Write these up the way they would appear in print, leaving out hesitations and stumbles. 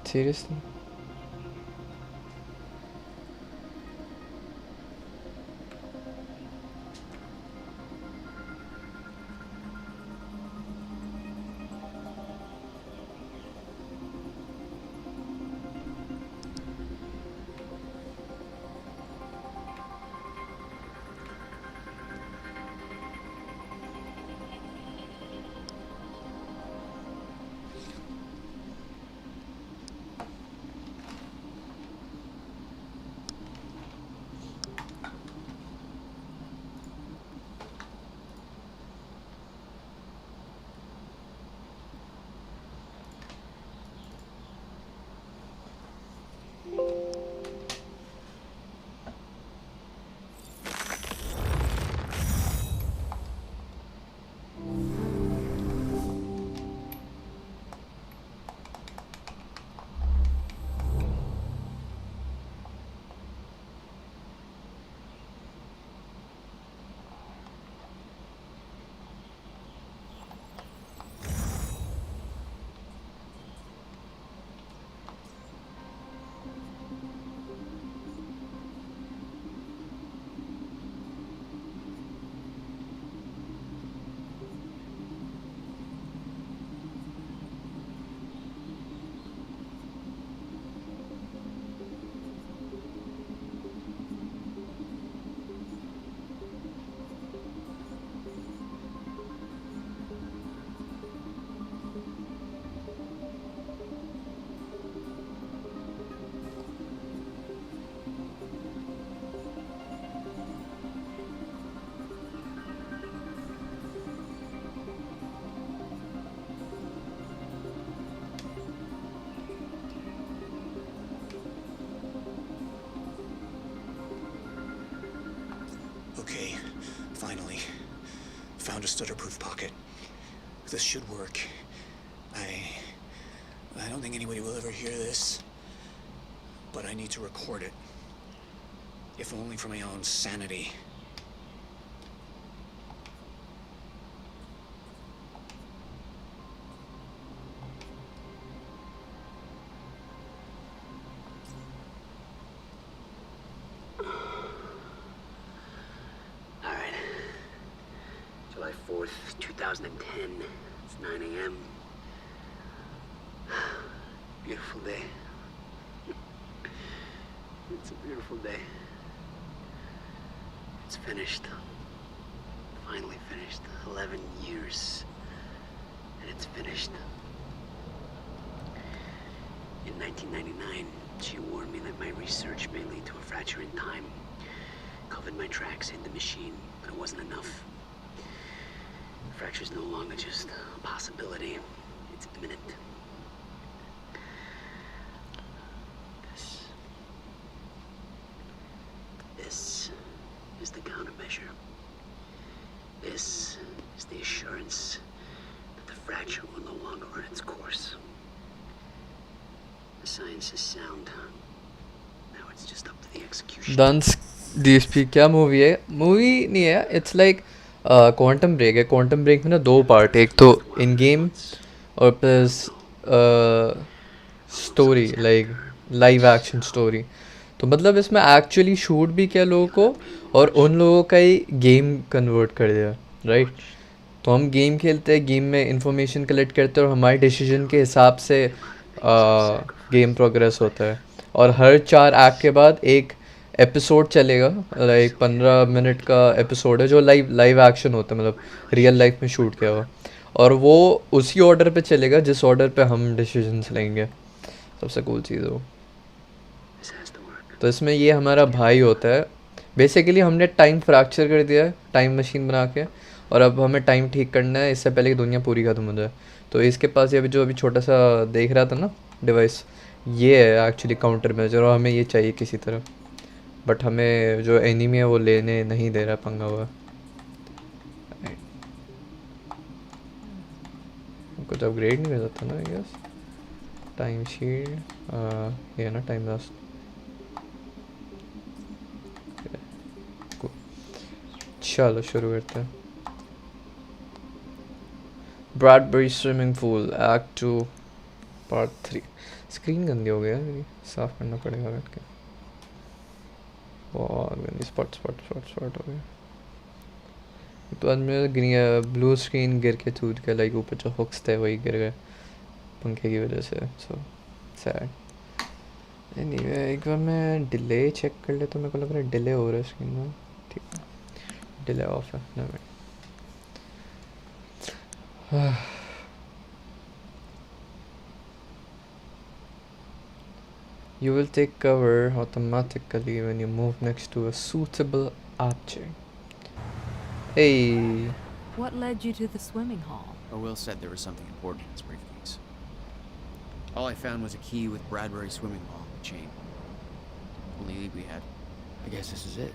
Seriously? Okay, finally. Found a stutter-proof pocket. This should work. I don't think anybody will ever hear this, but I need to record it. If only for my own sanity. Alright. July 4th, 2010. It's 9 a.m. Beautiful day. It's a beautiful day. It's finished. Finally finished. 11 years. And it's finished. In 1999, she warned me that my research may lead to a fracture in time. Covered my tracks, hid the machine, but it wasn't enough. The fracture's no longer just a possibility. It's imminent. This is the countermeasure. This is the assurance that the fracture will no longer run its course. The science is sound. Now it's just up to the execution. डंस DSP क्या movie है? Movie नहीं है, it's like quantum break है. Quantum break में ना दो part, एक तो इन गेम और plus story, like live action story. तो मतलब इसमें एक्चुअली शूट भी किया लोगों को और उन लोगों का ही गेम कन्वर्ट कर दिया, राइट. तो हम गेम खेलते हैं, गेम में इंफॉर्मेशन कलेक्ट करते हैं और हमारे डिसीजन के हिसाब से गेम प्रोग्रेस होता है. और हर 4 एक्ट के बाद एक एपिसोड चलेगा, लाइक 15 मिनट का एपिसोड है जो लाइव एक्शन होता है, मतलब रियल लाइफ में शूट किया हुआ. और वो उसी ऑर्डर पे चलेगा जिस ऑर्डर पे हम डिसीजंस लेंगे. सबसे कूल चीज़ है वो. तो इसमें ये हमारा भाई होता है. बेसिकली हमने टाइम फ्रैक्चर कर दिया है टाइम मशीन बना के, और अब हमें टाइम ठीक करना है इससे पहले कि दुनिया पूरी ख़त्म हो जाए. तो इसके पास ये जो अभी छोटा सा देख रहा था ना डिवाइस, ये है एक्चुअली काउंटर मेजर, और हमें ये चाहिए किसी तरह. बट हमें जो एनिमी है वो लेने नहीं दे रहा, पंगा हुआ. कुछ अपग्रेड नहीं कर सकता ना, आई गेस. टाइम शीट ये ना टाइम लास्ट. चलो शुरू करते हैं. Bradbury swimming pool act 2. Part 3 screen गंदी हो गई है मेरी साफ़ करना पड़ेगा बैठ के बहुत गंदी स्पॉट हो गया तो आज मेरा ब्लू स्क्रीन गिर के टूट गया लाइक ऊपर जो हुक्स थे वही गिर गए पंखे की वजह से सो सैड एनीवे एक बार मैं डिले चेक कर ले तो मेरे को लग रहा है डिले हो रहा है स्क्रीन में ठीक है डिले ऑफ है no matter. You will take cover automatically when you move next to a suitable object. Hey, What led you to the swimming hall? Will said there was something important in his briefcase. All I found was a key with Bradbury swimming hall on the chain. Only lead we had. I guess this is it.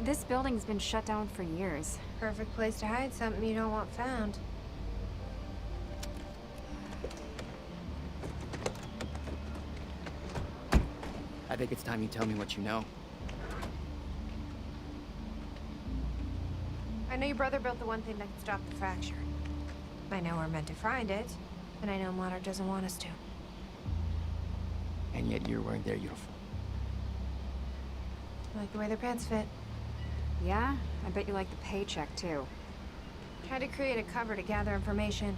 This building's been shut down for years. Perfect place to hide something you don't want found. I think it's time you tell me what you know. I know your brother built the one thing that can stop the fracture. I know we're meant to find it, and I know Monarch doesn't want us to. And yet you're wearing their uniform. I like the way their pants fit. Yeah? I bet you like the paycheck, too. Tried to create a cover to gather information.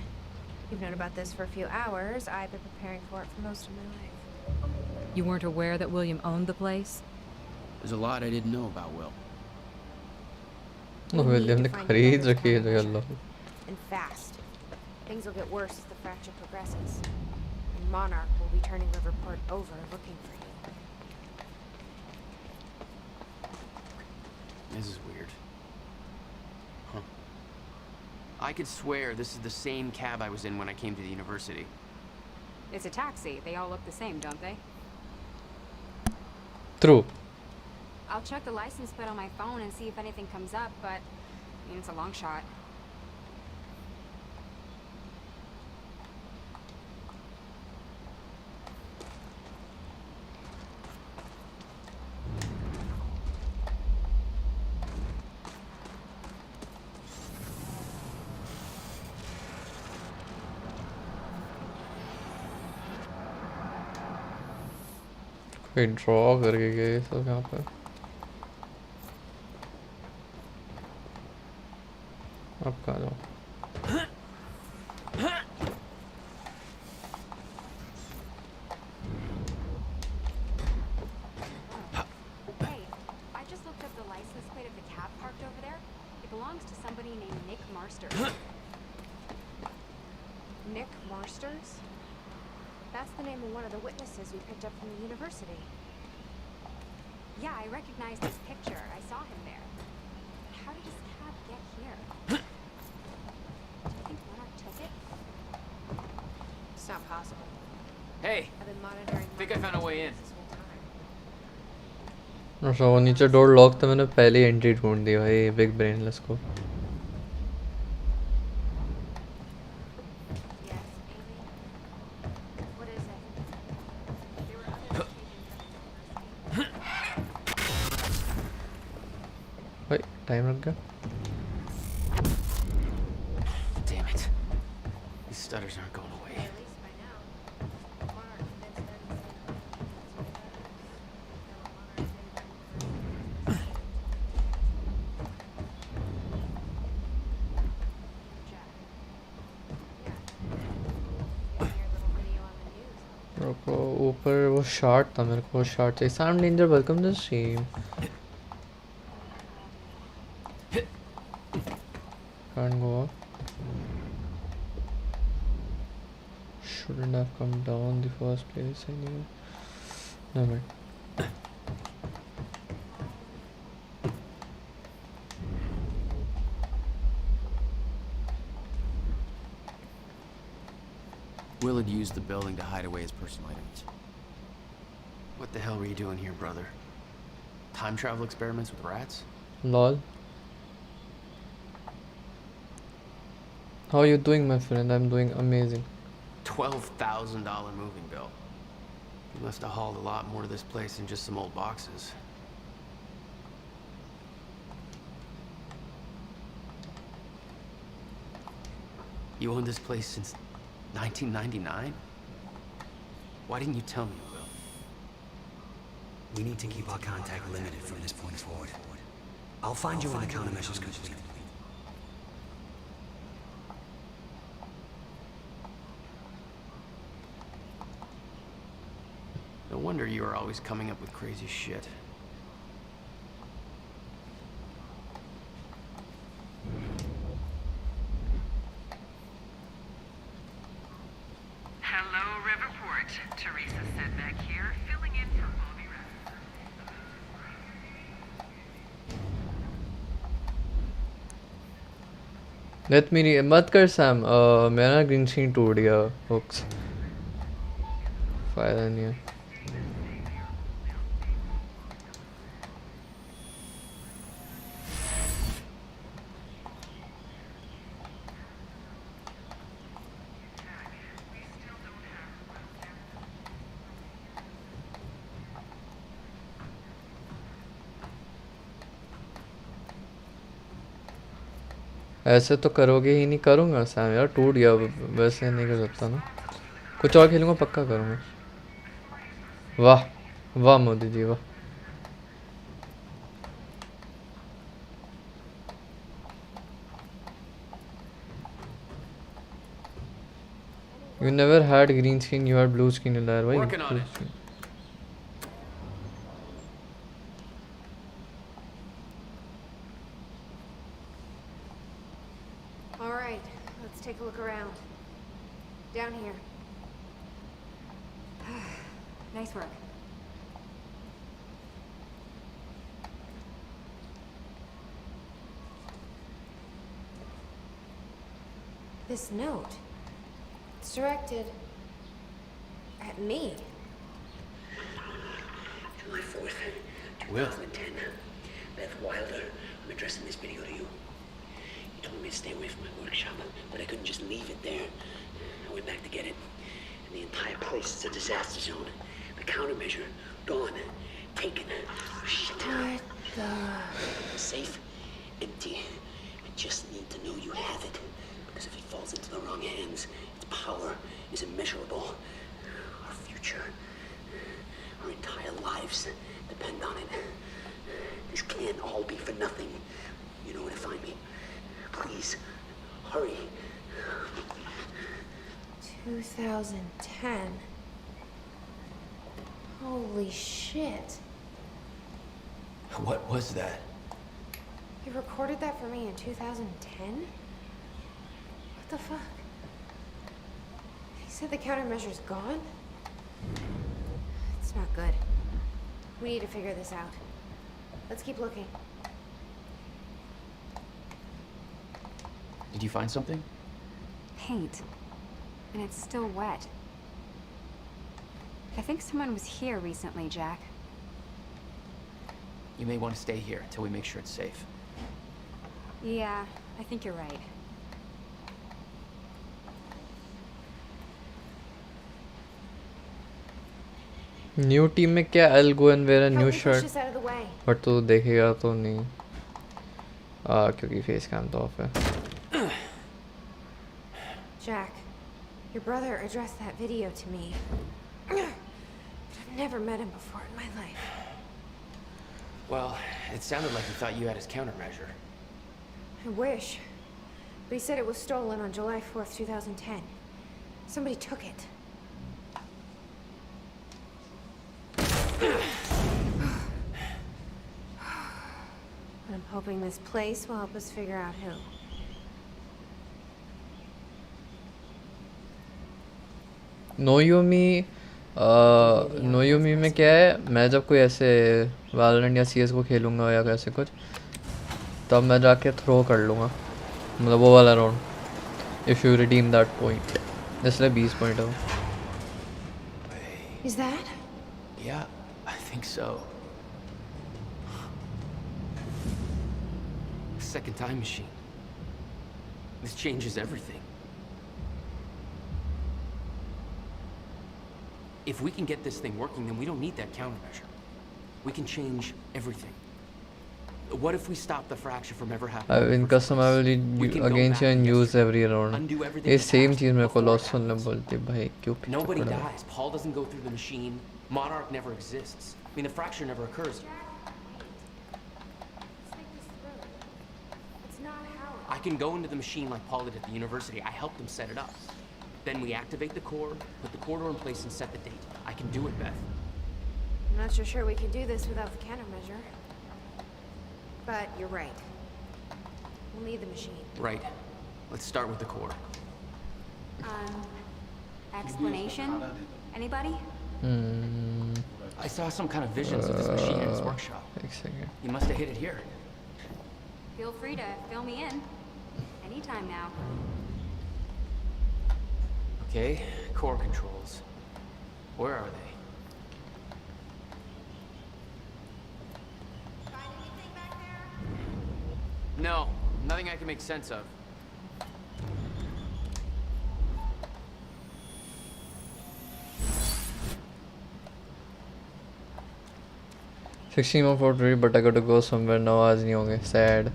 You've known about this for a few hours. I've been preparing for it for most of my life. You weren't aware that William owned the place? There's a lot I didn't know about Will. We William need ने to find खरीद your brother's रखी है तो combination. Allah And fast. Things will get worse as the fracture progresses. And Monarch will be turning Riverport over looking for you. This is weird. Huh. I could swear this is the same cab I was in when I came to the university. It's a taxi. They all look the same, don't they? True. I'll check the license plate on my phone and see if anything comes up, but I mean, it's a long shot. कोई draw करके गए सब यहाँ पे अब कहाँ जाओ Hey, I just looked up the license plate of the cab parked over there. It belongs to somebody named Nick Marsters. Nick Marsters? That's the name of one of the witnesses we picked up from the university. Yeah, I recognized his picture. I saw him there. How did his cab get here? Do you think Monarch took it? It's not possible. Hey, I've been monitoring. think I found a way in. this whole time. अच्छा वो नीचे door lock था मैंने पहले ही entry ढूंढ दी भाई big brainless को Yes, Amy. What is it? There were others taken from the university. भाई टाइम लग गया Damn it. These stutters aren't going away. At least by now. Monarch convinced them to send रुको ऊपर वो short था मेरे को शार्ट चाहिए sound danger welcome to stream can't go up shouldn't have come down the first place anyway no man Will had used the building to hide away his personal items. What the hell were you doing here, brother? Time travel experiments with rats? lol how are you doing my friend I'm doing amazing $12,000 moving bill. You must have hauled a lot more to this place than just some old boxes. You owned this place since 1999? Why didn't you tell me, Will? We need to keep our contact limited from this point forward. I'll find you when the countermeasure's complete. No wonder you were always coming up with crazy shit. Hello, Riverport. Teresa Sedmak here, filling in for Bobby Rath. Let me मत कर Sam मेरा green screen टूट गया hooks फायदा नहीं है ऐसे तो करोगे ही नहीं करूँगा सैम यार टूट गया वैसे नहीं कर सकता ना कुछ और खेलूँगा पक्का करूँगा वाह वाह मोदी जी वाह You never had green screen, you had blue screen in there. Why? Working on it. All right, let's take a look around. Down here. Nice work. This note. It's directed at me. July 4th, Will. 2010. Beth Wilder, I'm addressing this video to you. You told me to stay away from my workshop, but I couldn't just leave it there. I went back to get it, and the entire place is a disaster zone. The countermeasure, gone, taken. Shit. What the? Safe, empty. I just need to know you have it, because if it falls into the wrong hands, its power is immeasurable. Our future, our entire lives depend on it. This can't all be for nothing. You know where to find me. Please, hurry. 2010. Holy shit. What was that? You recorded that for me in 2010? What the fuck? He said the countermeasure's gone? It's not good. We need to figure this out. Let's keep looking. Did you find something? Paint. And it's still wet. I think someone was here recently, Jack. You may want to stay here until we make sure it's safe. Yeah, I think you're right. New team में क्या I'll go and wear a Help new me push shirt this out of the way. But तो देखेगा तो नहीं क्योंकि face cam तो of है Jack, your brother addressed that video to me. But I've never met him before in my life. Well, it sounded like he thought you had his countermeasure. I wish. But he said it was stolen on July 4th, 2010. Somebody took it. I'm hoping this place will help us figure out who. नोयोमी नोयोमी में क्या है मैं जब कोई ऐसे Valorant या CS को खेलूँगा या ऐसे कुछ तब मैं जाके थ्रो कर लूँगा मतलब वो वाला round if you redeem that point इसलिए 20 पॉइंट है वो Is that? Yeah, I think so. Second time machine. This changes everything. If we can get this thing working, then we don't need that countermeasure. We can change everything. What if we stop the fracture from ever happening? I in custom I will We can go against you back and to use yesterday, every round. undo everything ये in the same past चीज़ मेरे को before it loss सुनने happens. बोलती है भाई क्यों पीछे Nobody पड़ा है? dies. Paul doesn't go through the machine. Monarch never exists. I mean, the fracture never occurs. Let's think this through. It's not how. I can go into the machine like Paul did at the university. I helped him set it up. Then we activate the core, put the corridor in place, and set the date. I can do it, Beth. I'm not so sure we can do this without the countermeasure. But you're right. We'll need the machine. Right. Let's start with the core. Explanation? Anybody? I saw some kind of visions of this machine in his workshop. एक second. He must have hit it here. Feel free to fill me in. Anytime now. Okay, core controls. Where are they? Find anything back there? No, nothing I can make sense of. Sixteen more for three, but I got to go somewhere now. आज नहीं होंगे. Sad.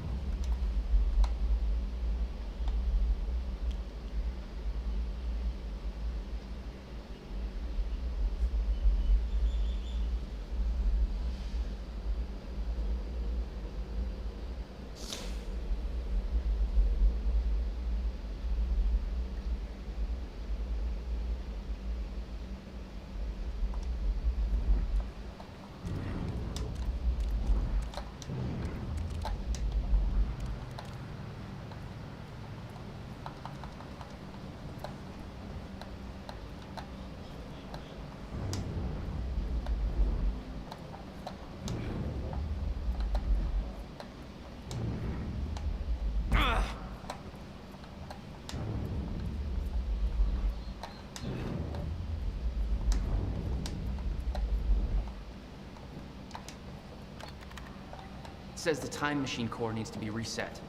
It says the time machine core needs to be reset.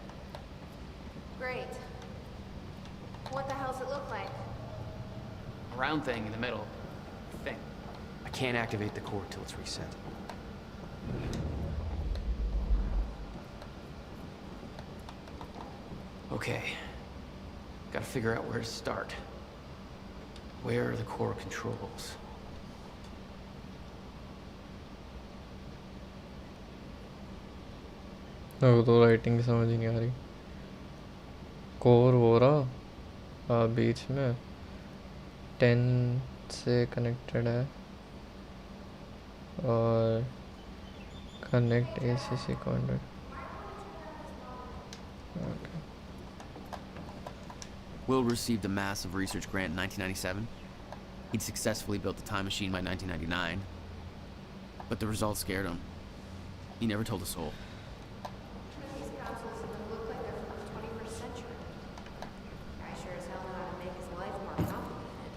Great. What the hell's it look like? A round thing in the middle. Thing. I can't activate the core till it's reset. Okay. Gotta figure out where to start. Where are the core controls? मेरे तो writing समझ ही नहीं आ रही. Core हो रहा बीच में 10 से connected है और connect ACC contact. Will received a massive research grant in 1997. He'd successfully built the time machine by 1999. But the results scared him. He never told a soul. These consoles look like they're from the 21st century. Guy sure as hell know how to make his life more complicated.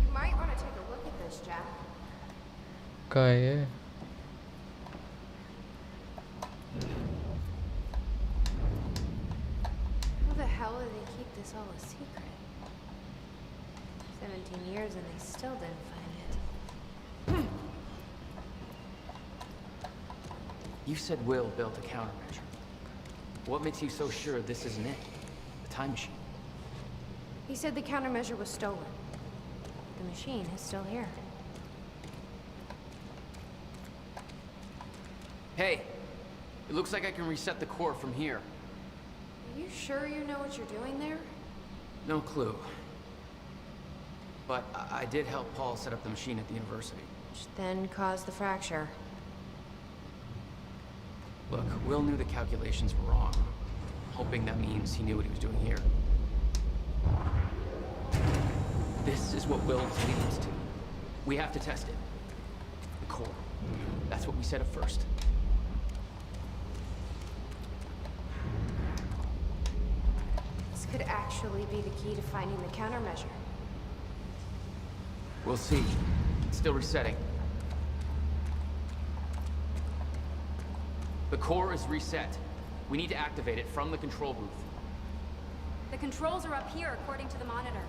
You might want to take a look at this, Jack. कहाँ है ये? How the hell did they keep this all a secret? 17 years and they still didn't find it. You said Will built a countermeasure. What makes you so sure this isn't it? The time machine. He said the countermeasure was stolen. The machine is still here. Hey, it looks like I can reset the core from here. Are you sure you know what you're doing there? No clue. But I did help Paul set up the machine at the university. Which then caused the fracture. Look, Will knew the calculations were wrong. Hoping that means he knew what he was doing here. This is what Will was leading us to. We have to test it. The core. That's what we set up first. This could actually be the key to finding the countermeasure. We'll see. It's still resetting. The core is reset. We need to activate it from the control booth. The controls are up here, according to the monitor.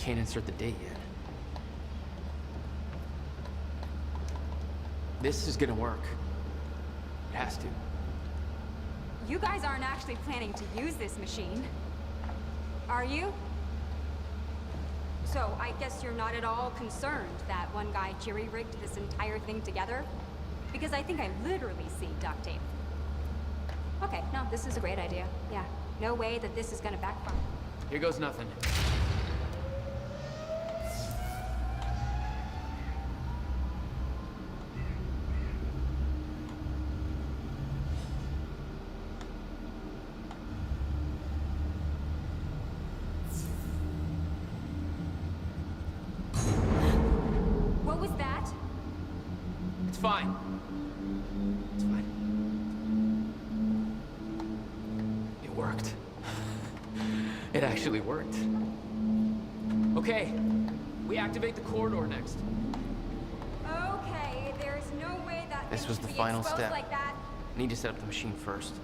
Can't insert the date yet. This is gonna work. It has to. You guys aren't actually planning to use this machine, are you? So I guess you're not at all concerned that one guy jury-rigged this entire thing together? Because I think I literally see duct tape. Okay, no, this is a great idea. Yeah, no way that this is gonna backfire. Here goes nothing. What was that? It's fine. It's fine. It worked. It actually worked. Okay, we activate the corridor next. Okay, there's no way that This thing was should the be final exposed step. like that. Need to set up the machine first.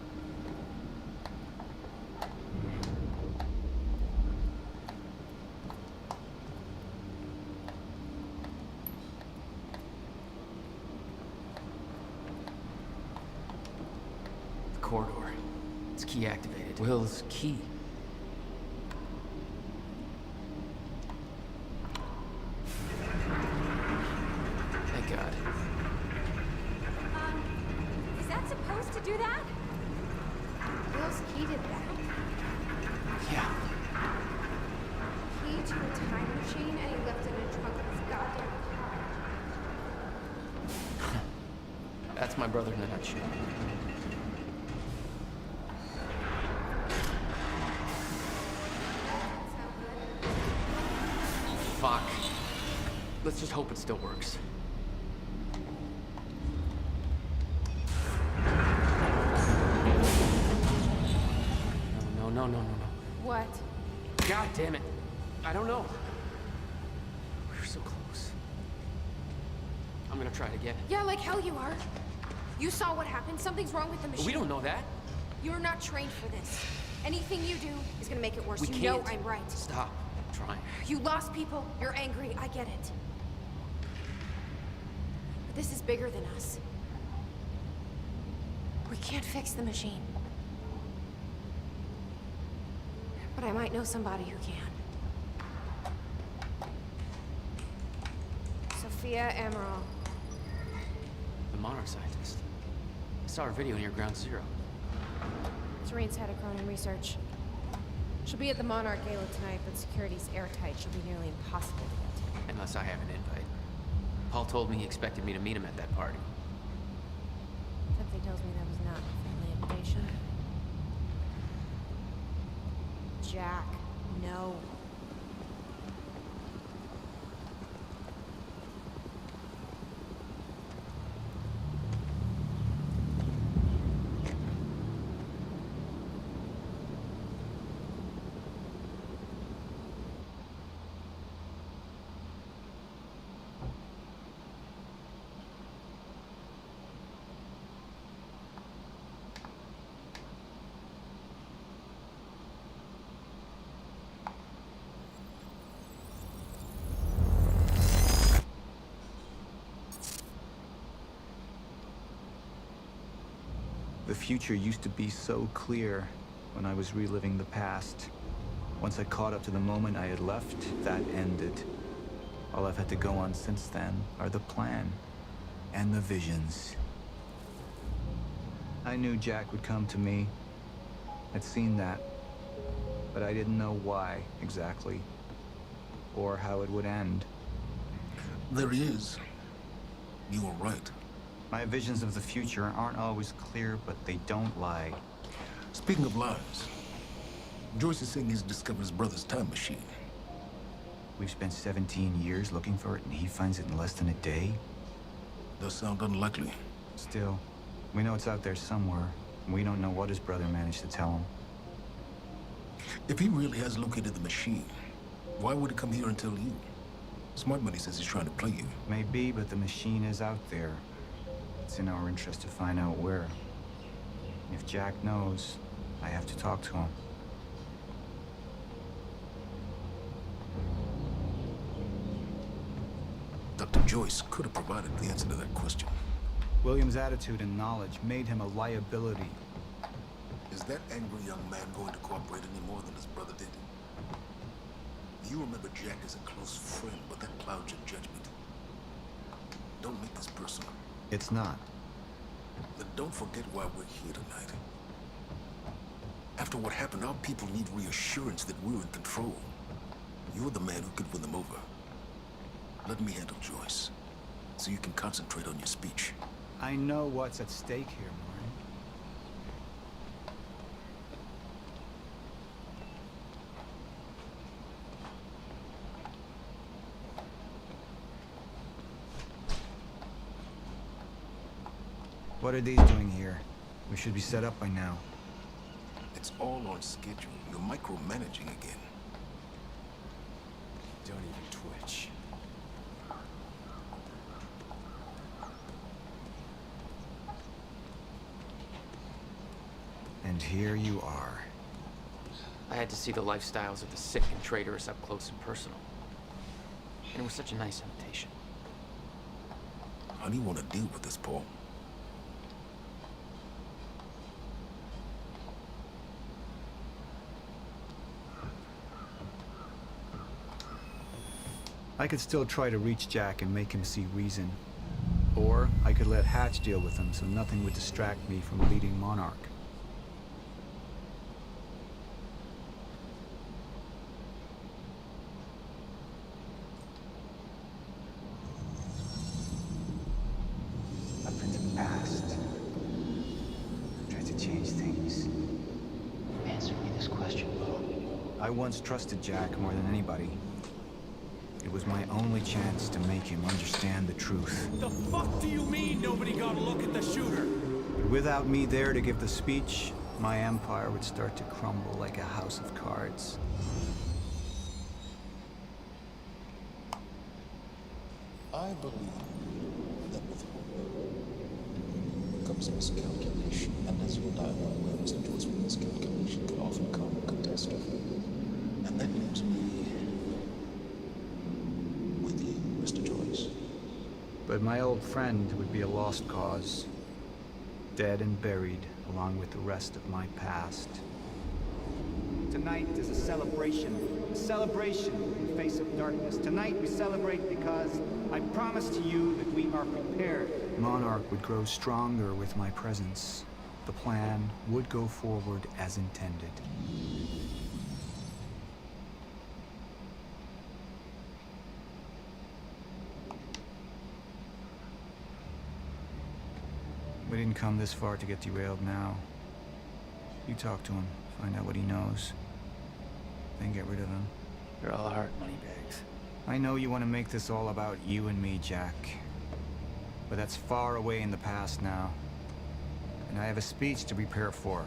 The corridor. It's key activated. Will's key. Thank God. Is that supposed to do that? Will's key did that. Yeah. Key to a time machine, and he left it in the trunk of his goddamn car. That's my brother in a nutshell. Fuck. Let's just hope it still works. No. What? God damn it. I don't know. We were so close. I'm gonna try it again. Yeah, like hell you are. You saw what happened. Something's wrong with the machine. We don't know that. You're not trained for this. Anything you do is gonna make it worse. We You can't. know I'm right. Stop trying. You lost people. You're angry. I get it. But this is bigger than us. We can't fix the machine. But I might know somebody who can. Sophia Amaral. The Monarch scientist. I saw her video near Ground Zero. Serene's had a Cronin research. She'll be at the Monarch Gala tonight, but security's airtight. She'll be nearly impossible to get to. Unless I have an invite. Paul told me he expected me to meet him at that party. Something tells me that was not a friendly invitation. Jack, no. The future used to be so clear when I was reliving the past. Once I caught up to the moment I had left, that ended. All I've had to go on since then are the plan and the visions. I knew Jack would come to me. I'd seen that, but I didn't know why exactly, or how it would end. There he is. You were right. My visions of the future aren't always clear, but they don't lie. Speaking of lies, Joyce is saying he's discovered his brother's time machine. We've spent 17 years looking for it, and he finds it in less than a day? Does sound unlikely. Still, we know it's out there somewhere, and we don't know what his brother managed to tell him. If he really has located the machine, why would he come here and tell you? Smart Money says he's trying to play you. Maybe, but the machine is out there. It's in our interest to find out where. If Jack knows, I have to talk to him. Dr. Joyce could have provided the answer to that question. William's attitude and knowledge made him a liability. Is that angry young man going to cooperate any more than his brother did? You remember Jack as a close friend, but that clouds your judgment. Don't make this personal. It's not. Then don't forget why we're here tonight. After what happened, our people need reassurance that we're in control. You're the man who could win them over. Let me handle Joyce, so you can concentrate on your speech. I know what's at stake here, Martin. What are these doing here? We should be set up by now. It's all on schedule. You're micromanaging again. Don't even twitch. And here you are. I had to see the lifestyles of the sick and traitorous up close and personal. And it was such a nice invitation. How do you want to deal with this, Paul? I could still try to reach Jack and make him see reason. Or I could let Hatch deal with him so nothing would distract me from leading Monarch. Up into the past. Tried to change things. Answer me this question, Bo. I once trusted Jack more than anybody. It was my only chance to make him understand the truth. The fuck do you mean nobody got a look at the shooter? Without me there to give the speech, my empire would start to crumble like a house of cards. I believe that with hope comes miscalculation, and as your dialogue learns, the choice with miscalculation can often come catastrophe. And that leaves me with you, Mr. Joyce. But my old friend would be a lost cause, dead and buried along with the rest of my past. Tonight is a celebration in the face of darkness. Tonight we celebrate because I promise to you that we are prepared. Monarch would grow stronger with my presence. The plan would go forward as intended. We didn't come this far to get derailed now. You talk to him, find out what he knows, then get rid of him. You're all heart moneybags. I know you want to make this all about you and me, Jack. But that's far away in the past now. And I have a speech to prepare for.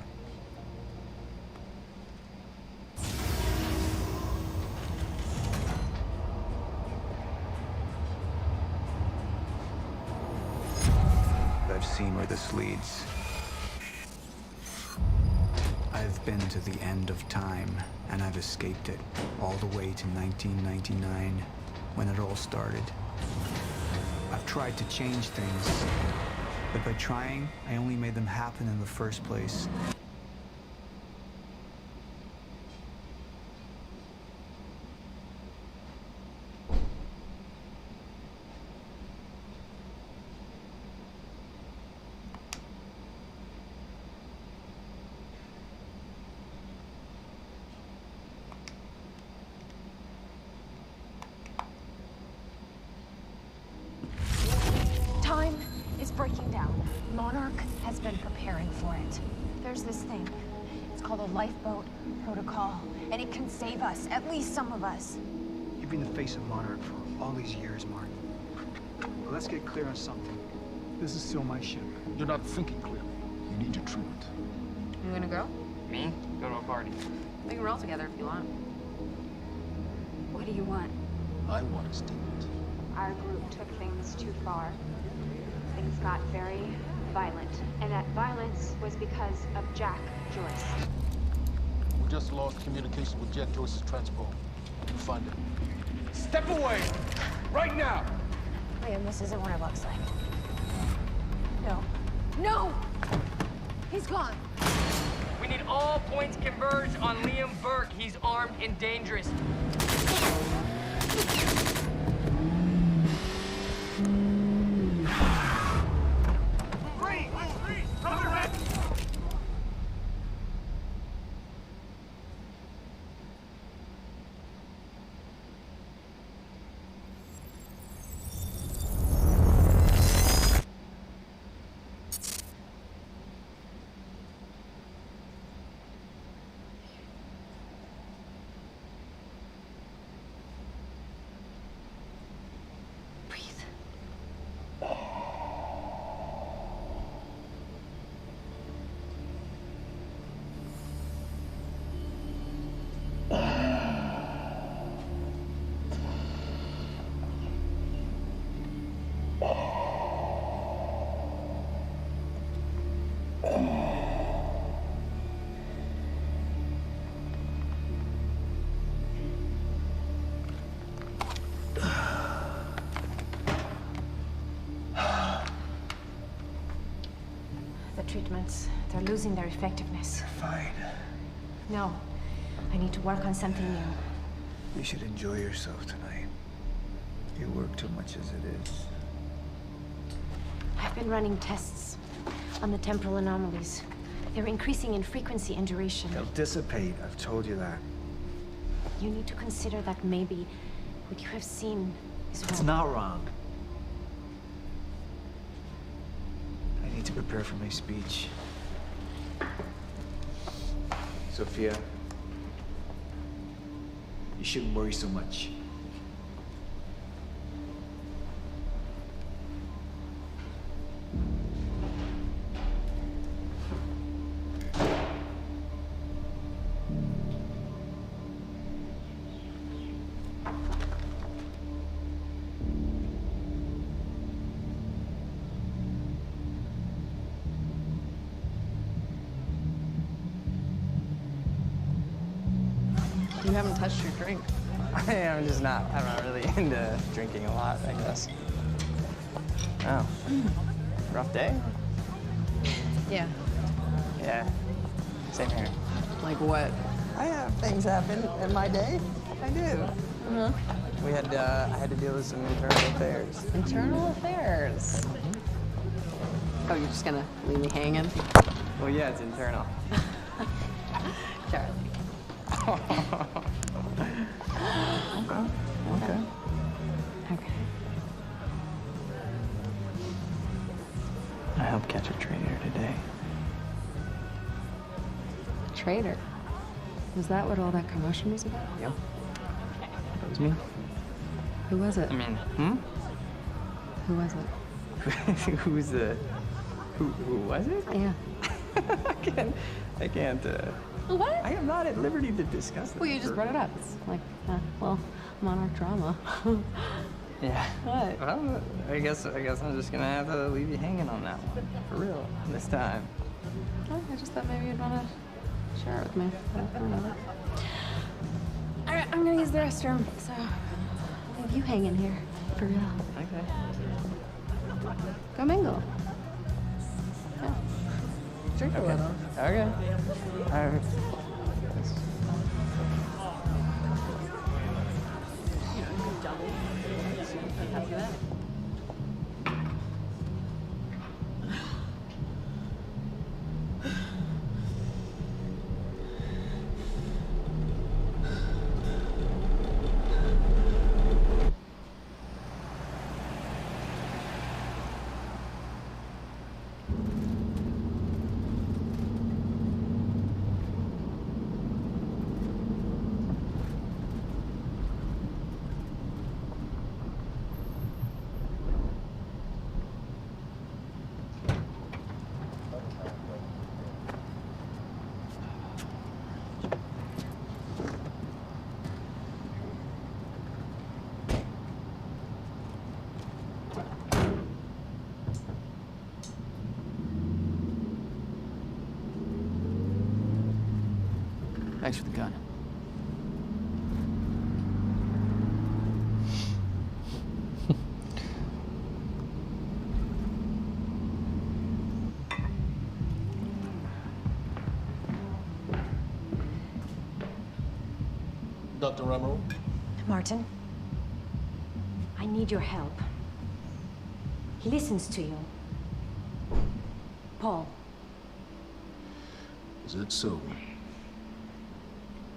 I've seen where this leads. I've been to the end of time, and I've escaped it, all the way to 1999, when it all started. I've tried to change things, but by trying, I only made them happen in the first place. Time is breaking down. Monarch has been preparing for it. There's this thing. It's called a lifeboat protocol, and it can save us, at least some of us. You've been the face of Monarch for all these years, Martin. But let's get clear on something. This is still my ship. You're not thinking clearly. You need your treatment. You gonna go? Me? Go to a party. We can roll together if you want. What do you want? I want a statement. Our group took things too far. Things got very violent. And that violence was because of Jack Joyce. We just lost communication with Jack Joyce's transport. Find it. Step away! Right now! Liam, this isn't what it looks like. No. No! He's gone. We need all points converged on Liam Burke. He's armed and dangerous. The treatments, they're losing their effectiveness. Fine. No. I need to work on something new. You should enjoy yourself tonight. You work too much as it is. I've been running tests on the temporal anomalies. They're increasing in frequency and duration. They'll dissipate, I've told you that. You need to consider that maybe what you have seen is wrong. It's not wrong. I need to prepare for my speech. Sophia, you shouldn't worry so much. You haven't touched your drink. I'm not really into drinking a lot, I guess. Oh. Rough day? Yeah. Yeah. Same here. Like what? I have things happen in my day. I do. Uh-huh. I had to deal with some internal affairs. Internal affairs. Oh, you're just gonna leave me hanging? Well, yeah, it's internal. Charlie. Okay. Okay. I helped catch a traitor today. Traitor? Was that what all that commotion was about? Yep. That was me. Who was it? I mean, Who was it? Who was it? Yeah. I can't, What? I am not at liberty to discuss this. Well, you just brought it up. It's like, well, monarch drama. Yeah. What? Well, I guess I'm just gonna have to leave you hanging on that one. For real. This time. Oh, I just thought maybe you'd want to share it with me. I don't know. All right, I'm gonna use the restroom, so I'll leave you hanging here. For real. Okay. Go mingle. Yeah. Drink a little. Okay. All right. Thanks for the gun. Dr. Ramiro. Martin, I need your help. He listens to you. Paul, Is that so?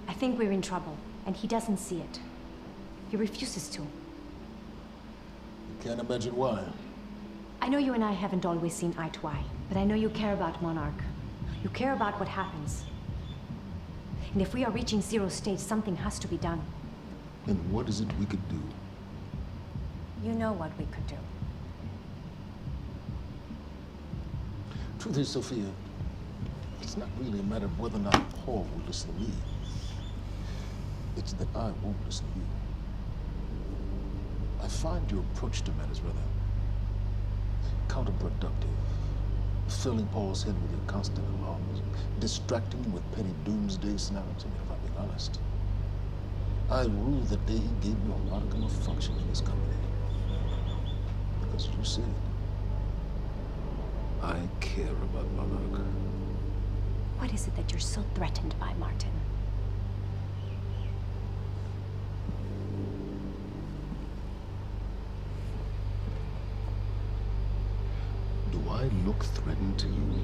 I think we're in trouble, and he doesn't see it. He refuses to. You can't imagine why. I know you and I haven't always seen eye to eye, but I know you care about Monarch. You care about what happens. And if we are reaching zero stage, something has to be done. And what is it we could do? You know what we could do. Truth is, Sophia, it's not really a matter of whether or not Paul will listen to me. It's that I won't listen to you. I find your approach to matters rather counterproductive. Filling Paul's head with your constant alarms, distracting him with petty doomsday scenarios. I mean, if I'm being honest, I ruled the day he gave me a modicum of function in this company. Because you said, I care about Monarch. What is it that you're so threatened by, Martin? Do I look threatened to you?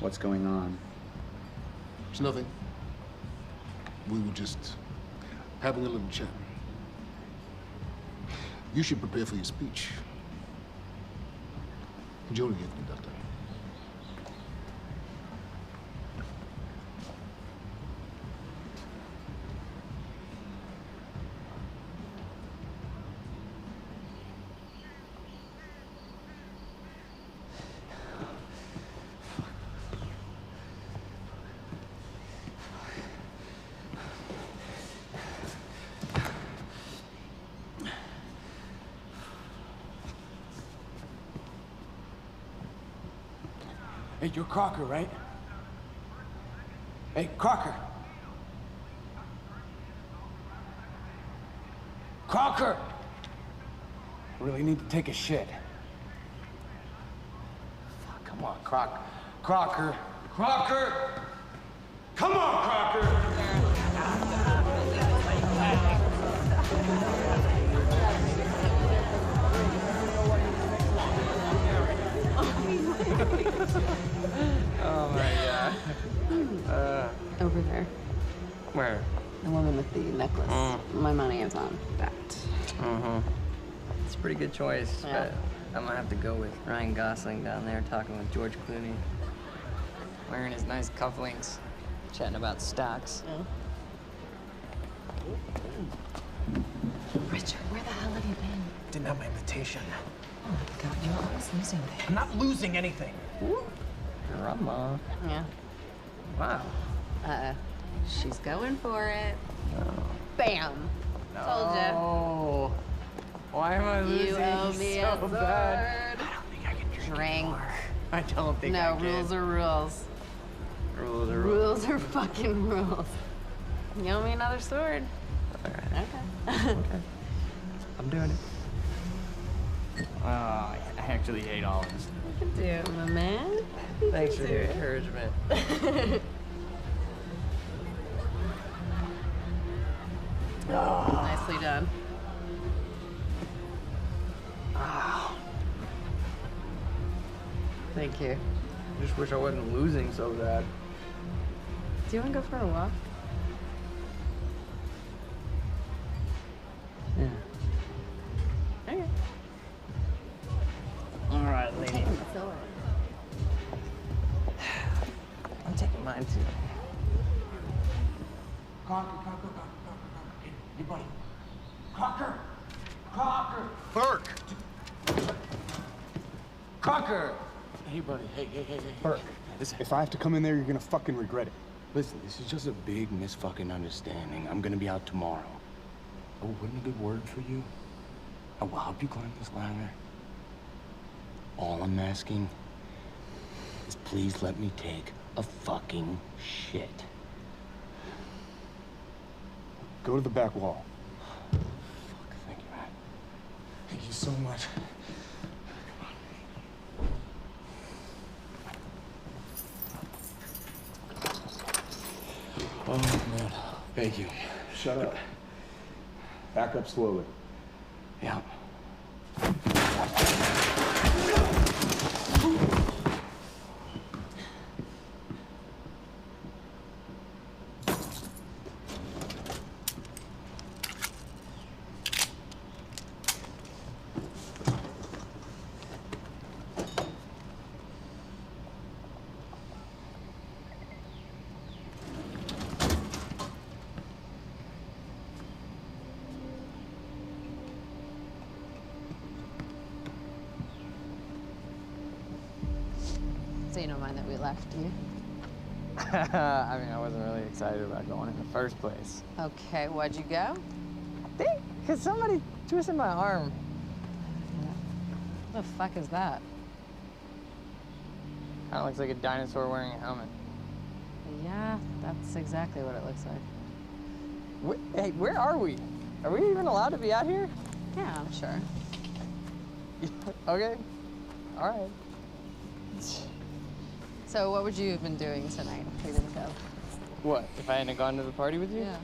What's going on? It's nothing. We were just having a little chat. You should prepare for your speech. Enjoy the evening, Doctor. Hey, you're Crocker, right? Hey, Crocker! Crocker! I really need to take a shit. Fuck, come on, Crocker. Crocker! Come on, Crocker! Oh my god. Over there. Where? The woman with the necklace. My money is on that. It's a pretty good choice, Yeah. but I'm gonna have to go with Ryan Gosling down there talking with George Clooney. Wearing his nice cufflinks, chatting about stocks. Richard, where the hell have you been? Didn't have my invitation. Oh my god, you're always losing things. I'm not losing anything. Grandma. Yeah. Wow. She's going for it. Bam. Told Oh. Why am I losing You owe me so a sword. bad? I don't think I can drink Drink. anymore. I don't think I No, can. rules are rules. Rules are rules. Rules are fucking rules. You owe me another sword. Alright. Okay. I'm doing it. Oh, I actually hate olives. You can do it, my man. Thanks for the encouragement. Nicely done. Thank you. Just wish I wasn't losing so bad. Do you want to go for a walk? Yeah. Okay. All right, lady. Taking the sword. I'm taking mine too. Crocker. Hey, buddy. Crocker! Burke! Crocker! Hey, buddy. Hey. Burke, Listen. if I have to come in there, you're gonna fucking regret it. Listen, this is just a big misfucking understanding. I'm gonna be out tomorrow. I will put in a good word for you. I will help you climb this ladder. All I'm asking is please let me take a fucking shit. Go to the back wall. Fuck, thank you, man. Thank you so much. Oh, man. Thank you. Shut up. Back up slowly. Yeah. So you don't mind that we left, do you? I mean, I wasn't really excited about going in the first place. Okay, why'd you go? I think because somebody twisted my arm. What the fuck is that? Kind of looks like a dinosaur wearing a helmet. Yeah, that's exactly what it looks like. Hey, where are we? Are we even allowed to be out here? Yeah, I'm sure. Okay. All right. So what would you have been doing tonight if we didn't go? What, if I hadn't gone to the party with you? Yeah.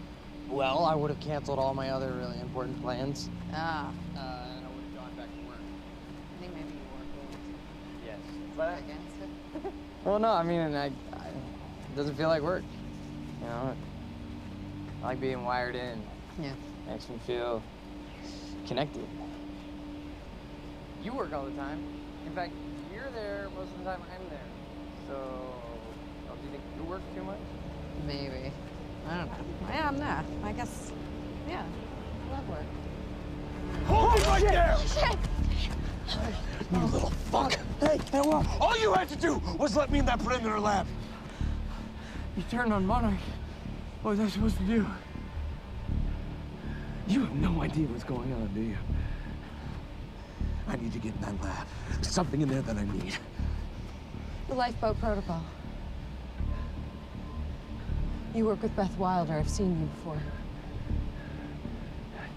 Well, I would have canceled all my other really important plans. Ah. And I would have gone back to work. I think maybe you were Yes. But against it. well, no, I mean, it doesn't feel like work. You know, I like being wired in. Yeah. Makes me feel connected. You work all the time. In fact, you're there most of the time I'm there. So, don't you think you work too much? Maybe. I don't know. Yeah, I'm not. I guess, yeah. Love work. Hold it right there! Shit! You little fuck! Hey, well, all you had to do was let me in that perimeter lab. You turned on Monarch. What was I supposed to do? You have no idea what's going on, do you? I need to get in that lab. There's something in there that I need. The lifeboat protocol. You work with Beth Wilder. I've seen you before.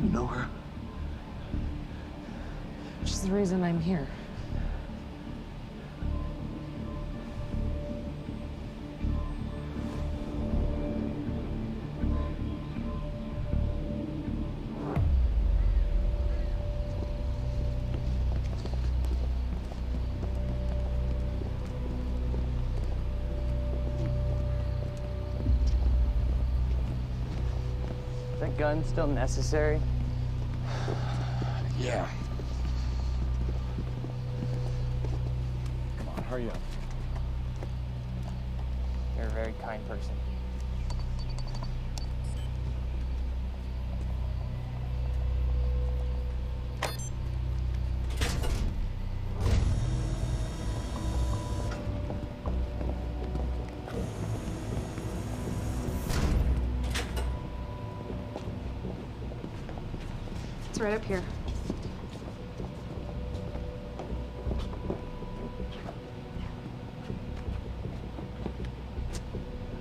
You know her? She's the reason I'm here. Is that gun still necessary? Yeah. Come on, hurry up. You're a very kind person. It's right up here.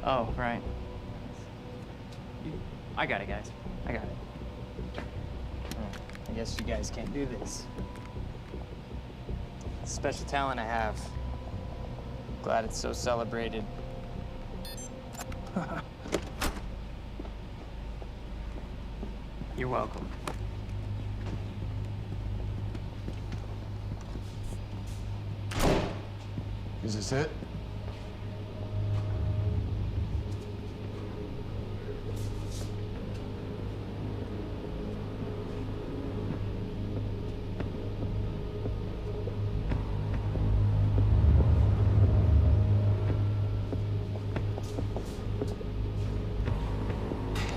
Oh, right. I got it, guys. I got it. I guess you guys can't do this. It's a special talent I have. Glad it's so celebrated. You're welcome. Is this it?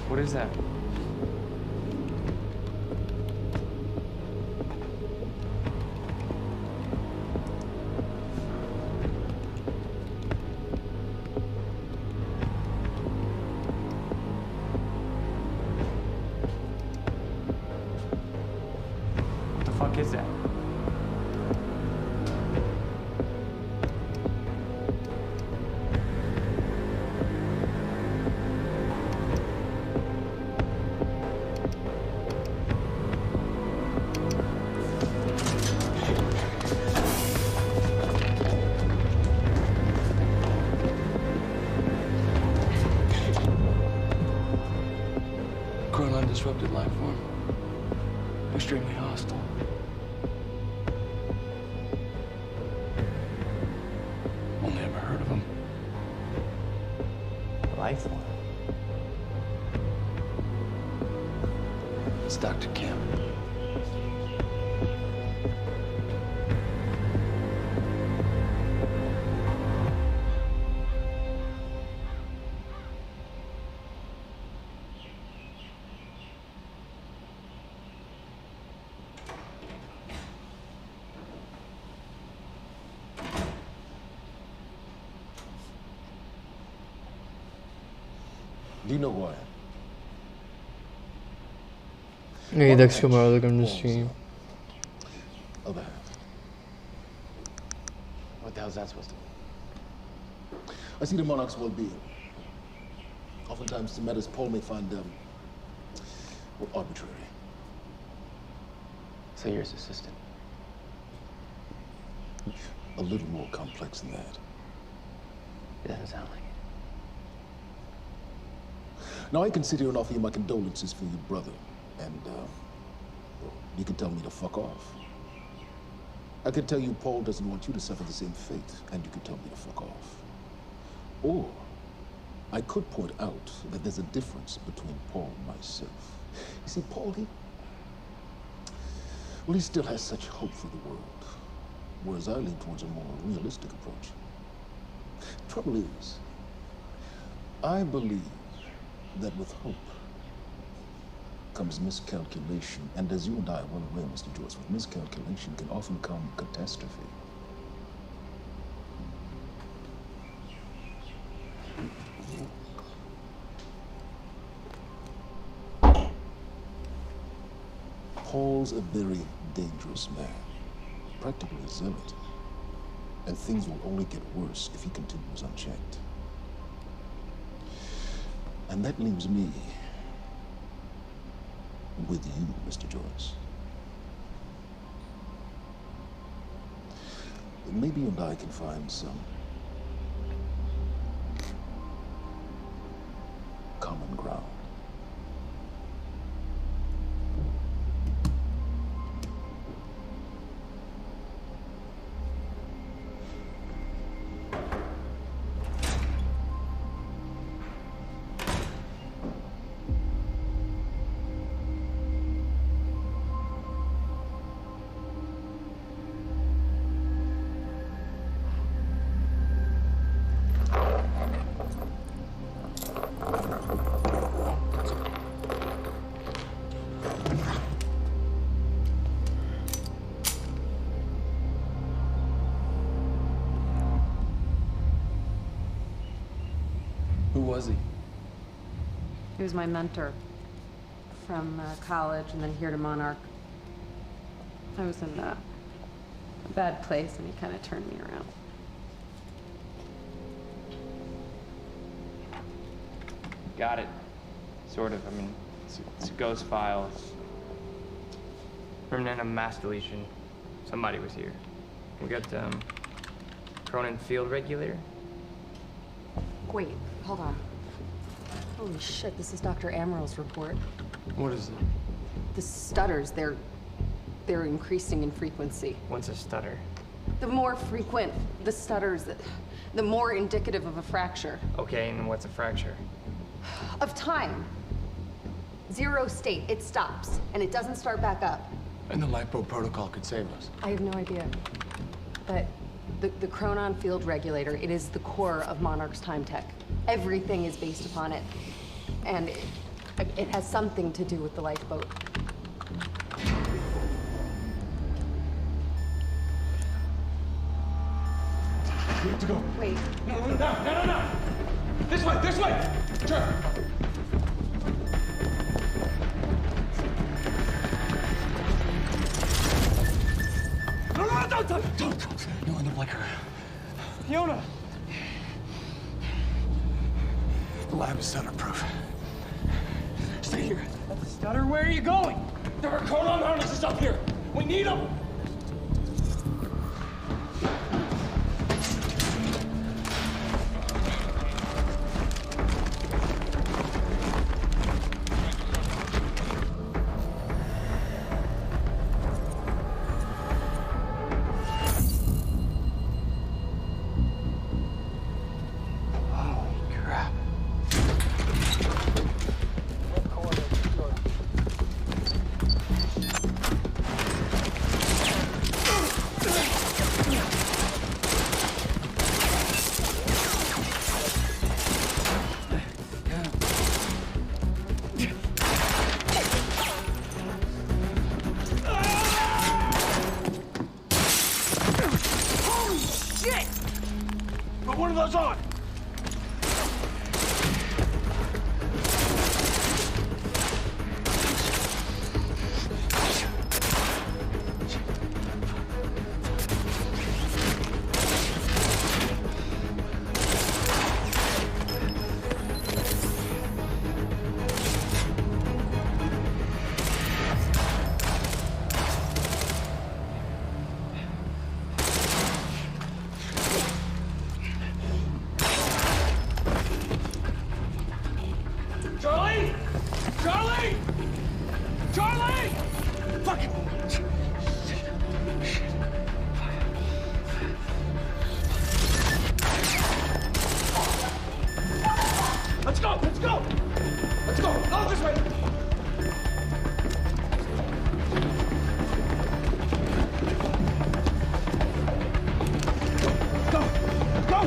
What is that? What the fuck is that? Extremely hostile. Only ever heard of him. Life form. It's Dr. Kim. Do you know who I am? Hey, Dax Kumar, welcome to the stream. Other half. What the hell's that supposed to mean? I see the monarch's well-being. Oftentimes, the matters Paul may find well, arbitrary. So you're his assistant? A little more complex than that. It doesn't sound like it. Now, I can sit here and offer you my condolences for your brother, and you can tell me to fuck off. I can tell you Paul doesn't want you to suffer the same fate, and you can tell me to fuck off. Or I could point out that there's a difference between Paul and myself. You see, Paul, he still has such hope for the world, whereas I lean towards a more realistic approach. The trouble is, I believe that with hope comes miscalculation, and as you and I are well aware, Mr. Joyce, with miscalculation can often come catastrophe. Paul's a very dangerous man, practically a zealot, and things will only get worse if he continues unchecked. And that leaves me with you, Mr. Joyce. Maybe you and I can find some common ground. Who was he? He was my mentor from college and then here to Monarch. I was in a bad place and he kind of turned me around. Got it. Sort of. I mean, it's a ghost file. Permanent a mass deletion. Somebody was here. We got Cronin field regulator. Wait, hold on. Holy shit, this is Dr. Amaril's report. What is it? The stutters, they're increasing in frequency. What's a stutter? The more frequent the stutters, the more indicative of a fracture. Okay, and what's a fracture? Of time. Zero state, it stops, and it doesn't start back up. And the LiPo protocol could save us. I have no idea. But the Chronon field regulator, it is the core of Monarch's time tech. Everything is based upon it. And it has something to do with the lifeboat. We have to go. Wait. No. This way. Sure. No, don't. No, in the blicker. Fiona! The lab is stutter-proof. Stay here. Stutter, where are you going? There are Chronon harnesses up here. We need them. Cameras on! Charlie! Charlie! Charlie! Fuck it! Let's go! Let's go! Let's go! Go this way! Go! Go!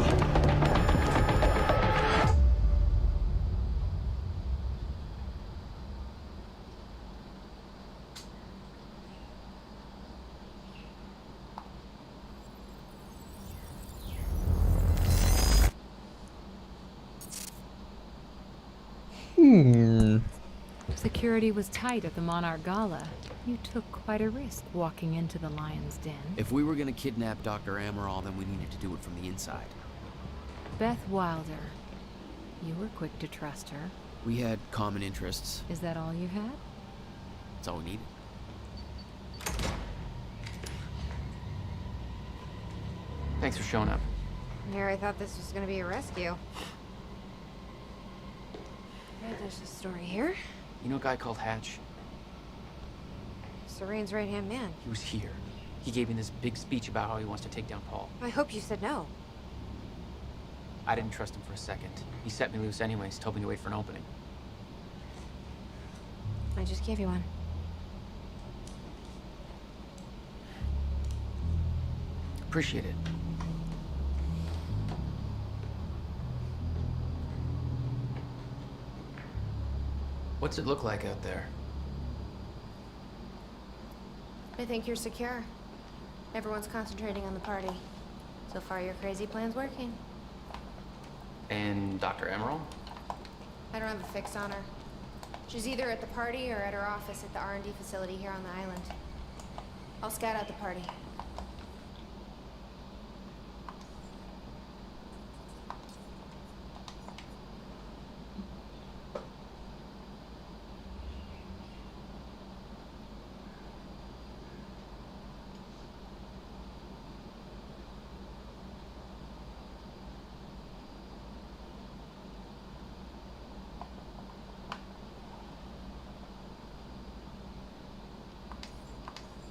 Security was tight at the Monarch Gala. You took quite a risk walking into the Lion's Den. If we were gonna kidnap Dr. Amaral, then we needed to do it from the inside. Beth Wilder. You were quick to trust her. We had common interests. Is that all you had? That's all we needed. Thanks for showing up. Here, I thought this was gonna be a rescue. Right, there's a story here. You know a guy called Hatch? Serene's right-hand man. He was here. He gave me this big speech about how he wants to take down Paul. I hope you said no. I didn't trust him for a second. He set me loose anyways, told me to wait for an opening. I just gave you one. Appreciate it. What's it look like out there? I think you're secure. Everyone's concentrating on the party. So far, your crazy plan's working. And Dr. Emerald? I don't have a fix on her. She's either at the party or at her office at the R&D facility here on the island. I'll scout out the party.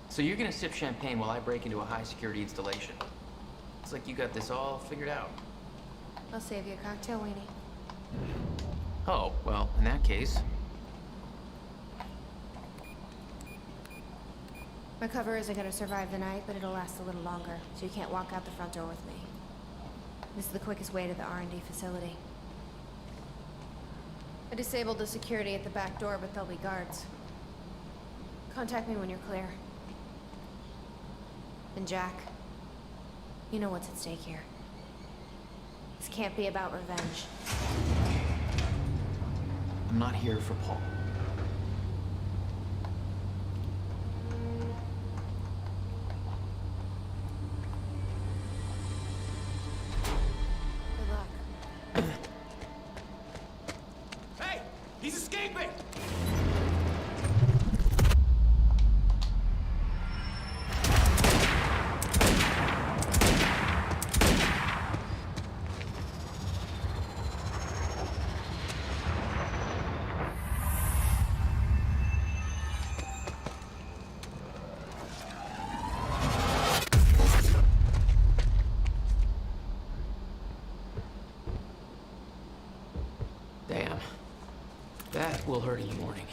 So you're gonna sip champagne while I break into a high-security installation. It's like you got this all figured out. I'll save you a cocktail, Weenie. Oh, well, in that case... My cover isn't gonna survive the night, but it'll last a little longer, so you can't walk out the front door with me. This is the quickest way to the R&D facility. I disabled the security at the back door, but there'll be guards. Contact me when you're clear. And Jack, you know what's at stake here. This can't be about revenge. I'm not here for Paul. Good luck. Hey! He's escaping! Damn. That will hurt in the morning.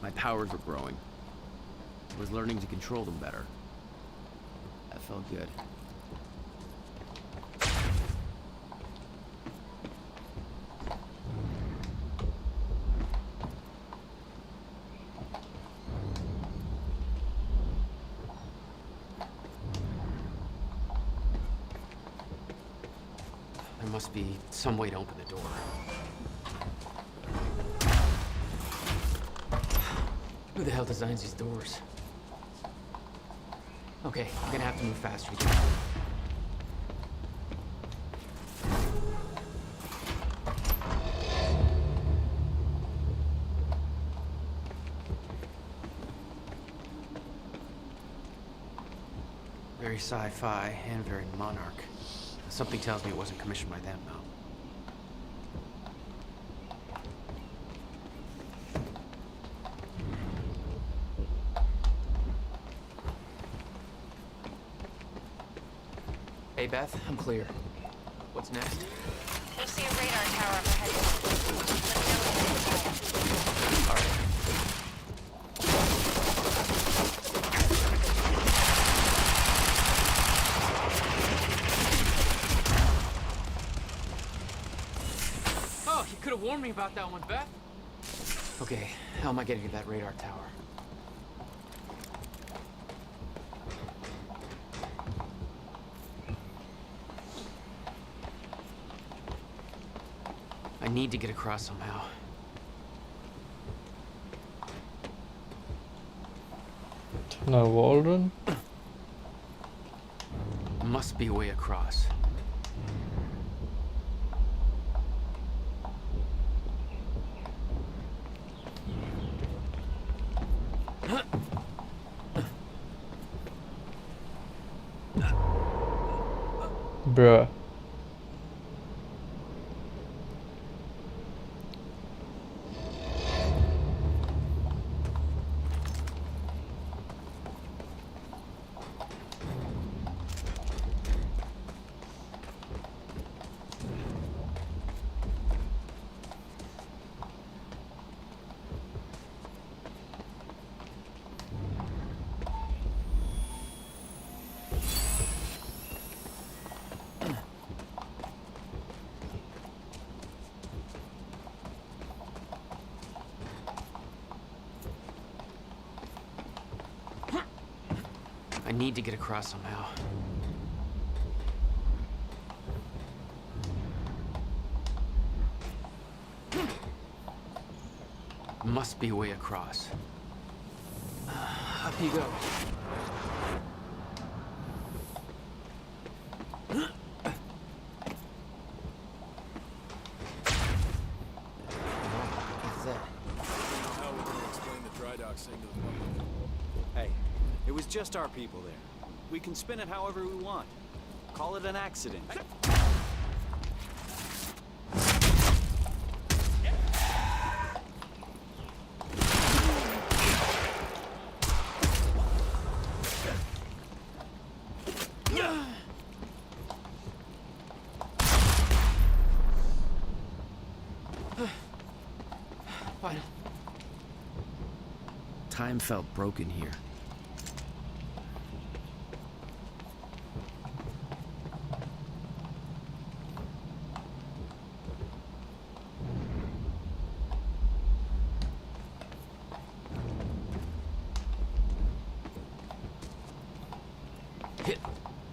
My powers were growing. I was learning to control them better. That felt good. must be some way to open the door. Who the hell designs these doors? Okay, I'm gonna have to move faster to get through. Very sci-fi and very Monarch. Something tells me it wasn't commissioned by them, though. Hey, Beth, I'm clear. What's next? You'll see a radar tower up ahead. Let me know when you're inside. All right. Oh, you could have warned me about that one, Beth. Okay, how am I getting to that radar tower? I need to get across somehow. Now wall run. Must be a way across. Bruh. I need to get across somehow. Must be a way across. Up you go. What's that? How we're gonna explain the dry dock thing to the public? Hey, it was just our people there. We can spin it however we want. Call it an accident. Fine. Time felt broken here.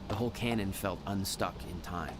The whole cannon felt unstuck in time.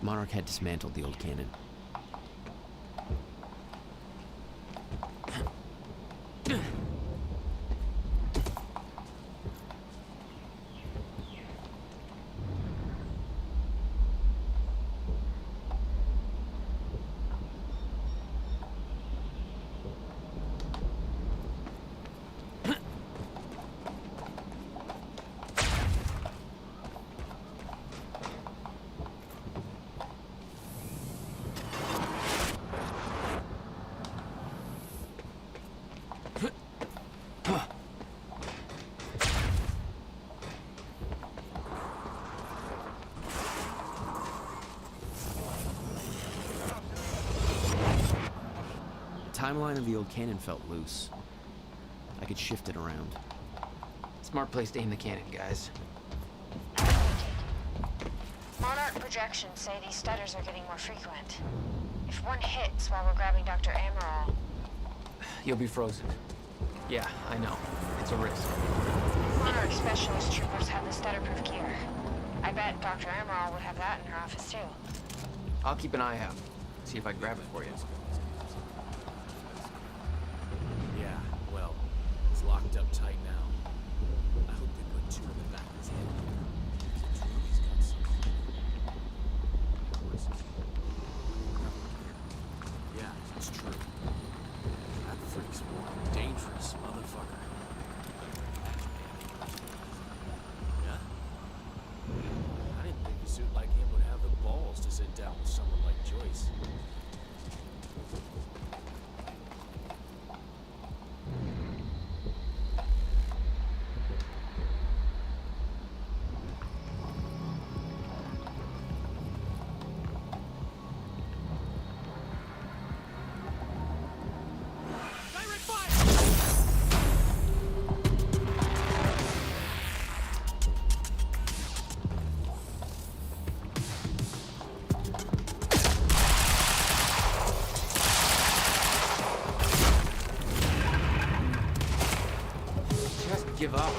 Monarch had dismantled the old cannon. timeline of the old cannon felt loose. I could shift it around. Smart place to aim the cannon, guys. Monarch projections say these stutters are getting more frequent. If one hits while we're grabbing Dr. Amaral... You'll be frozen. Yeah, I know. It's a risk. Monarch specialist troopers have the stutter-proof gear. I bet Dr. Amaral would have that in her office, too. I'll keep an eye out. See if I can grab it for you. Yeah, well, it's locked up tight now. I hope they put two in the back of his head. He's got something. Yeah, it's true. That freak's one dangerous motherfucker. Yeah? I didn't think a suit like him would have the balls to sit down with someone like Joyce. Give up.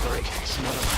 Sorry, it's another one.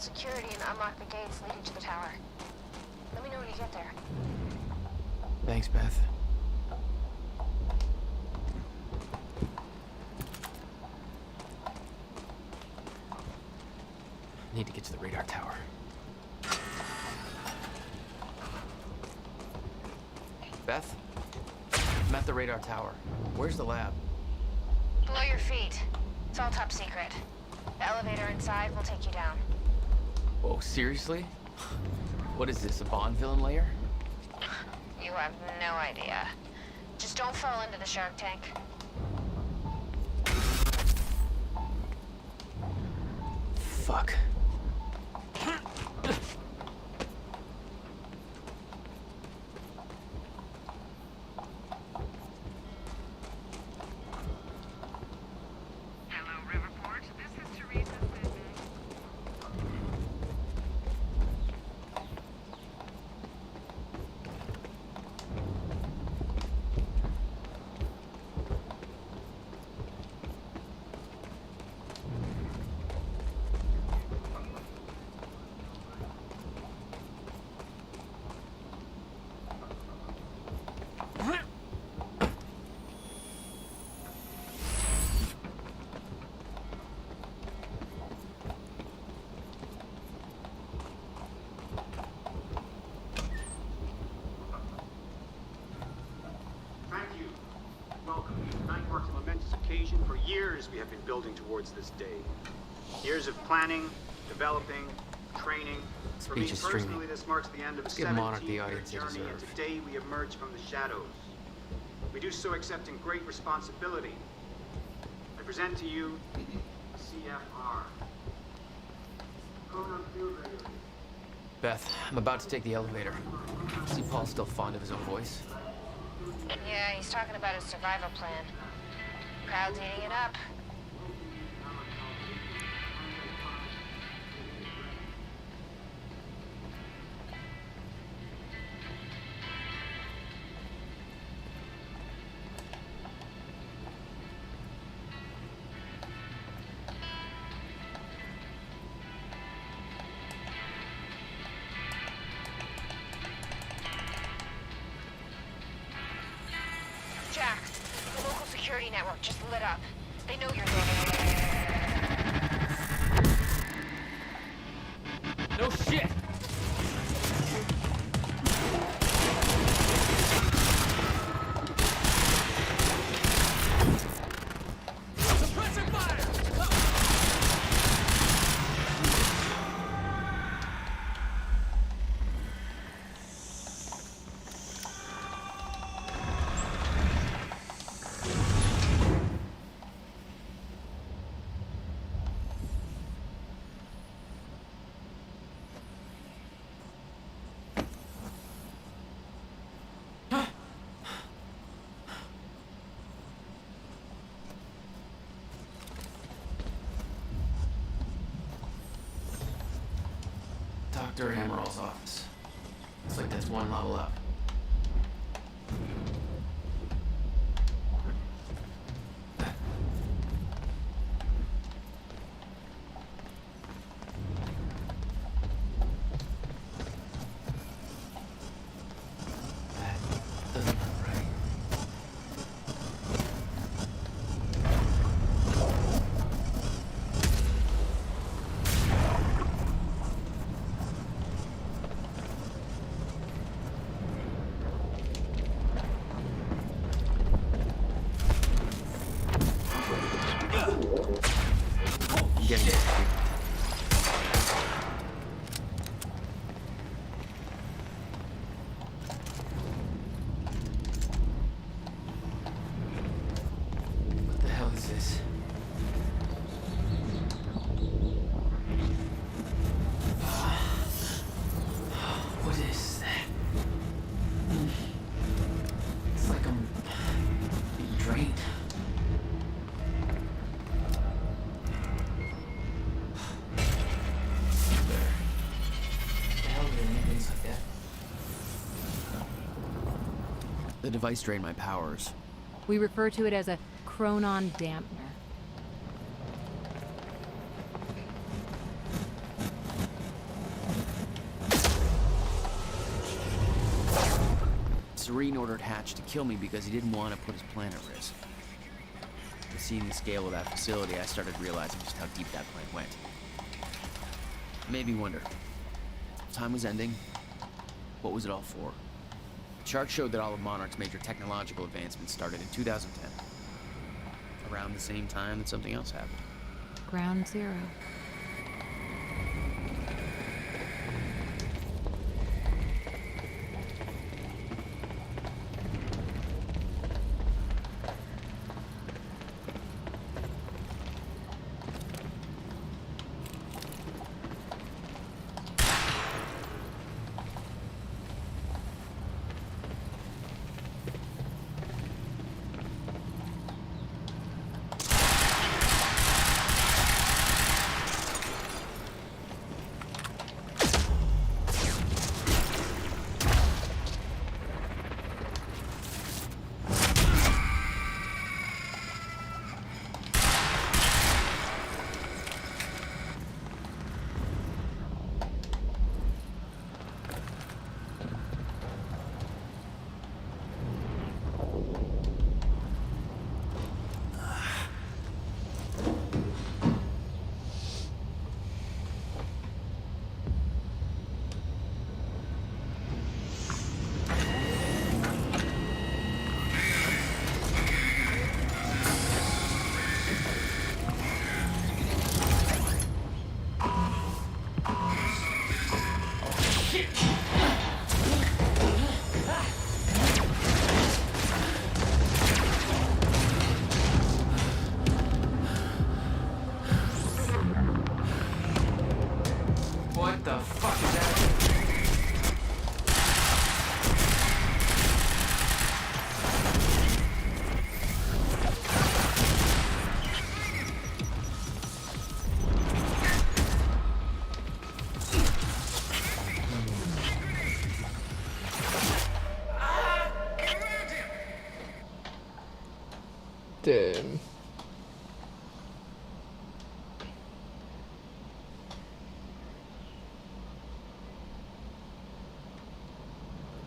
Security and unlock the gates leading to the tower. Let me know when you get there. Thanks, Beth. Need to get to the radar tower. Beth? I'm at the radar tower. Where's the lab? Below your feet. It's all top secret. The elevator inside will take you down. Oh, seriously? What is this, a Bond villain lair? You have no idea. Just don't fall into the shark tank. Fuck. For years, we have been building towards this day. Years of planning, developing, training. For me Speech is personally, streaming. this marks the end of a Let's give Monarch the 17-year audience they journey, and deserve. today we emerge from the shadows. We do so accepting great responsibility. I present to you CFR. Field Regulators. Beth, I'm about to take the elevator. See Paul's still fond of his own voice? Yeah, he's talking about his survival plan. Crowd's eating it up. Jack, the local security network just lit up. They know you're there. No shit! Suppressing fire! Dr. Hammerall's office. Looks like that's one level up. That doesn't look right. Get it. What the hell is this? What is that? It's like I'm being drained. The device drained my powers. We refer to it as a chronon dampener. Serene ordered Hatch to kill me because he didn't want to put his plan at risk. But seeing the scale of that facility, I started realizing just how deep that plan went. It made me wonder. Time was ending. What was it all for? The chart showed that all of Monarch's major technological advancements started in 2010. Around the same time that something else happened. Ground zero. What the fuck is that? Damn.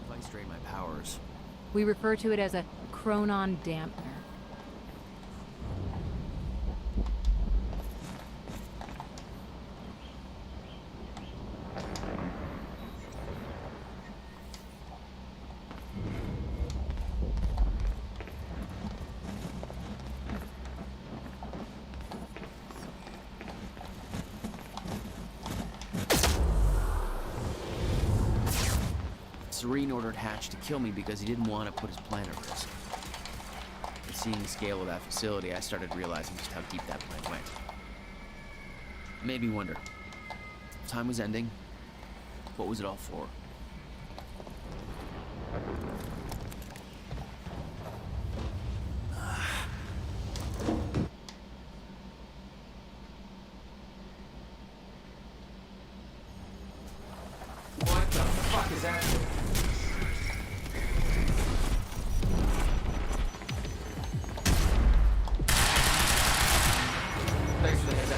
Device drained my powers. We refer to it as a chronon dampener. Serene ordered Hatch to kill me because he didn't want to put his plan at risk. But seeing the scale of that facility, I started realizing just how deep that plan went. It made me wonder. If time was ending, what was it all for? What the fuck is that? Thanks for the heads up.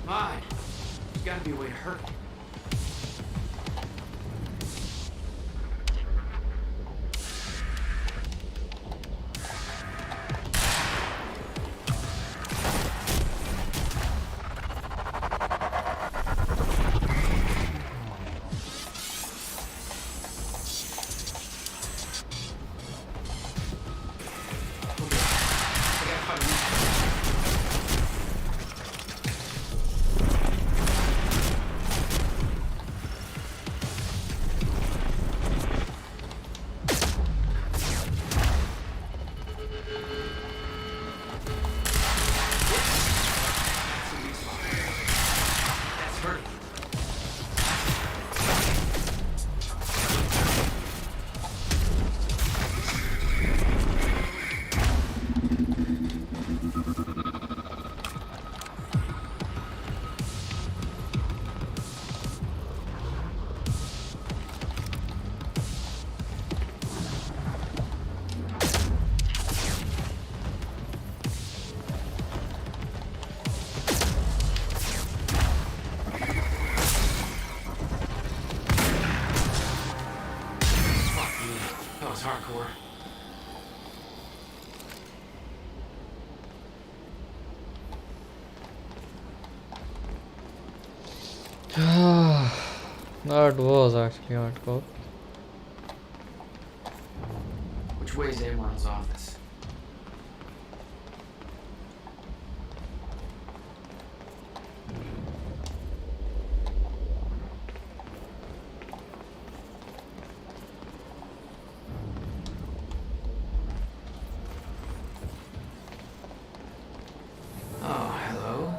Fine. There's gotta be a way to hurt it. Hardcore. That was actually hardcore. Which way is Amron's office? Oh, hello.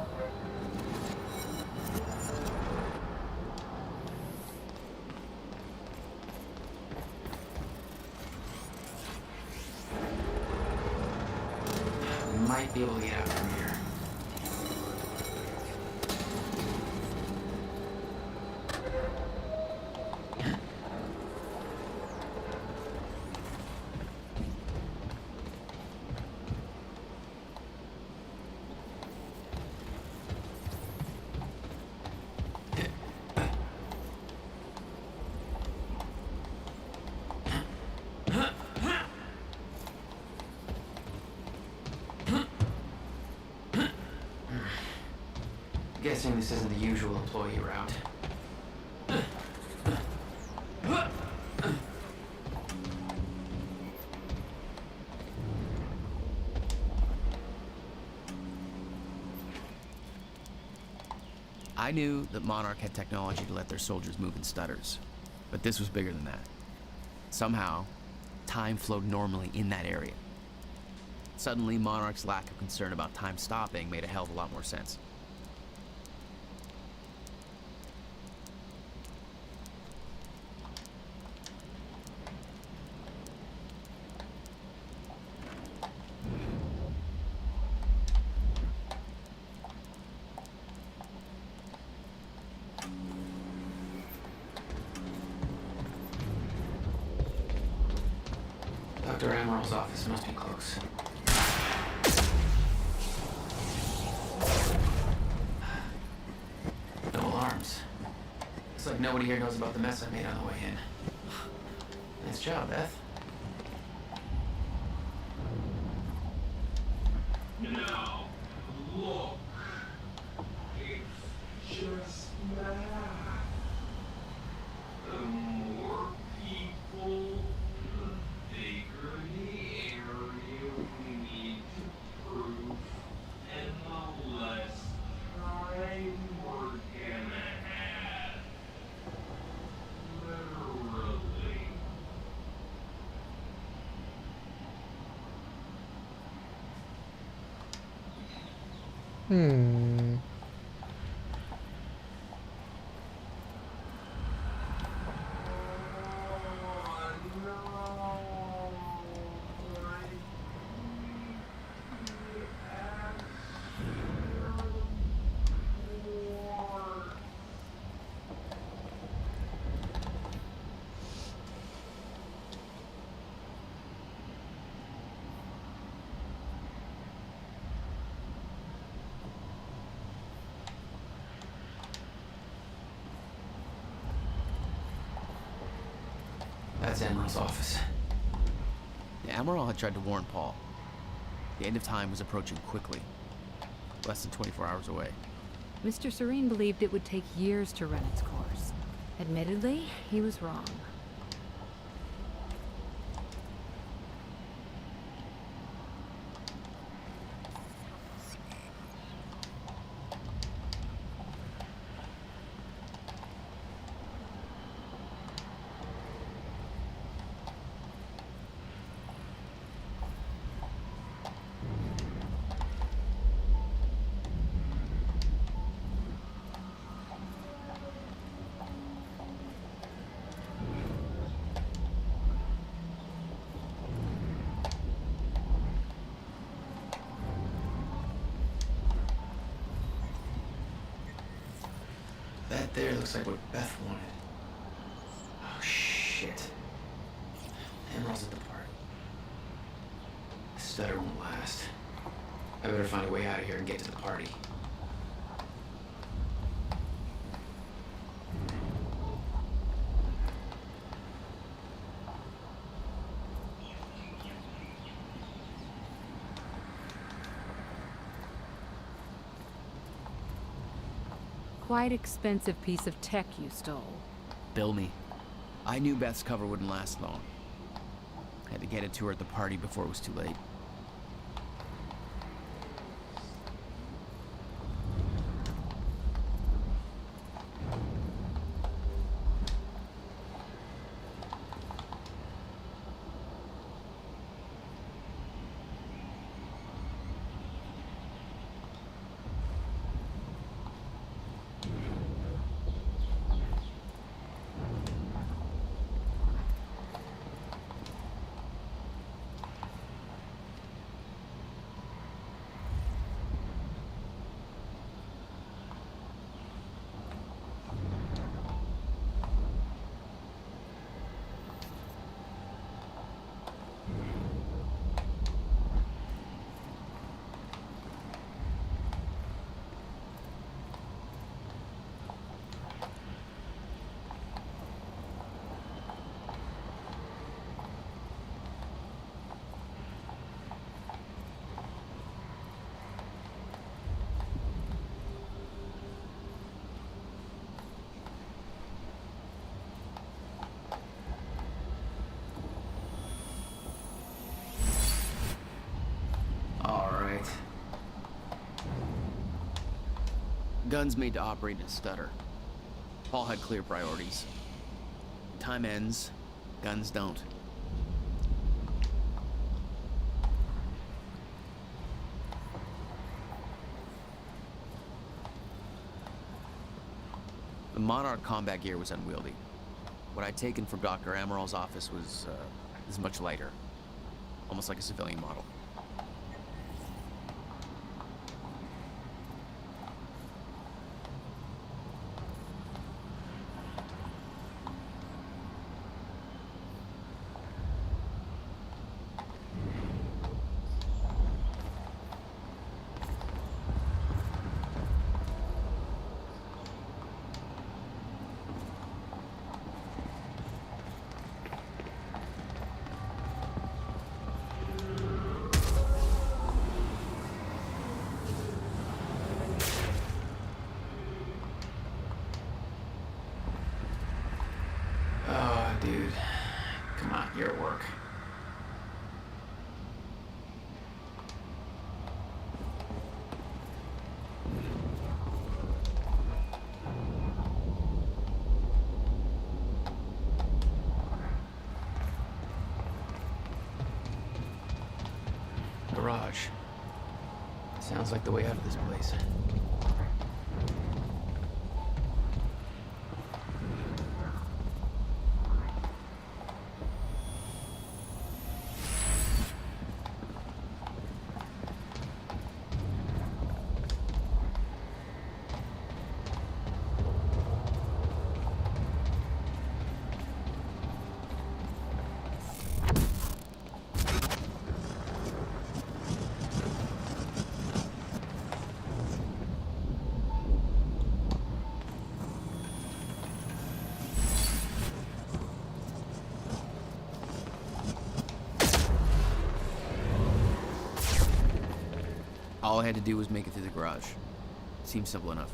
Might be able to get out from here. Guessing this isn't the usual employee route. I knew that Monarch had technology to let their soldiers move in stutters, but this was bigger than that. Somehow, time flowed normally in that area. Suddenly, Monarch's lack of concern about time stopping made a hell of a lot more sense. Dr. Emerald's office must be close. No alarms. Looks like nobody here knows about the mess I made on the way in. Nice job, Beth. Now, look. It's just that. The more people, the bigger the area we need to prove, and the less time we're gonna have. Literally. Hmm. That's Emerald's office. The Admiral had tried to warn Paul. The end of time was approaching quickly, less than 24 hours away. Mr. Serene believed it would take years to run its course. Admittedly, he was wrong. That there looks like what Beth wanted. Oh, shit. Emerald's at the party. Stutter won't last. I better find a way out of here and get to the party. Quite expensive piece of tech you stole. Bill me. I knew Beth's cover wouldn't last long. Had to get it to her at the party before it was too late. Guns made to operate in a stutter. Paul had clear priorities. Time ends, guns don't. The Monarch combat gear was unwieldy. What I'd taken from Dr. Amaral's office was much lighter. Almost like a civilian model. Oh, dude. Come on, you're at work. Garage. Sounds like the way out of this place. All I had to do was make it through the garage. Seems simple enough.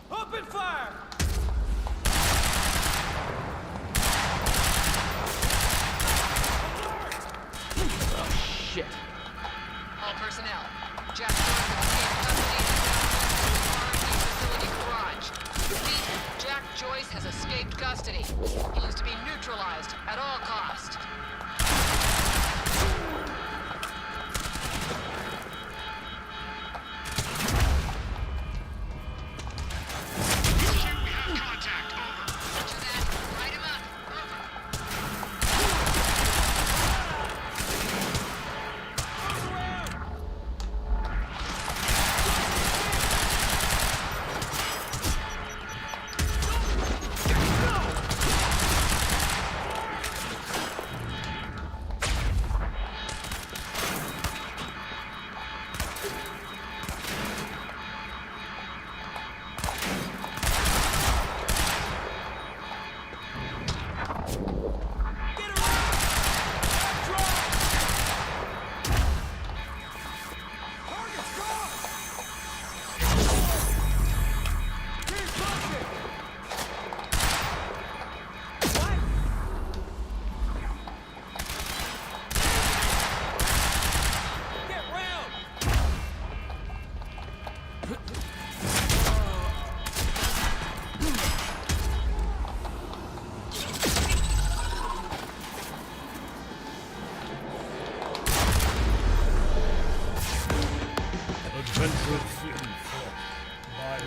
Open fire! Oh, shit. All personnel. Jack Joyce has escaped custody. Repeat, Jack Joyce has escaped custody. He is to be neutralized at all costs.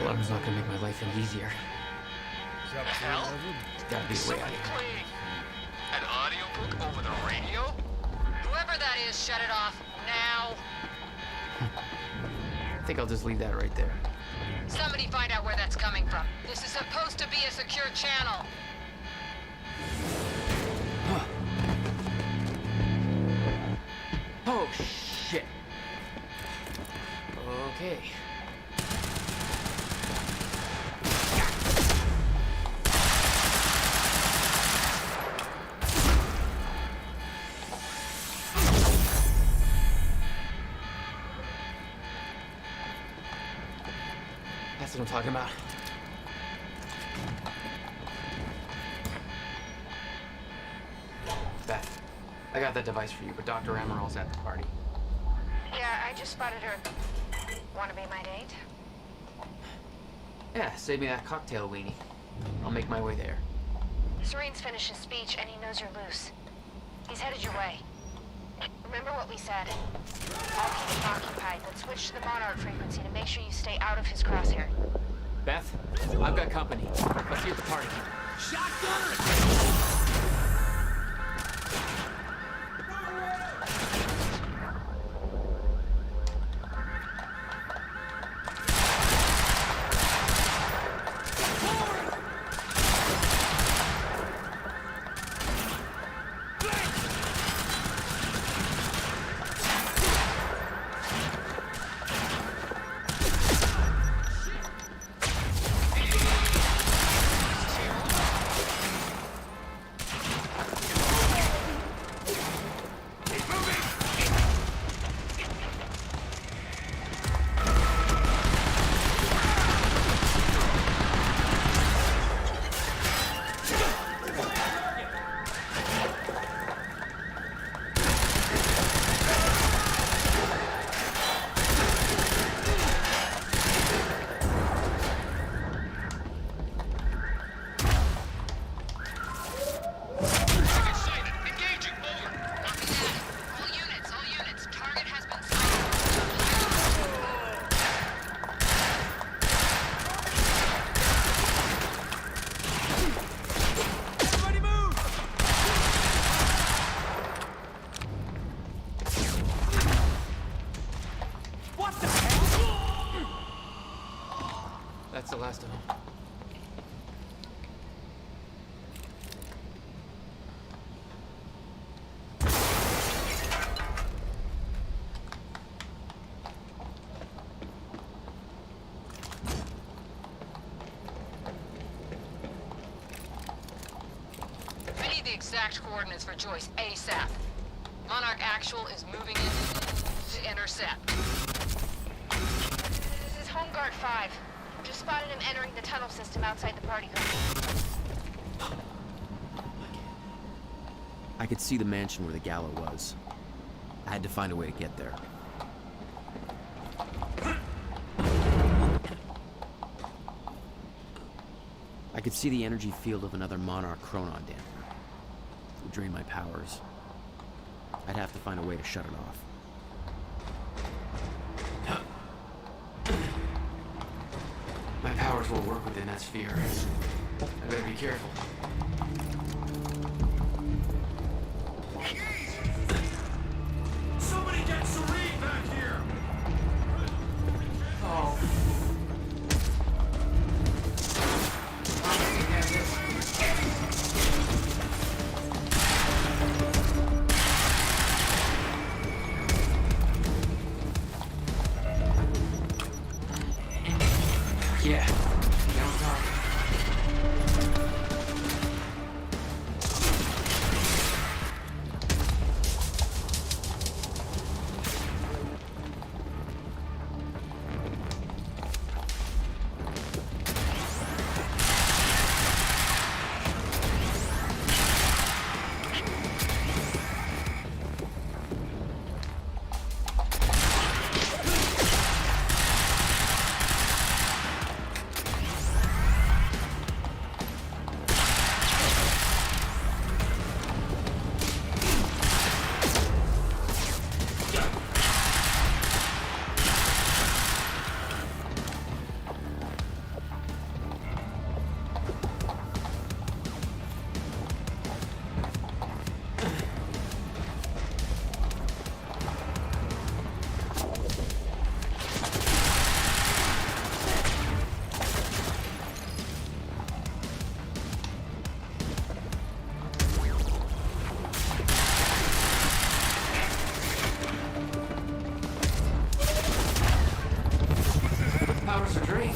Collab's not gonna make my life any easier. The hell? There's gotta be a way out of here. Playing an audiobook over the radio? Whoever that is, shut it off now. I think I'll just leave that right there. Somebody find out where that's coming from. This is supposed to be a secure channel. Oh, shit. Okay. That's what I'm talking about. Beth, I got that device for you, but Dr. Emerald's at the party. Yeah, I just spotted her. Wanna be my date? Yeah, save me that cocktail weenie. I'll make my way there. Serene's finished his speech and he knows you're loose. He's headed your way. Remember what we said. I'll keep him occupied, but switch to the Monarch frequency to make sure you stay out of his crosshair. Beth, I've got company. Let's see at the party. That's the last of them. I need the exact coordinates for Joyce ASAP. Monarch Actual is moving in to intercept. This is Home Guard 5. Just spotted him entering the tunnel system outside the party group. I could see the mansion where the gala was. I had to find a way to get there. I could see the energy field of another Monarch Chronon damper. It would drain my powers. I'd have to find a way to shut it off. My powers won't work within that sphere. I better be careful. Somebody get Serene back here! Oh. Yeah. Now I'm talking. Powers are drained.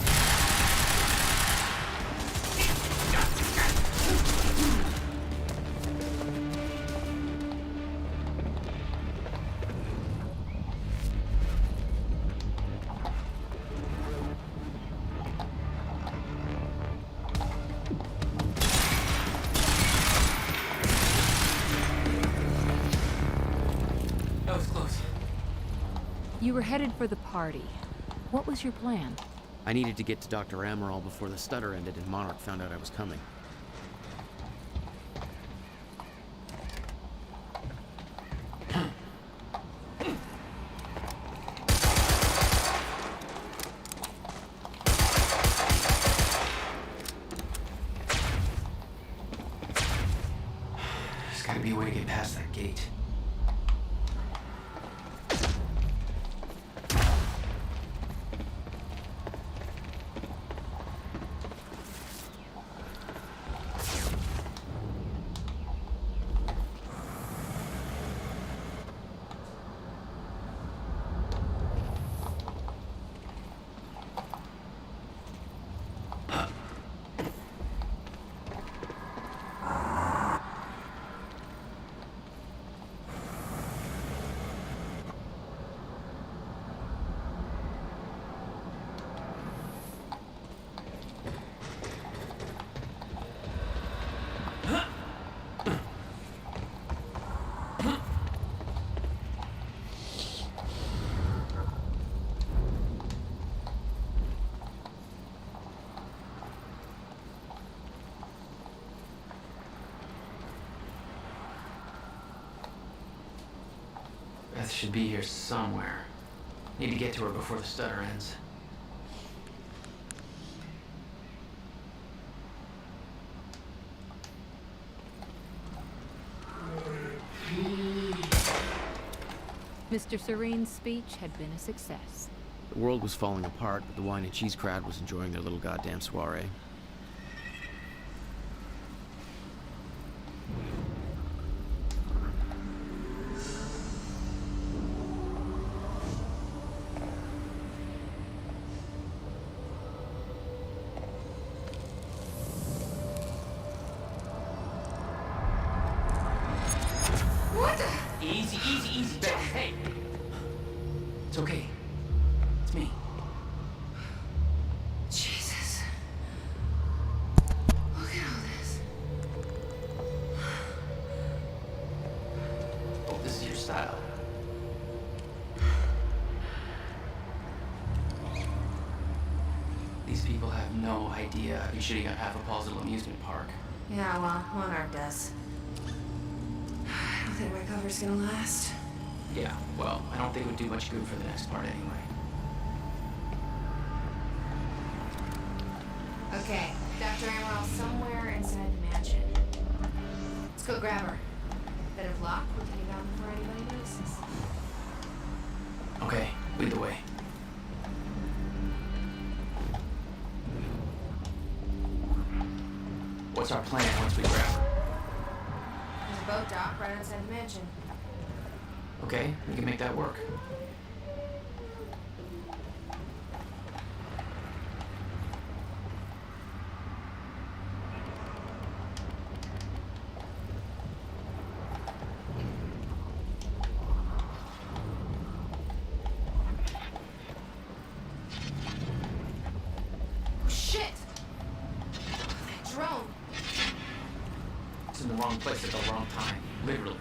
You were headed for the party. What was your plan? I needed to get to Dr. Amaral before the stutter ended and Monarch found out I was coming. There's gotta be a way to get past that gate. Beth should be here somewhere. Need to get to her before the stutter ends. Mr. Serene's speech had been a success. The world was falling apart, but the wine and cheese crowd was enjoying their little goddamn soiree. Easy, Beth. Hey! It's okay. It's me. Jesus. Look at all this. Oh, this is your style. These people have no idea I've been shooting up half of Paul's little amusement park. Yeah, well, Monarch does. I don't think my cover's gonna last. Yeah, well, I don't think it would do much good for the next part anyway. Okay, Dr. Amaral's somewhere inside the mansion. Let's go grab her. Better lock, we'll take it out before anybody notices. Okay, lead the way. What's our plan once we grab her? There's a boat dock right outside the mansion. Okay, we can make that work. Shit! That drone! It's in the wrong place at the wrong time, literally.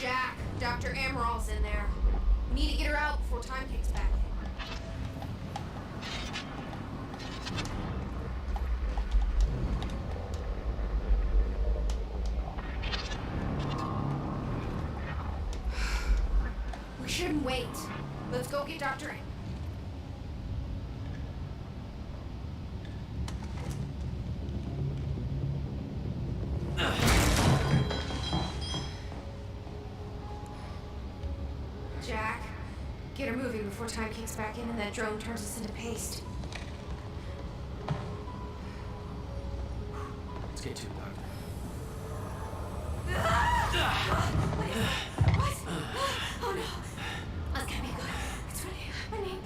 Jack, Dr. Amaral's in there. We need to get her out before time kicks back in. We shouldn't wait. Let's go get Dr. Jack, get her moving before time kicks back in and that drone turns us into paste. Let's get to it, Doctor. What? Oh no. That's gonna be good. It's really happening.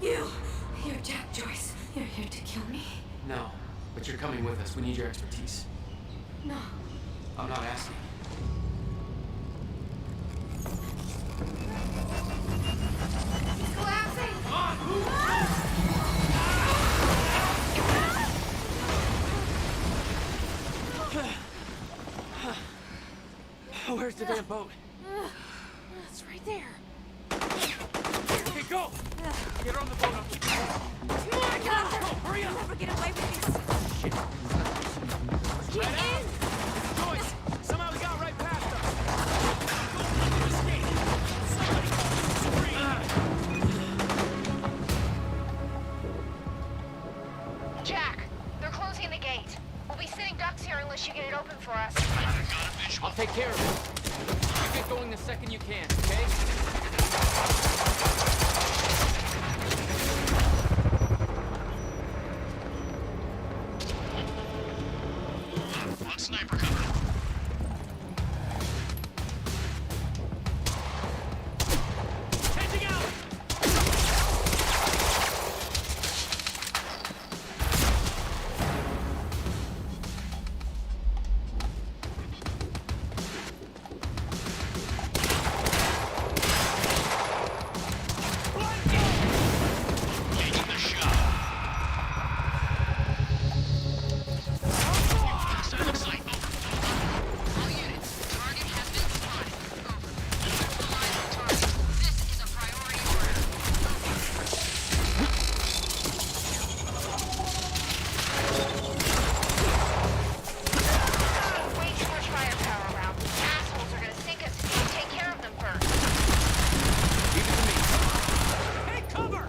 You're Jack Joyce. You're here to kill me. No, but you're coming with us. We need your expertise. No. I'm not asking. It's collapsing! Where's the damn boat? It's right there. Okay, go! Get her on the boat, I'll keep you moving. Come on, Doctor! Go, hurry up! I'll never get away with this. Shit. Get in! Joyce! Somehow we got right past them! Go, escape! Somebody Jack, they're closing the gate. We'll be sitting ducks here unless you get it open for us. I'll take care of it. You get going the second you can, okay? On sniper cover. Changing out! Taking the shot. Hostile sight. Over. All units, target has been spotted. Over. Neutralize the target. This is a priority order. Way too much firepower around. Assholes are gonna sink us if we take care of them first. Leave it to me. Hey, cover!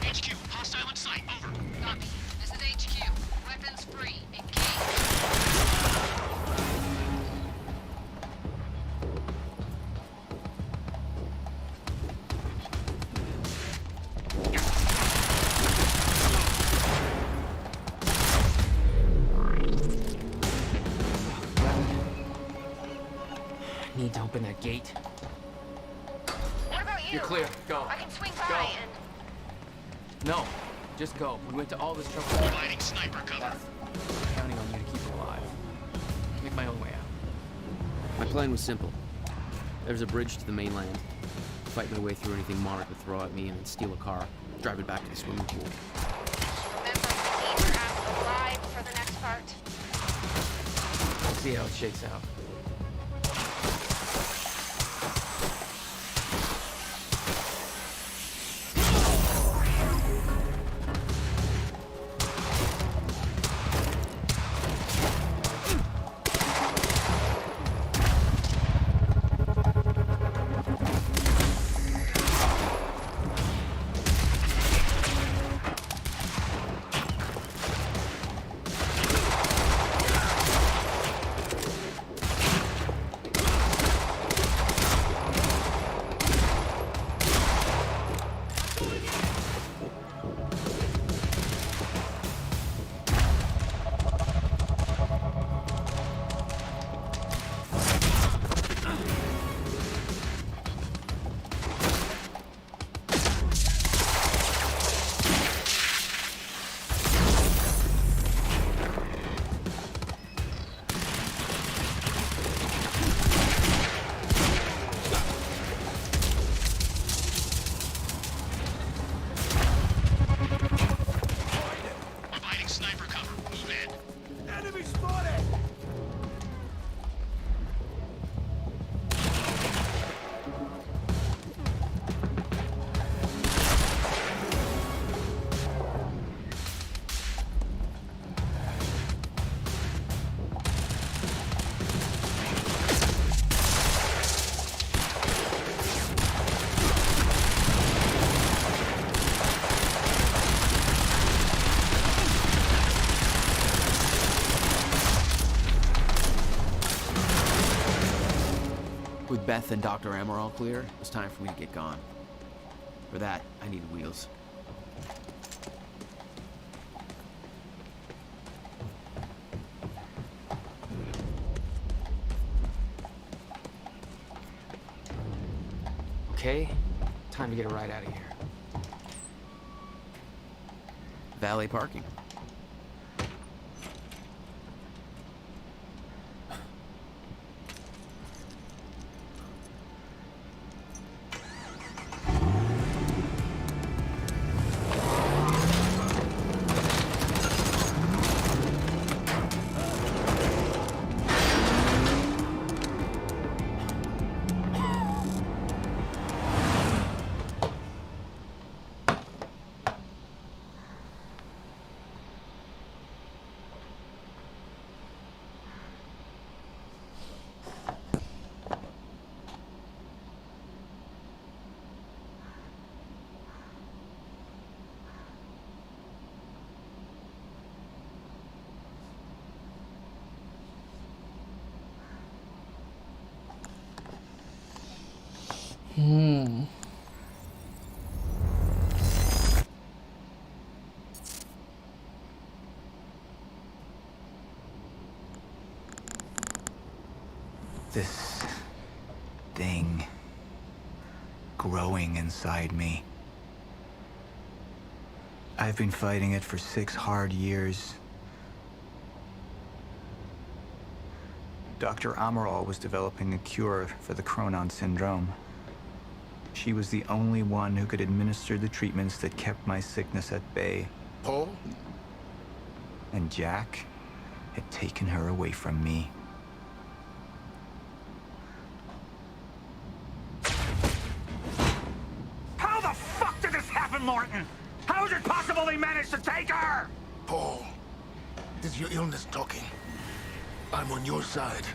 HQ, hostile in sight. Over. Copy. This is HQ. Weapons free. Engage. Need to open that gate. What about you? You're clear. Go. I can swing by Go. and... No, just go. We went to all this trouble. Providing sniper cover. I'm counting on you to keep it alive. Make my own way out. My plan was simple. There was a bridge to the mainland. Fight my way through anything Monarch would throw at me and then steal a car, drive it back to the swimming pool. Remember, we need your ass alive for the next part. See how it shakes out. Providing sniper cover. Move in. Enemy spotted! With Beth and Dr. M all clear, it was time for me to get gone. For that, I needed wheels. Okay, time to get a ride out of here. Valet parking. This thing growing inside me. I've been fighting it for 6 hard years. Dr. Amaral was developing a cure for the Cronon syndrome. She was the only one who could administer the treatments that kept my sickness at bay. Paul? And Jack had taken her away from me. How the fuck did this happen, Martin? How is it possible they managed to take her? Paul, is your illness talking? I'm on your side.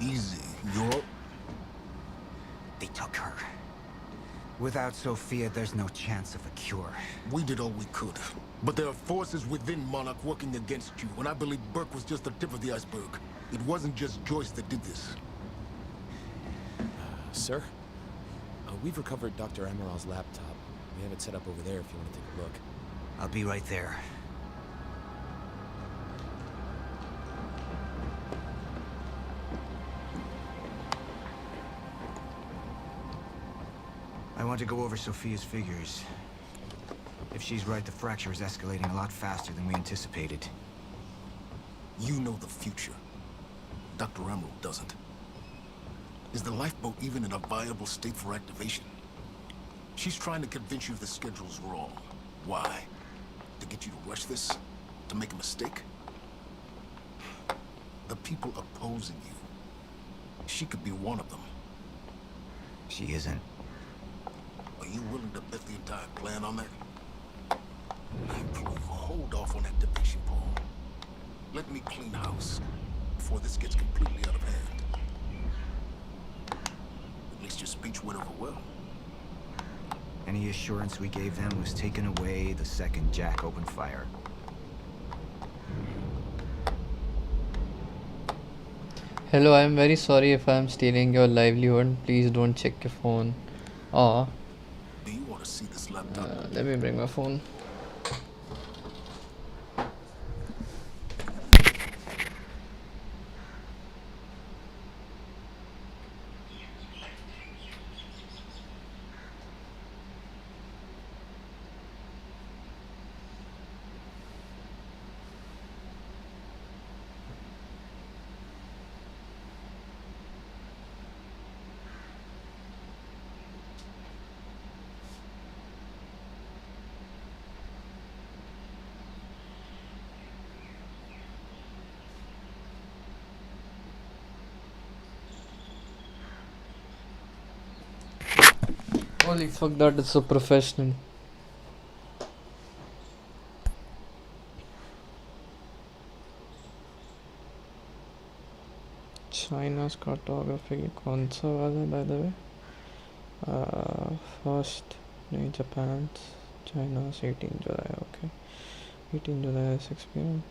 Easy, you're... They took her. Without Sophia, there's no chance of a cure. We did all we could. But there are forces within Monarch working against you, and I believe Burke was just the tip of the iceberg. It wasn't just Joyce that did this. Sir? We've recovered Dr. Amaral's laptop. We have it set up over there if you want to take a look. I'll be right there. I want to go over Sophia's figures. If she's right, the fracture is escalating a lot faster than we anticipated. You know the future. Dr. Amaral doesn't. Is the lifeboat even in a viable state for activation? She's trying to convince you the schedule's wrong. Why? To get you to rush this? To make a mistake? The people opposing you. She could be one of them. She isn't. Are you willing to bet the entire plan on that? Hold off on activation, Paul. Let me clean house before this gets completely out of hand. At least your speech went over well. Any assurance we gave them was taken away the second Jack opened fire. Hello, I am very sorry if I am stealing your livelihood. Please don't check your phone. Aw. Do you want to see this laptop? Let me bring my phone. Holy fuck, that is so professional. China's cartography कौन सा वाला by the way? First, नहीं Japan's, China's 18 July, okay. 18 July 6 PM.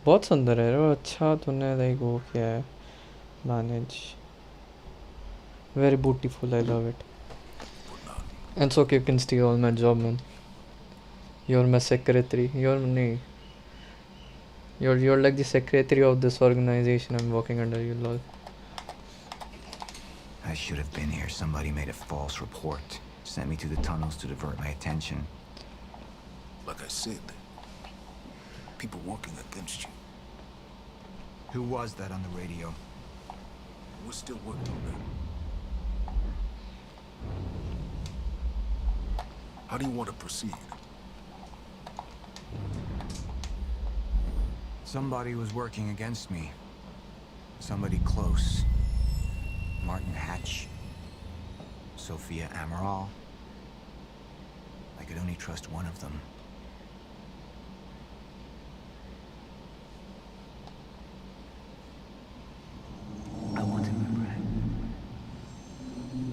बहुत सुंदर है वो, अच्छा तूने लाइक वो किया है, manage. Very beautiful, I love it. And so you can steal all my job, man. You're my secretary. You're like the secretary of this organization I'm working under, you lol. I should have been here. Somebody made a false report. Sent me to the tunnels to divert my attention. Like I said, people working against you. Who was that on the radio? We're still working on that. How do you want to proceed? Somebody was working against me. Somebody close. Martin Hatch. Sophia Amaral. I could only trust one of them. I want him in red.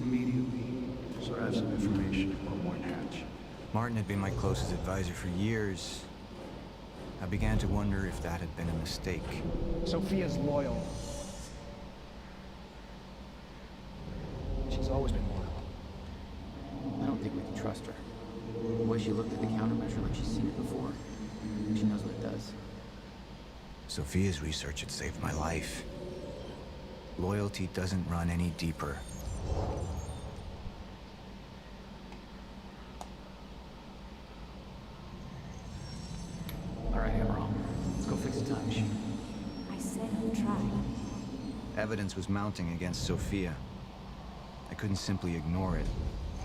Immediately. So I have some information about Martin Hatch. Martin had been my closest advisor for years. I began to wonder if that had been a mistake. Sophia's loyal. She's always been loyal. I don't think we can trust her. The way she looked at the countermeasure like she's seen it before. She knows what it does. Sophia's research had saved my life. Loyalty doesn't run any deeper. All right, Emerald. Let's go fix the time machine. I said I'd try. Evidence was mounting against Sophia. I couldn't simply ignore it,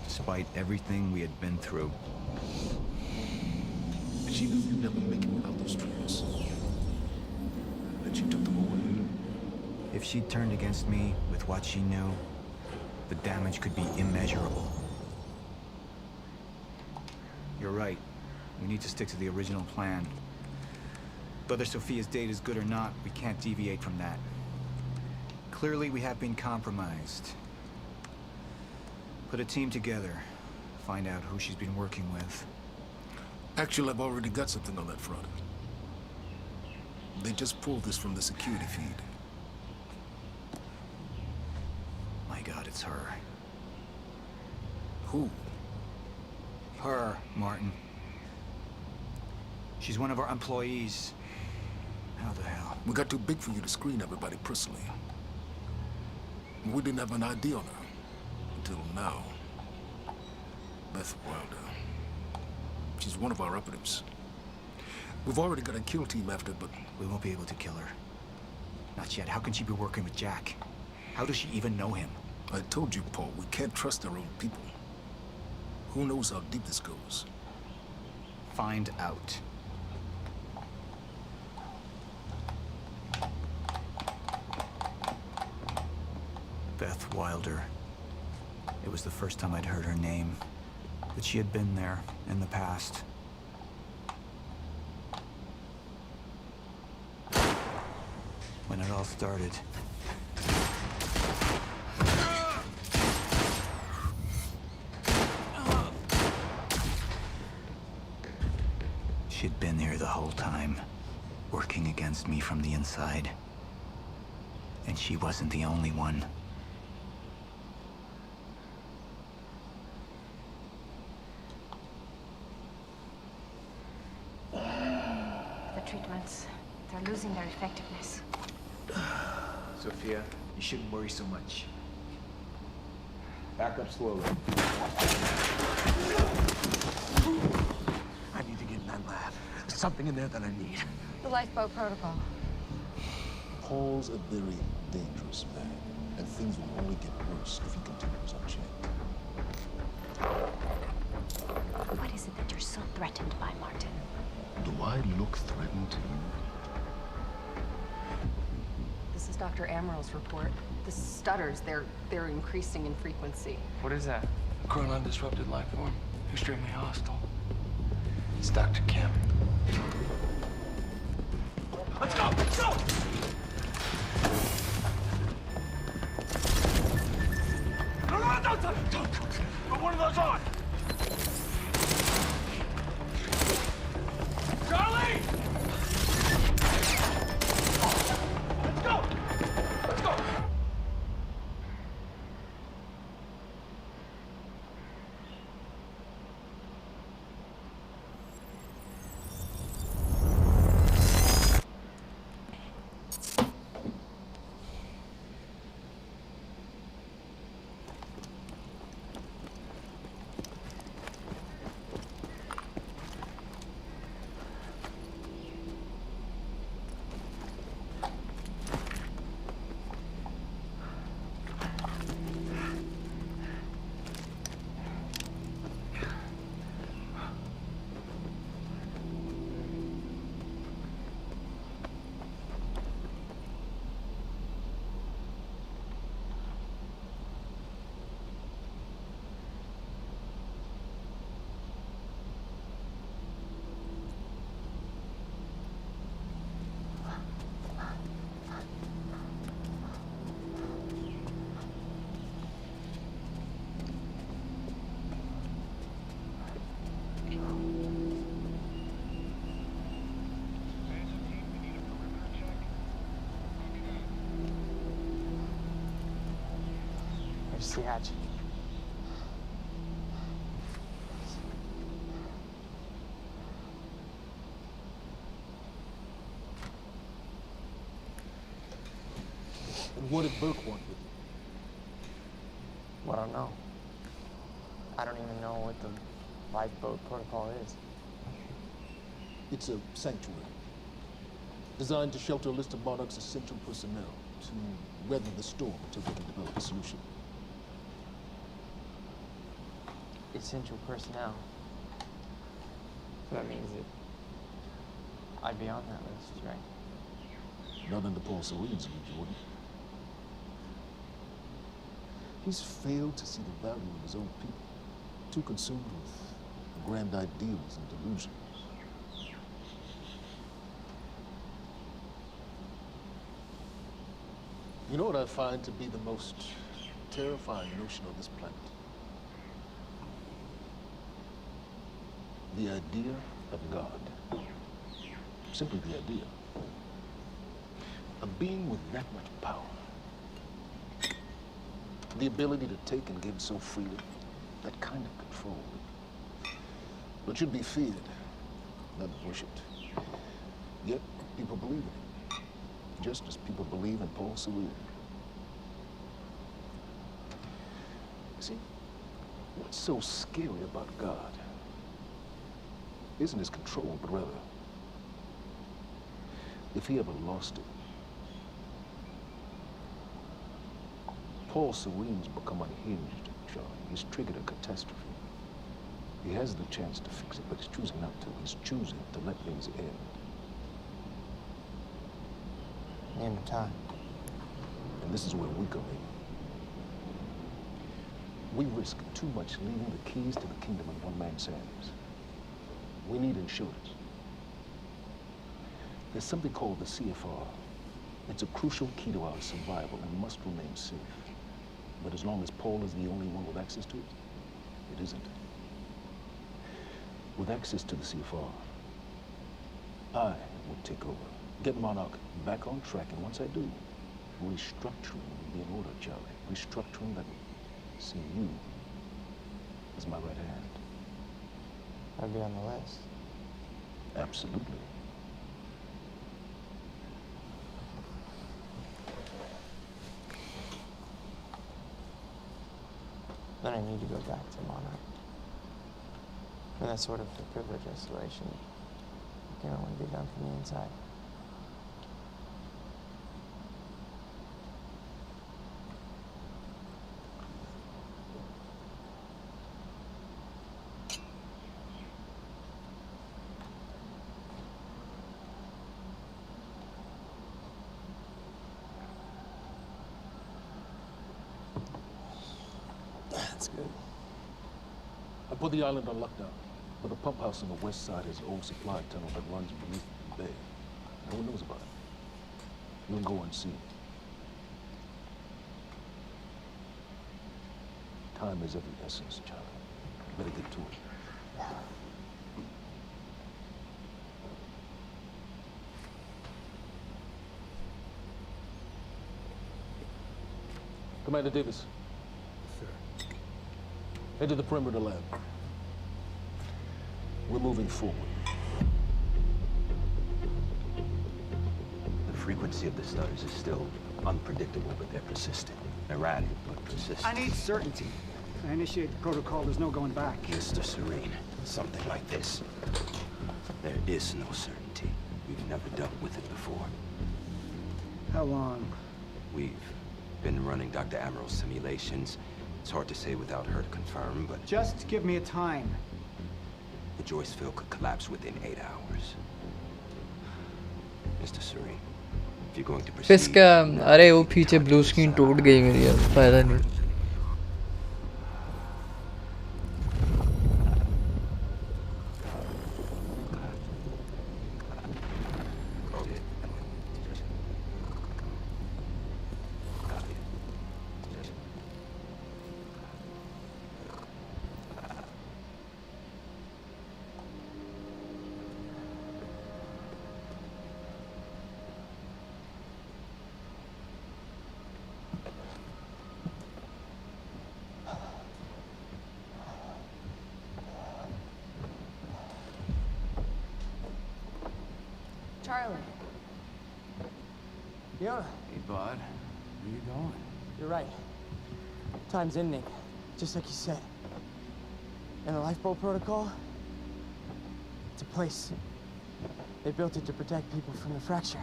despite everything we had been through. And she knew you'd never make it without those triggers. And she took them away. If she turned against me with what she knew, the damage could be immeasurable. You're right. We need to stick to the original plan. Whether Sophia's date is good or not, we can't deviate from that. Clearly, we have been compromised. Put a team together. Find out who she's been working with. Actually, I've already got something on that front. They just pulled this from the security feed. My God, it's her. Who? Her, Martin. She's one of our employees. How the hell? We got too big for you to screen everybody personally. We didn't have an ID on her. Until now. Beth Wilder. She's one of our operatives. We've already got a kill team after, but... We won't be able to kill her. Not yet. How can she be working with Jack? How does she even know him? I told you, Paul, we can't trust our own people. Who knows how deep this goes? Find out. Beth Wilder. It was the first time I'd heard her name. That she had been there in the past. When it all started. She'd been here the whole time, working against me from the inside. And she wasn't the only one. The treatments, they're losing their effectiveness. Sophia, you shouldn't worry so much. Back up slowly. I need to get in that lab. There's something in there that I need. The lifeboat protocol. Paul's a very dangerous man, and things will only get worse if he continues unchecked. What is it that you're so threatened by, Martin? Do I look threatened to you? This is Dr. Amaril's report. The stutters, they're increasing in frequency. What is that? Chronon disrupted life form. Extremely hostile. It's Dr. Kim. Let's go! Let's go! No, don't! Put one of those on! Charlie! Let's go! Let's go! safety hatch. And what did Burke want with it? Well, I don't know. I don't even know what the lifeboat protocol is. It's a sanctuary, designed to shelter a list of Monarch's essential personnel to weather the storm until they can develop a solution. Essential personnel. So that means that I'd be on that list, right? Not under Paul Serene's view, Jordan. He's failed to see the value of his own people, too consumed with grand ideals and delusions. You know what I find to be the most terrifying notion on this planet? The idea of God. Simply the idea. A being with that much power. The ability to take and give so freely. That kind of control. But should be feared, not worshipped. Yet, people believe in it. Just as people believe in Paul Serene. See, what's so scary about God isn't his control, but rather, if he ever lost it. Paul Serene's become unhinged, Charlie. He's triggered a catastrophe. He has the chance to fix it, but he's choosing not to. He's choosing to let things end. The end of time. And this is where we come in. We risk too much leaving the keys to the kingdom in one man's hands. We need insurance. There's something called the CFR. It's a crucial key to our survival and must remain safe. But as long as Paul is the only one with access to it, it isn't. With access to the CFR, I would take over. Get Monarch back on track, and once I do, restructuring will be in order, Charlie. Restructuring that will see you as my right hand. I'd be on the list. Absolutely. Then I need to go back to Monarch. And that's sort of the privilege isolation can only be done from the inside. That's good. I put the island on lockdown, but the pump house on the west side has an old supply tunnel that runs beneath the bay. No one knows about it. You'll go and see. Time is of the essence, Charlie. Better get to it. Commander Davis. Head to the perimeter lab. We're moving forward. The frequency of the stutters is still unpredictable, but they're persistent. Erratic, but persistent. I need certainty. I initiate the protocol, there's no going back. Mr. Serene, something like this. There is no certainty. We've never dealt with it before. How long? We've been running Dr. Amaril's simulations. It's hard to say without her to confirm, but... Just give me a time. The Joyce field could collapse within 8 hours. Mr. Serene, if you're going to proceed... facecam, अरे वो पीछे blue screen टूट गई मेरी यार, फायदा नहीं. Charlie. Yeah. Hey, bud. Where you going? You're right. Time's ending, just like you said. And the lifeboat protocol? It's a place. They built it to protect people from the fracture.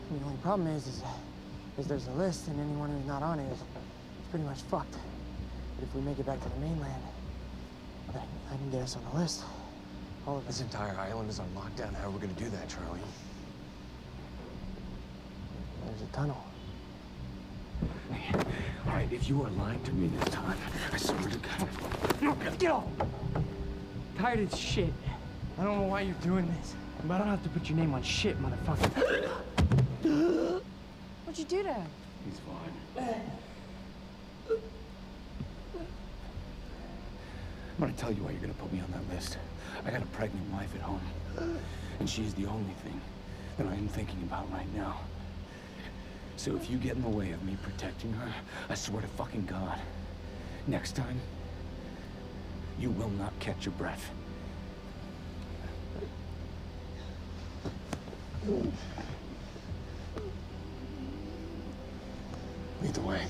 And the only problem is there's a list, and anyone who's not on it is pretty much fucked. But if we make it back to the mainland, I can get us on the list. All of This us. entire island is on lockdown. How are we gonna do that, Charlie? There's a tunnel. All right, if you are lying to me this time, I swear to God. Get off! Tired of this shit. I don't know why you're doing this, but I don't have to put your name on shit, motherfucker. What'd you do to him? He's fine. I'm gonna tell you why you're gonna put me on that list. I got a pregnant wife at home, and she's the only thing that I am thinking about right now. So if you get in the way of me protecting her, I swear to fucking God, next time, you will not catch your breath. Lead the way.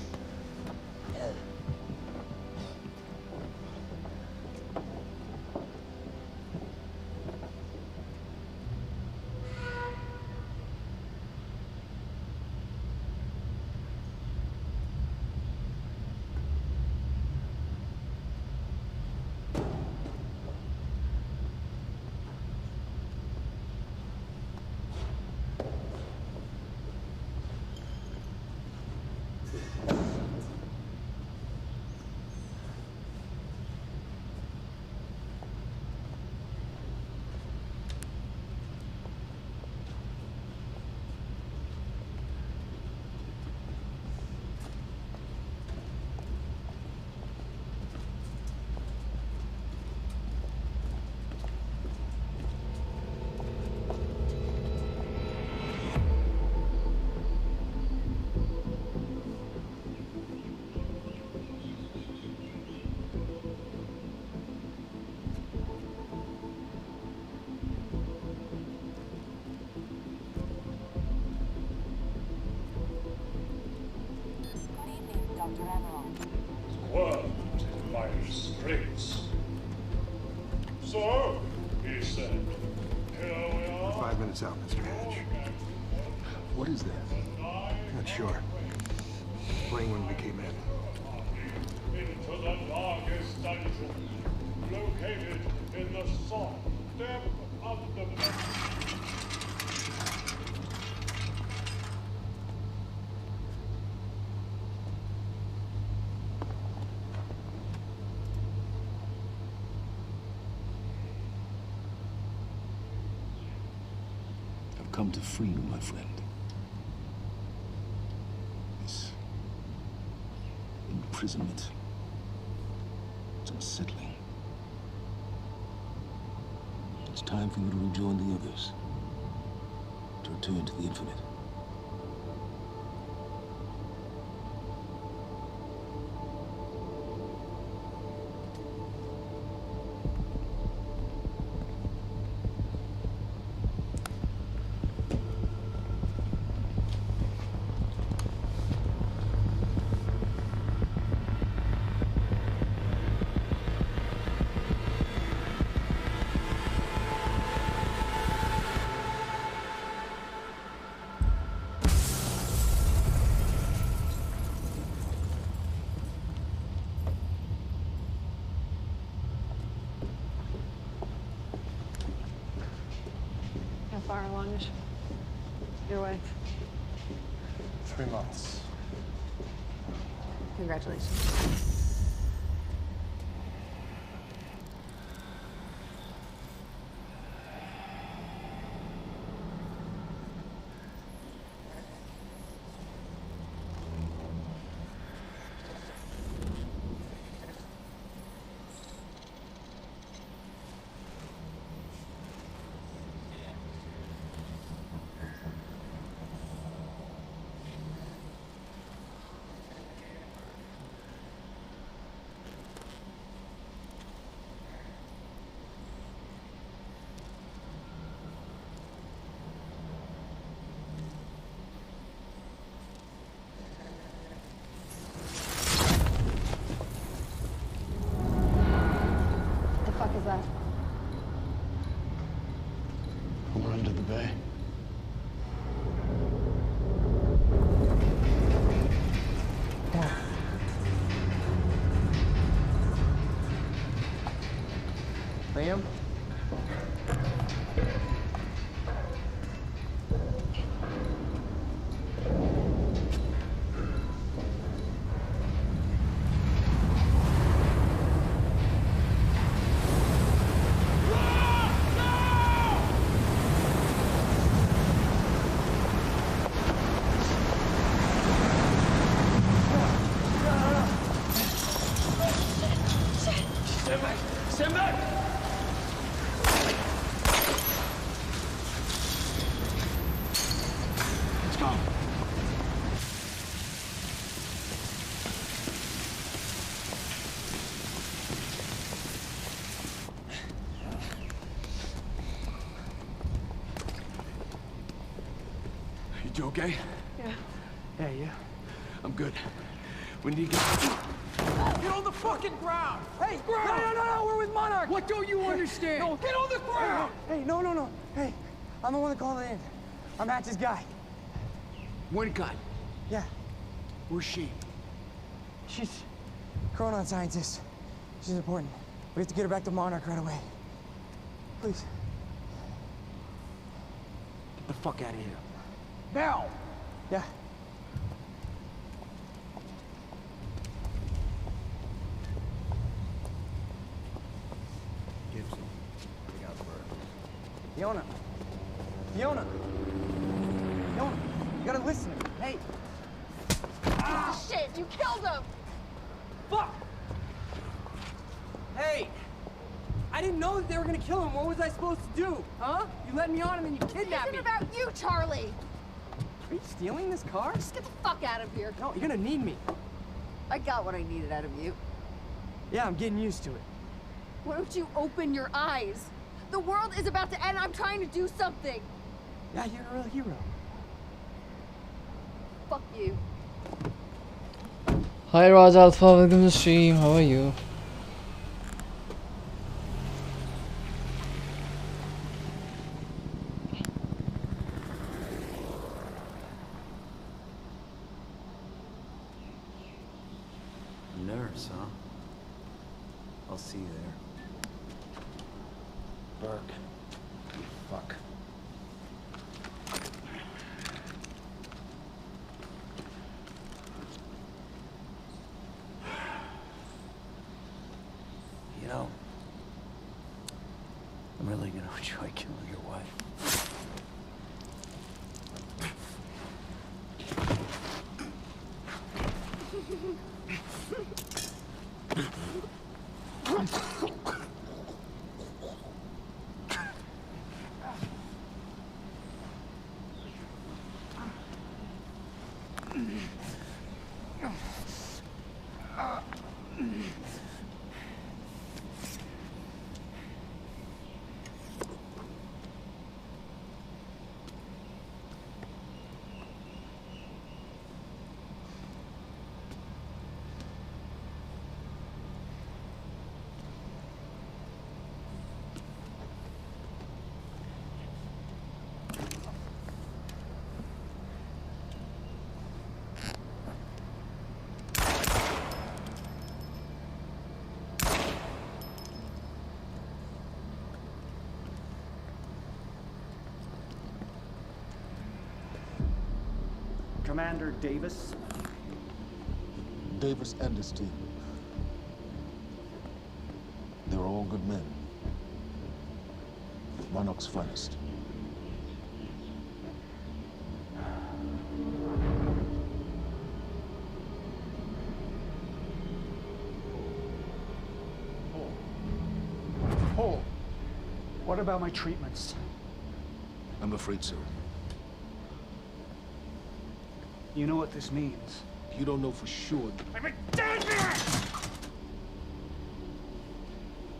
Squirmed in life's straits. So, he said, here we are. 5 minutes out, Mr. Hatch. What is that? Not sure. Playing when we came in. Into the darkest dungeon, located in the soft depth of the mountain. I've come to free you, my friend. This imprisonment, it's unsettling. It's time for you to rejoin the others, to return to the infinite. How far along is your wife? 3 months. Congratulations. under the bay. Liam? Stand back! Stand back! Let's go. You okay? Yeah. Yeah, yeah. I'm good. We need to get... Get on the fucking ground! Hey, no, we're with Monarch! What don't you understand? No, get on the ground! Hey, no. Hey, I'm the one that called it in. I'm Hatch's guy. One gun. Yeah. Where's she? She's a chronon scientist. She's important. We have to get her back to Monarch right away. Please. Get the fuck out of here. Now! Yeah. Gibson, take out the bird. Fiona, you gotta listen to me. Hey. Shit, you killed him! Fuck! Hey! I didn't know that they were gonna kill him. What was I supposed to do? Huh? You let me on and then you kidnapped me. This isn't about you, Charlie! Are you stealing this car? Just get the fuck out of here. No, you're gonna need me. I got what I needed out of you. Yeah, I'm getting used to it. Why don't you open your eyes? The world is about to end. I'm trying to do something. Yeah, you're a real hero. Fuck you. Hi Raj Alpha, welcome to the stream. How are you? Nurse, huh? I'll see you there. Burke. Fuck. You know, I'm really gonna enjoy killing your wife. Commander Davis. Davis and his team. They were all good men. Monarch's finest. Paul, what about my treatments? I'm afraid so. You know what this means? You don't know for sure. I'm a dead man!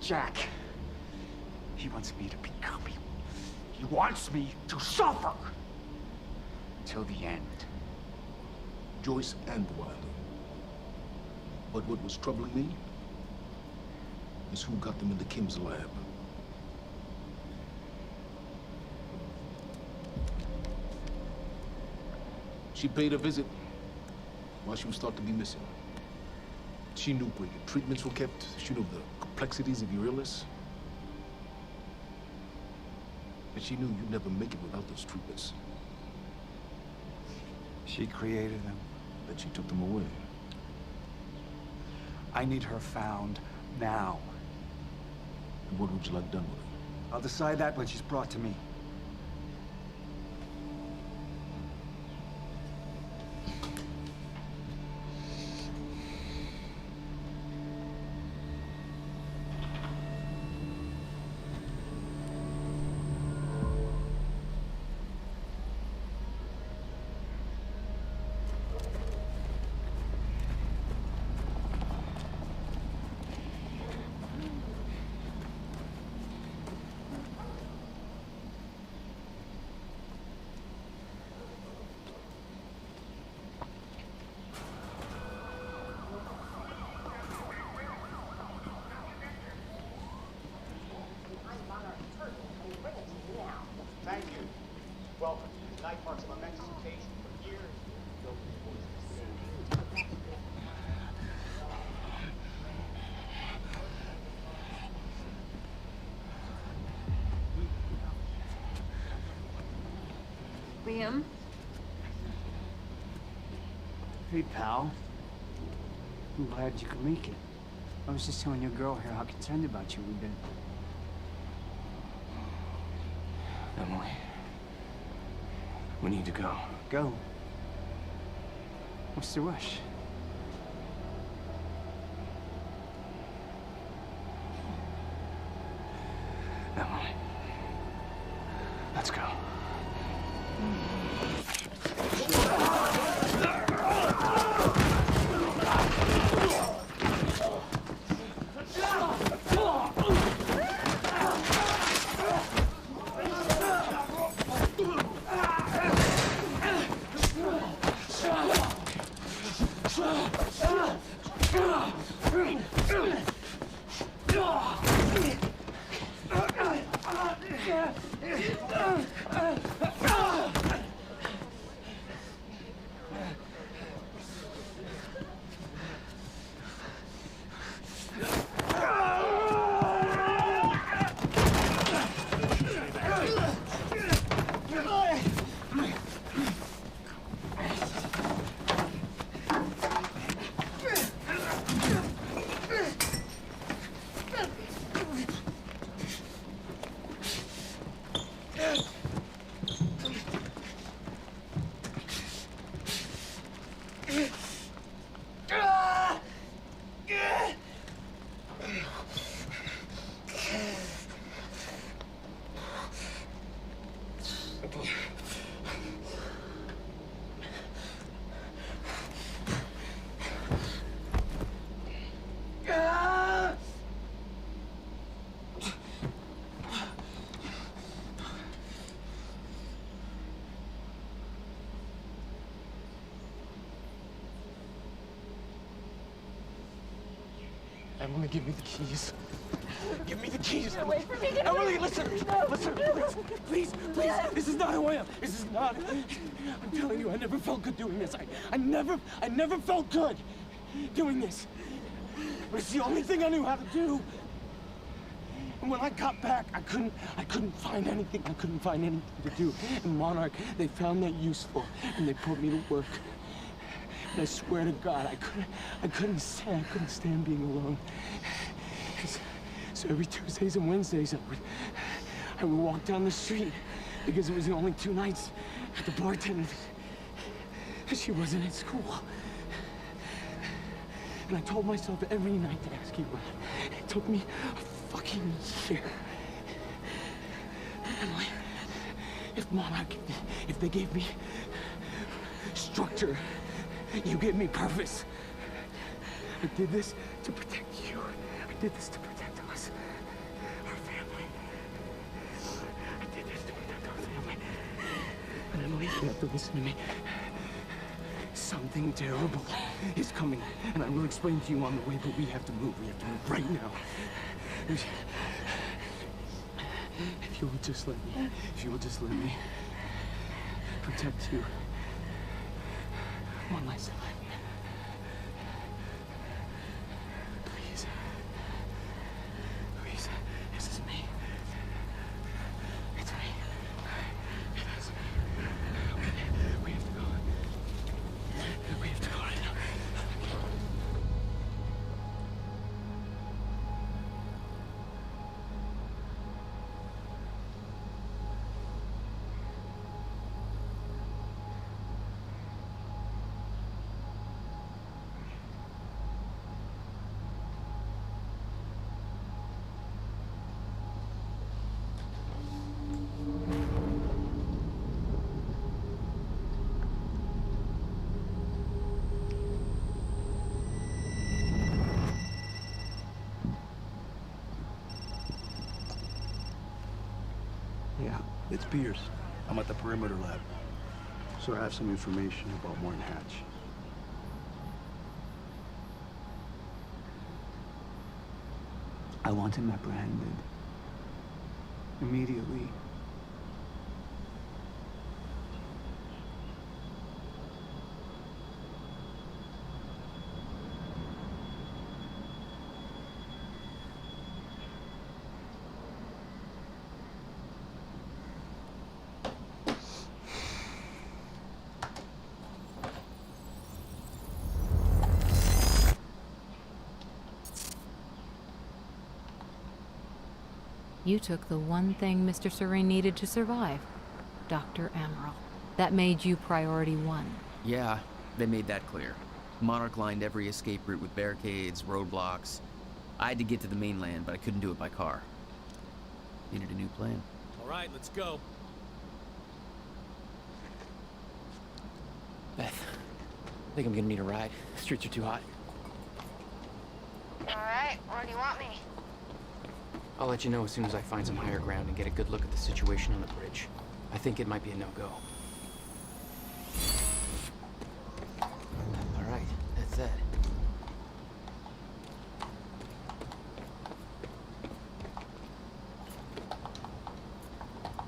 Jack. He wants me to become him. He wants me to suffer. Till the end. Joyce and Wilder. But what was troubling me is who got them into Kim's lab. She paid a visit while she was thought to be missing. She knew where your treatments were kept. She knew the complexities of your illness. And she knew you'd never make it without those treatments. She created them. Then she took them away. I need her found now. And what would you like done with her? I'll decide that when she's brought to me. Thank you. Welcome. Tonight marks a momentous occasion for years. Liam? Hey, pal. I'm glad you could make it. I was just telling your girl here how concerned about you we've been. Emily, we need to go. Go? What's the rush? Emily, let's go. Emily, give me the keys. Give me the keys. Get away from me. Get Emily, away. listen. No. Listen, please. Please. This is not who I am. This is not. I'm telling you, I never felt good doing this. I never felt good doing this. But it's the only thing I knew how to do. And when I got back, I couldn't find anything. I couldn't find anything to do. And Monarch, they found that useful, and they put me to work. And I swear to God, I couldn't stand being alone. So every Tuesdays and Wednesdays, I would walk down the street because it was the only 2 nights at the bartender. She wasn't at school. And I told myself every night to ask you out. It took me a fucking year. Emily, if Monarch, if they gave me structure, you gave me purpose. I did this to protect you. I did this to protect us, our family. I did this to protect our family. And Emily, you have to listen to me. Something terrible is coming, and I will explain to you on the way, but we have to move. We have to move right now. If you would just let me, protect you. Come on, Liza. Please. Please. This is me. It's me. It is. We have to go. We have to go right now. Yeah, it's Pierce. I'm at the perimeter lab. So I have some information about Morton Hatch. I want him apprehended. Immediately. You took the one thing Mr. Serene needed to survive, Dr. Amaral. That made you priority one. Yeah, they made that clear. Monarch lined every escape route with barricades, roadblocks. I had to get to the mainland, but I couldn't do it by car. Needed a new plan. All right, let's go. Beth, I think I'm gonna need a ride. The streets are too hot. All right, where do you want me? I'll let you know as soon as I find some higher ground and get a good look at the situation on the bridge. I think it might be a no-go. All right, that's that.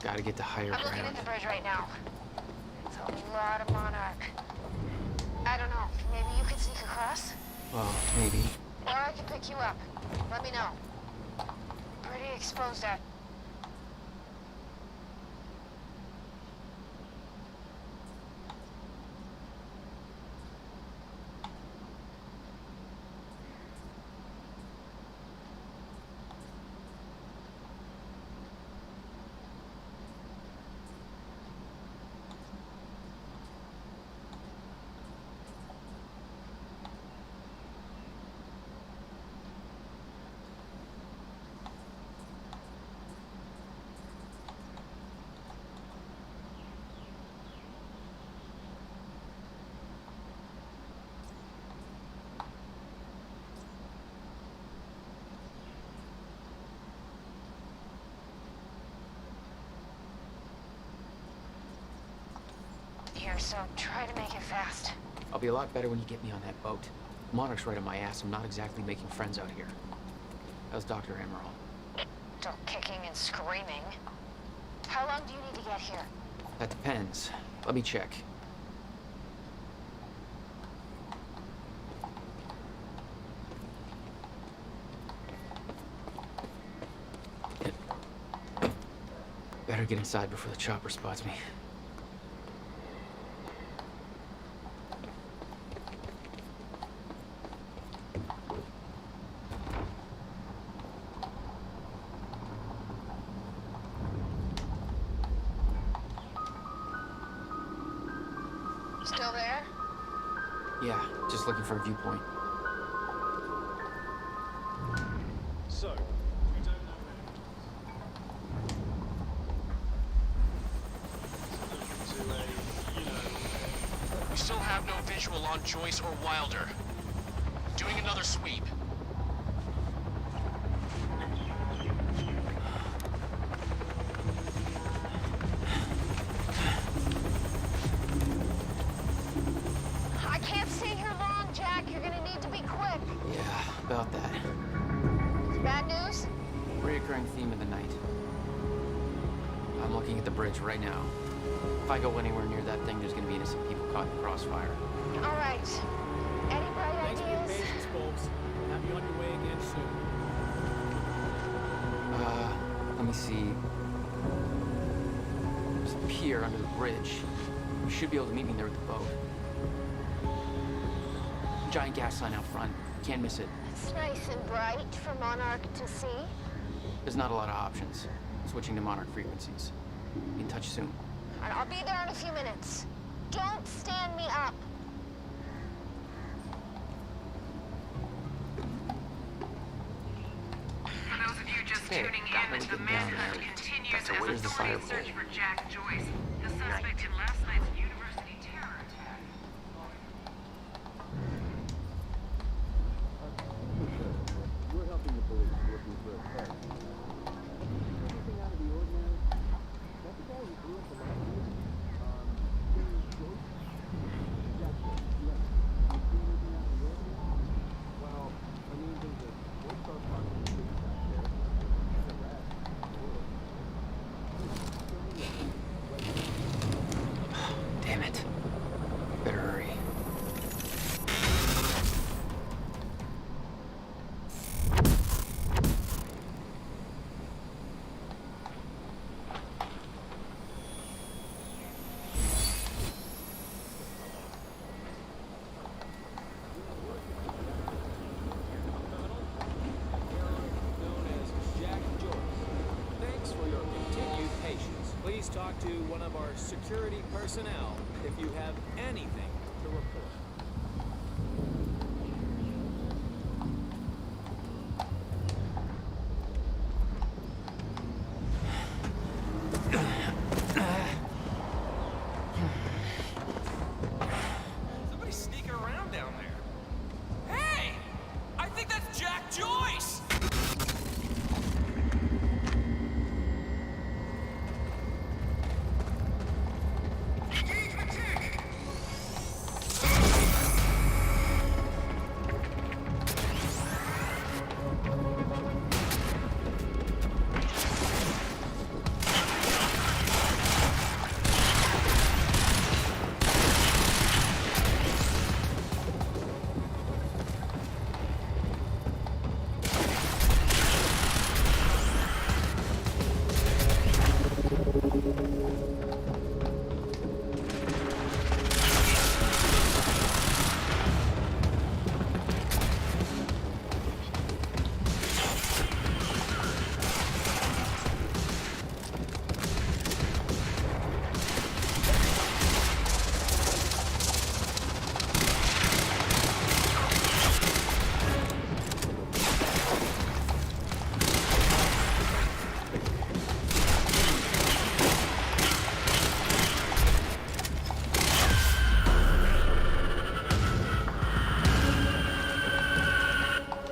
Gotta get to higher I'm looking ground. at the bridge right now. It's a lot of Monarch. I don't know, maybe you could sneak across? Well, maybe. Or I can pick you up. Let me know. Pretty exposed out. Here, so try to make it fast. I'll be a lot better when you get me on that boat. Monarch's right on my ass. I'm not exactly making friends out here. How's Dr. Amaral? Still kicking and screaming. How long do you need to get here? That depends. Let me check. Better get inside before the chopper spots me. Still there? Yeah, just looking for a viewpoint. So, we don't know We still have no visual on Joyce or Wilder. Doing another sweep. I can't stay here long, Jack. You're gonna need to be quick. Yeah, about that. It's bad news? Reoccurring theme of the night. I'm looking at the bridge right now. If I go anywhere near that thing, there's gonna be innocent people caught in the crossfire. All right. Any bright Thanks for your ideas? patience, folks. We'll have you on your way again soon. Let me see. There's a pier under the bridge. You should be able to meet me there with the boat. Giant gas sign out front. Can't miss it. It's nice and bright for Monarch to see. There's not a lot of options. Switching to Monarch frequencies. Be in touch soon. All right, I'll be there in a few minutes. Don't stand me up. For those of you just Hey, tuning got in, really the good down manhunt there. continues That's a as where's the authorities firewall? search for Jack Joyce, the suspect in last night's university terror attack. We're helping the police looking for a threat. Anything out of the ordinary? That the guy who blew up the last week? James Joyce? Jack Joyce, yes. You see anything out of the ordinary? Well, I mean, there's a four-star parking space out there. It's a rat. Damn it. Better hurry. Known as Jack Joyce. Thanks for your continued patience. Please talk to one of our security personnel if you have anything to report. Somebody's sneaking around down there. Hey! I think that's Jack Joyce!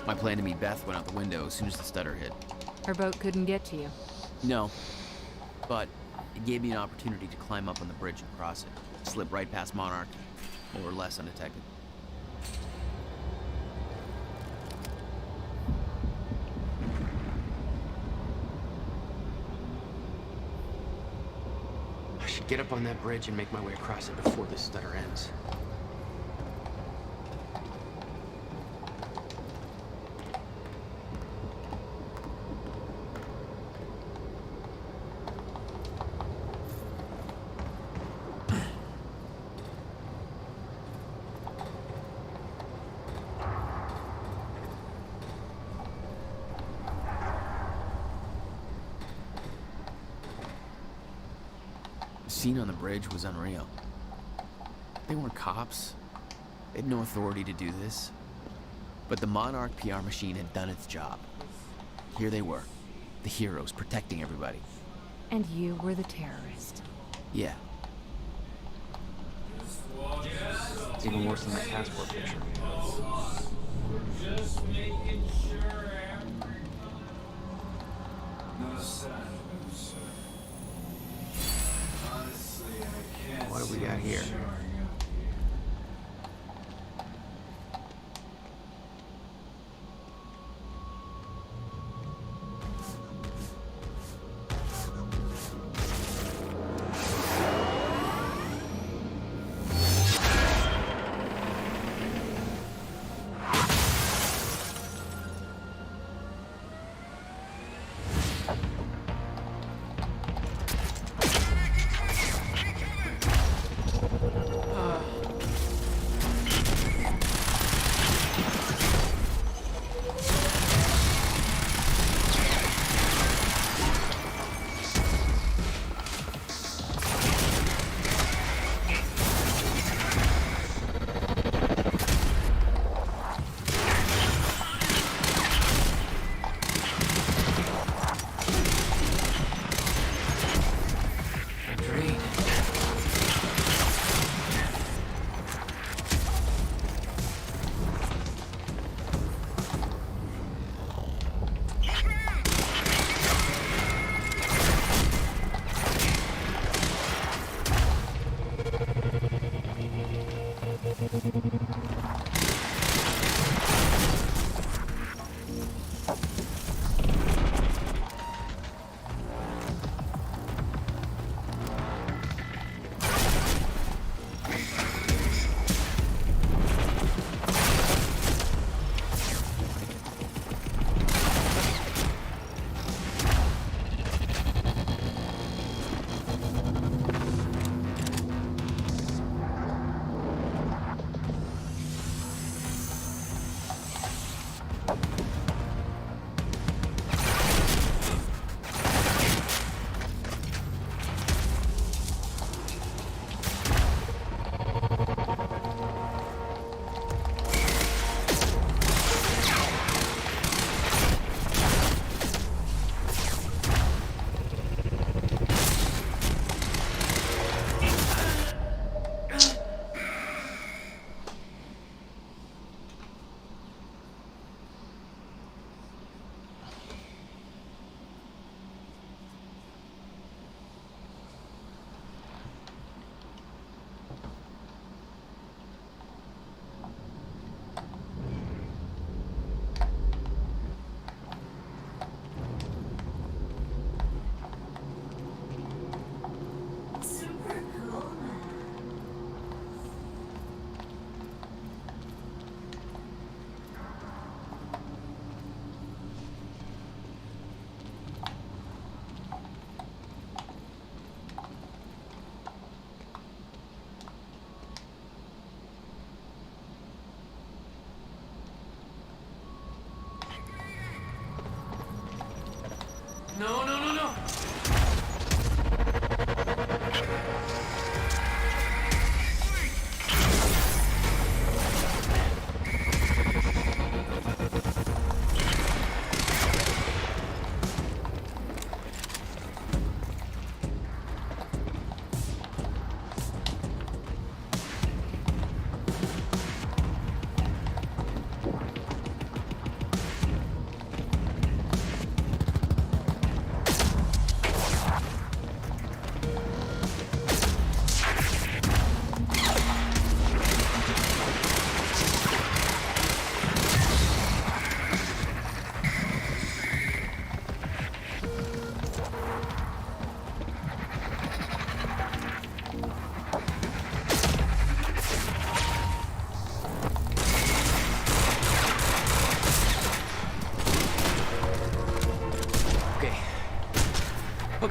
My plan to meet Beth went out the window as soon as the stutter hit. Her boat couldn't get to you. No, but it gave me an opportunity to climb up on the bridge and cross it. Slip right past Monarch, more or less undetected. I should get up on that bridge and make my way across it before this stutter ends. The scene on the bridge was unreal. They weren't cops. They had no authority to do this. But the Monarch PR machine had done its job. Here they were, the heroes protecting everybody. And you were the terrorist. Yeah. It's even worse than my passport picture. Just making sure no sign of sir. Honestly, I can't. What do we got here?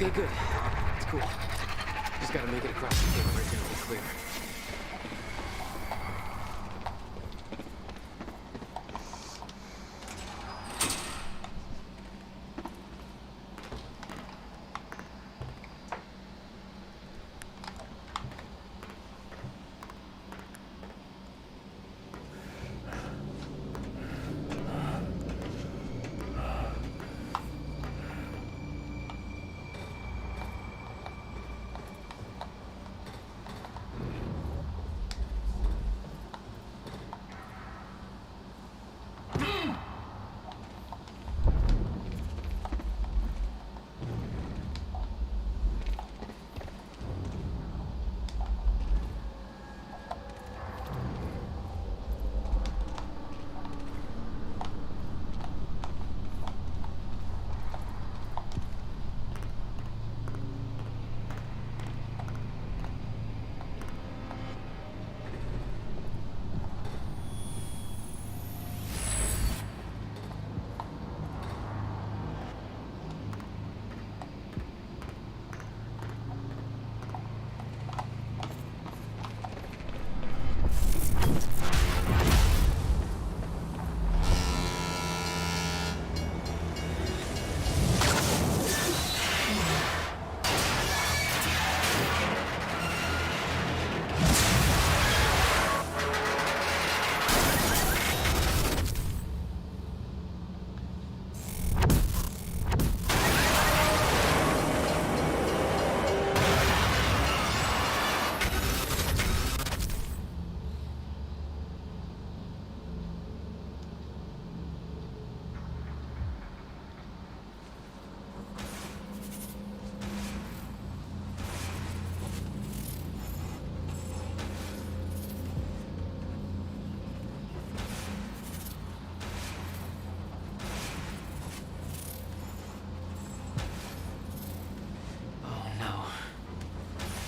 Okay, good. It's cool. Just gotta make it across the table right there and be clear.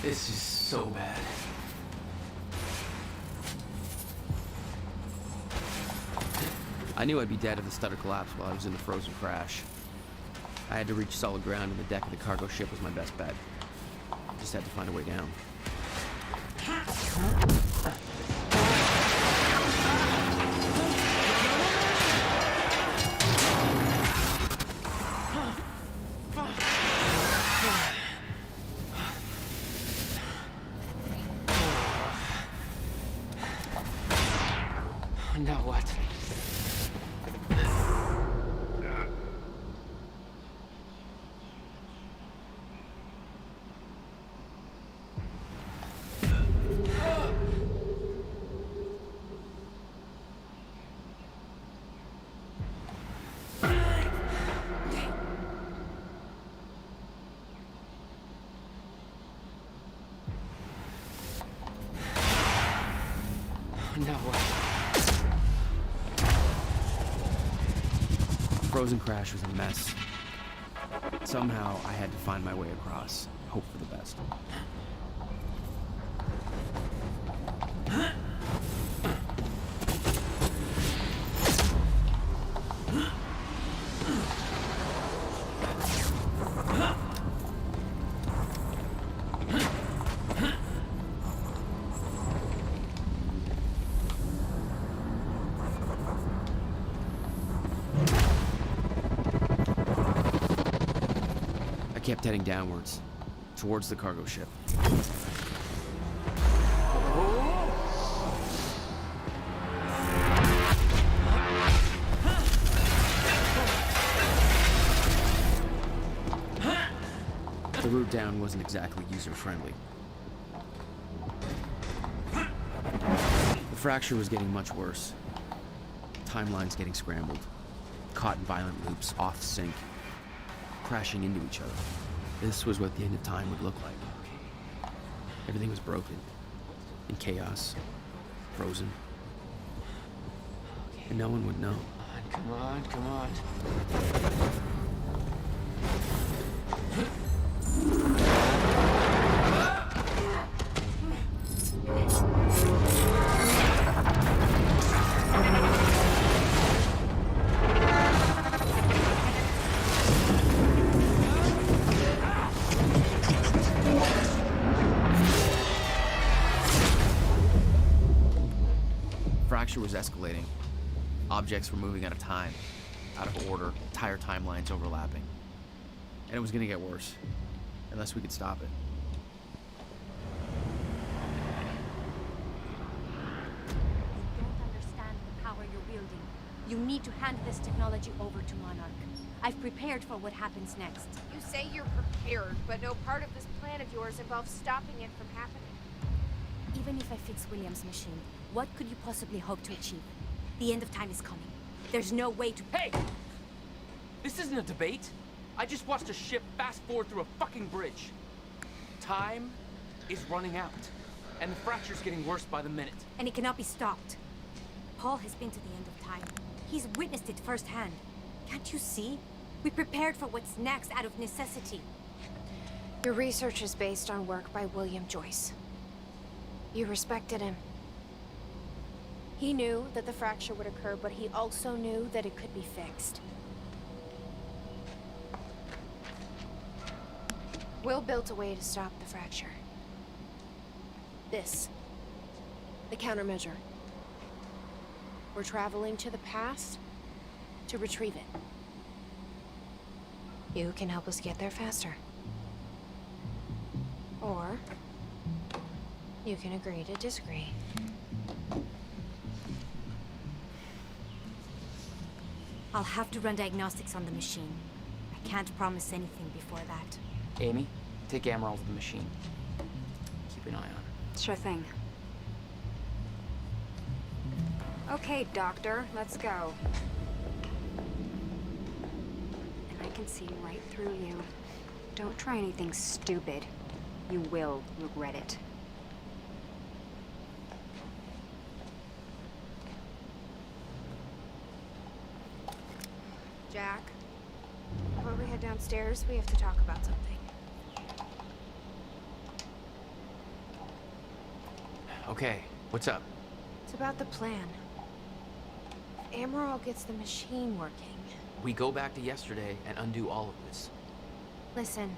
This is so bad. I knew I'd be dead if the stutter collapsed while I was in the frozen crash. I had to reach solid ground, and the deck of the cargo ship was my best bet. Just had to find a way down. Now what? Now what? Frozen crash was a mess. Somehow, I had to find my way across, hope for the best. I kept heading downwards, towards the cargo ship. The route down wasn't exactly user-friendly. The fracture was getting much worse. Timelines getting scrambled. Caught in violent loops, off sync. Crashing into each other. This was what the end of time would look like. Everything was broken. In chaos. Frozen. And no one would know. Come on, come on. fracture was escalating. Objects were moving out of time, out of order, entire timelines overlapping. And it was gonna get worse, unless we could stop it. You don't understand the power you're wielding. You need to hand this technology over to Monarch. I've prepared for what happens next. You say you're prepared, but no part of this plan of yours involves stopping it from happening. Even if I fix William's machine, what could you possibly hope to achieve? The end of time is coming. There's no way to— Hey! This isn't a debate. I just watched a ship fast forward through a fucking bridge. Time is running out, and the fracture's getting worse by the minute. And it cannot be stopped. Paul has been to the end of time. He's witnessed it firsthand. Can't you see? We prepared for what's next out of necessity. Your research is based on work by William Joyce. You respected him. He knew that the fracture would occur, but he also knew that it could be fixed. Will built a way to stop the fracture. This. The countermeasure. We're traveling to the past to retrieve it. You can help us get there faster. Or you can agree to disagree. I'll have to run diagnostics on the machine. I can't promise anything before that. Amy, take Amaral to the machine. Keep an eye on her. Sure thing. Okay, Doctor, let's go. And I can see right through you. Don't try anything stupid. You will regret it. Jack, before we head downstairs, we have to talk about something. Okay, what's up? It's about the plan. If Amaral gets the machine working. We go back to yesterday and undo all of this. Listen,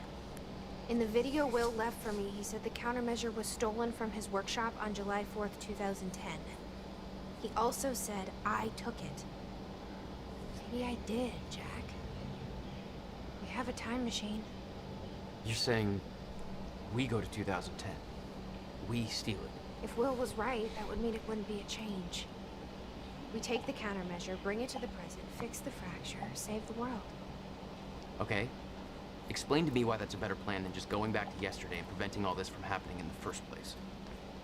in the video Will left for me, he said the countermeasure was stolen from his workshop on July 4th, 2010. He also said I took it. Maybe I did, Jack. We have a time machine. You're saying we go to 2010. We steal it. If Will was right, that would mean it wouldn't be a change. We take the countermeasure, bring it to the present, fix the fracture, save the world. Okay. Explain to me why that's a better plan than just going back to yesterday and preventing all this from happening in the first place.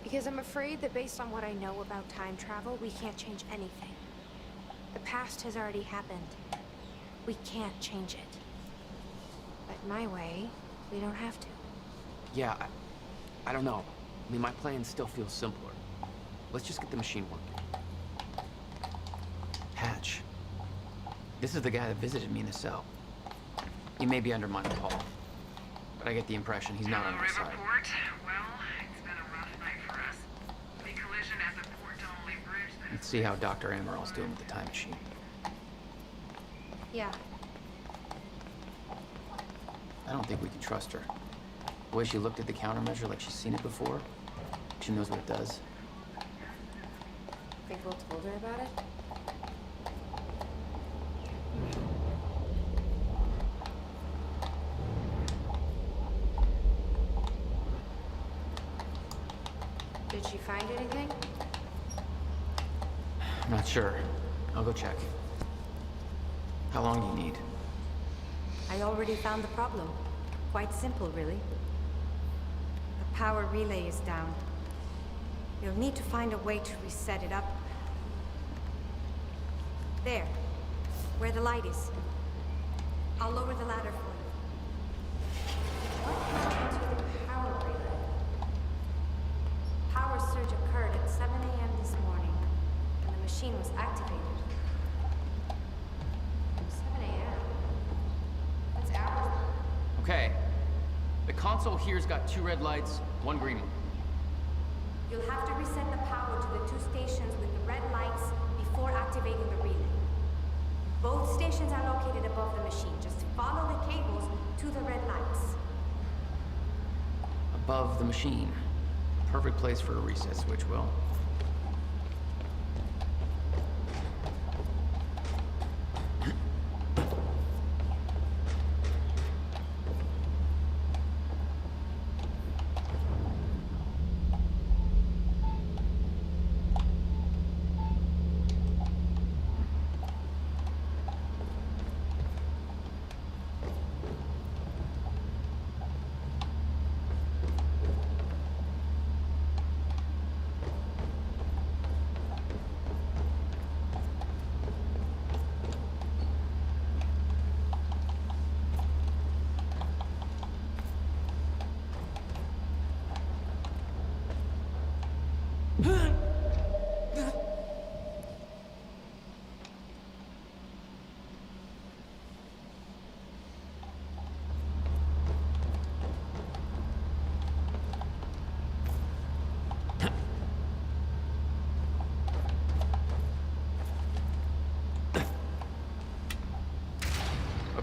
Because I'm afraid that based on what I know about time travel, we can't change anything. The past has already happened. We can't change it. But my way, we don't have to. Yeah, I don't know. I mean, my plan still feels simpler. Let's just get the machine working. Hatch. This is the guy that visited me in the cell. He may be undermining Paul, but I get the impression he's not on my side. Report. Well, it's been a rough night for us. The collision at the Port-Donnelly Bridge. Let's see how Dr. Amaral's doing with the time machine. Yeah. I don't think we can trust her. The way she looked at the countermeasure like she's seen it before. She knows what it does. Think Will told her about it? Did she find anything? I'm not sure. I'll go check. How long do you need? I already found the problem. Quite simple, really. The power relay is down. You'll need to find a way to reset it up. There, where the light is. I'll lower the ladder for you. What happened to the power relay? Power surge occurred at 7 a.m. this morning, and the machine was activated. 7 a.m. That's hours. Okay. The console here's got 2 red lights, 1 green one. You'll have to reset the power to the 2 stations with the red lights before activating the relay. Both stations are located above the machine. Just follow the cables to the red lights. Above the machine. Perfect place for a reset switch, Will.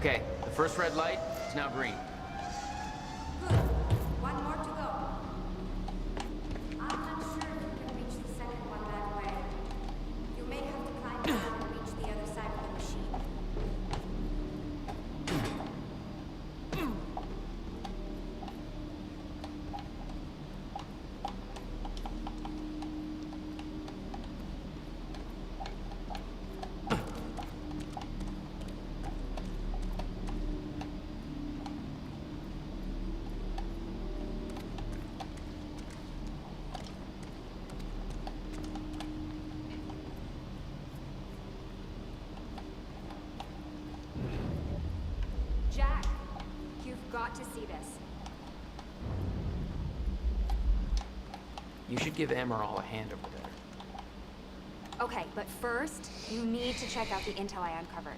Okay, the first red light is now green. One more to go. I'm not sure if you can reach the second one that way. You may have to climb down and reach the other side of the machine. Jack, you've got to see this. You should give Amaral a hand over there. Okay, but first, you need to check out the intel I uncovered.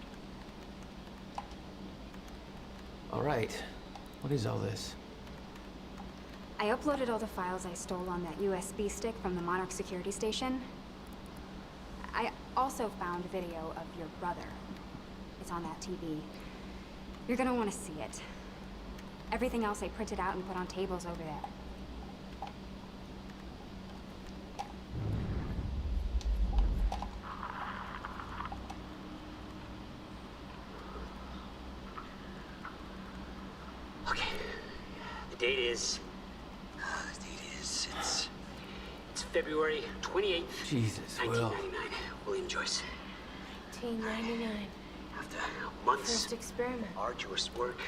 All right. What is all this? I uploaded all the files I stole on that USB stick from the Monarch security station. I also found video of your brother. It's on that TV. You're gonna want to see it. Everything else I printed out and put on tables over there. Okay. The date is... It's February 28th, Jesus, Will. 1999. William Joyce. 1999. After months First experiment. of arduous work,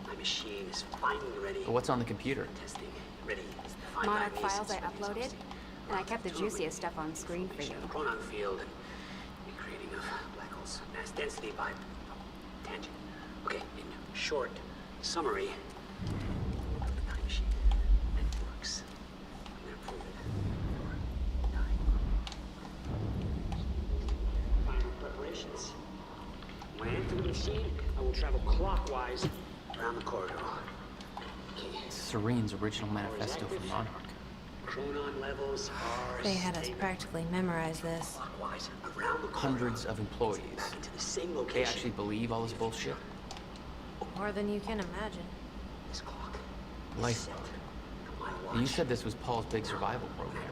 my machine is finally ready. But what's on the computer? Testing. Ready. to find Monarch my files I measles. uploaded, and I kept the juiciest stuff on screen for you. Pronon field and recreating of black holes. Mass density by tangent. Okay, in short summary, the time machine. It works. I'm gonna prove it. Final preparations. When I enter the machine, I will travel clockwise around the corridor. Serene's original manifesto for Monarch. Chronon levels are They had us practically memorize this. clockwise around the corridor. Hundreds of employees. To the same They location. actually believe all this bullshit? More than you can imagine. Lifeboat. And you said this was Paul's big survival program.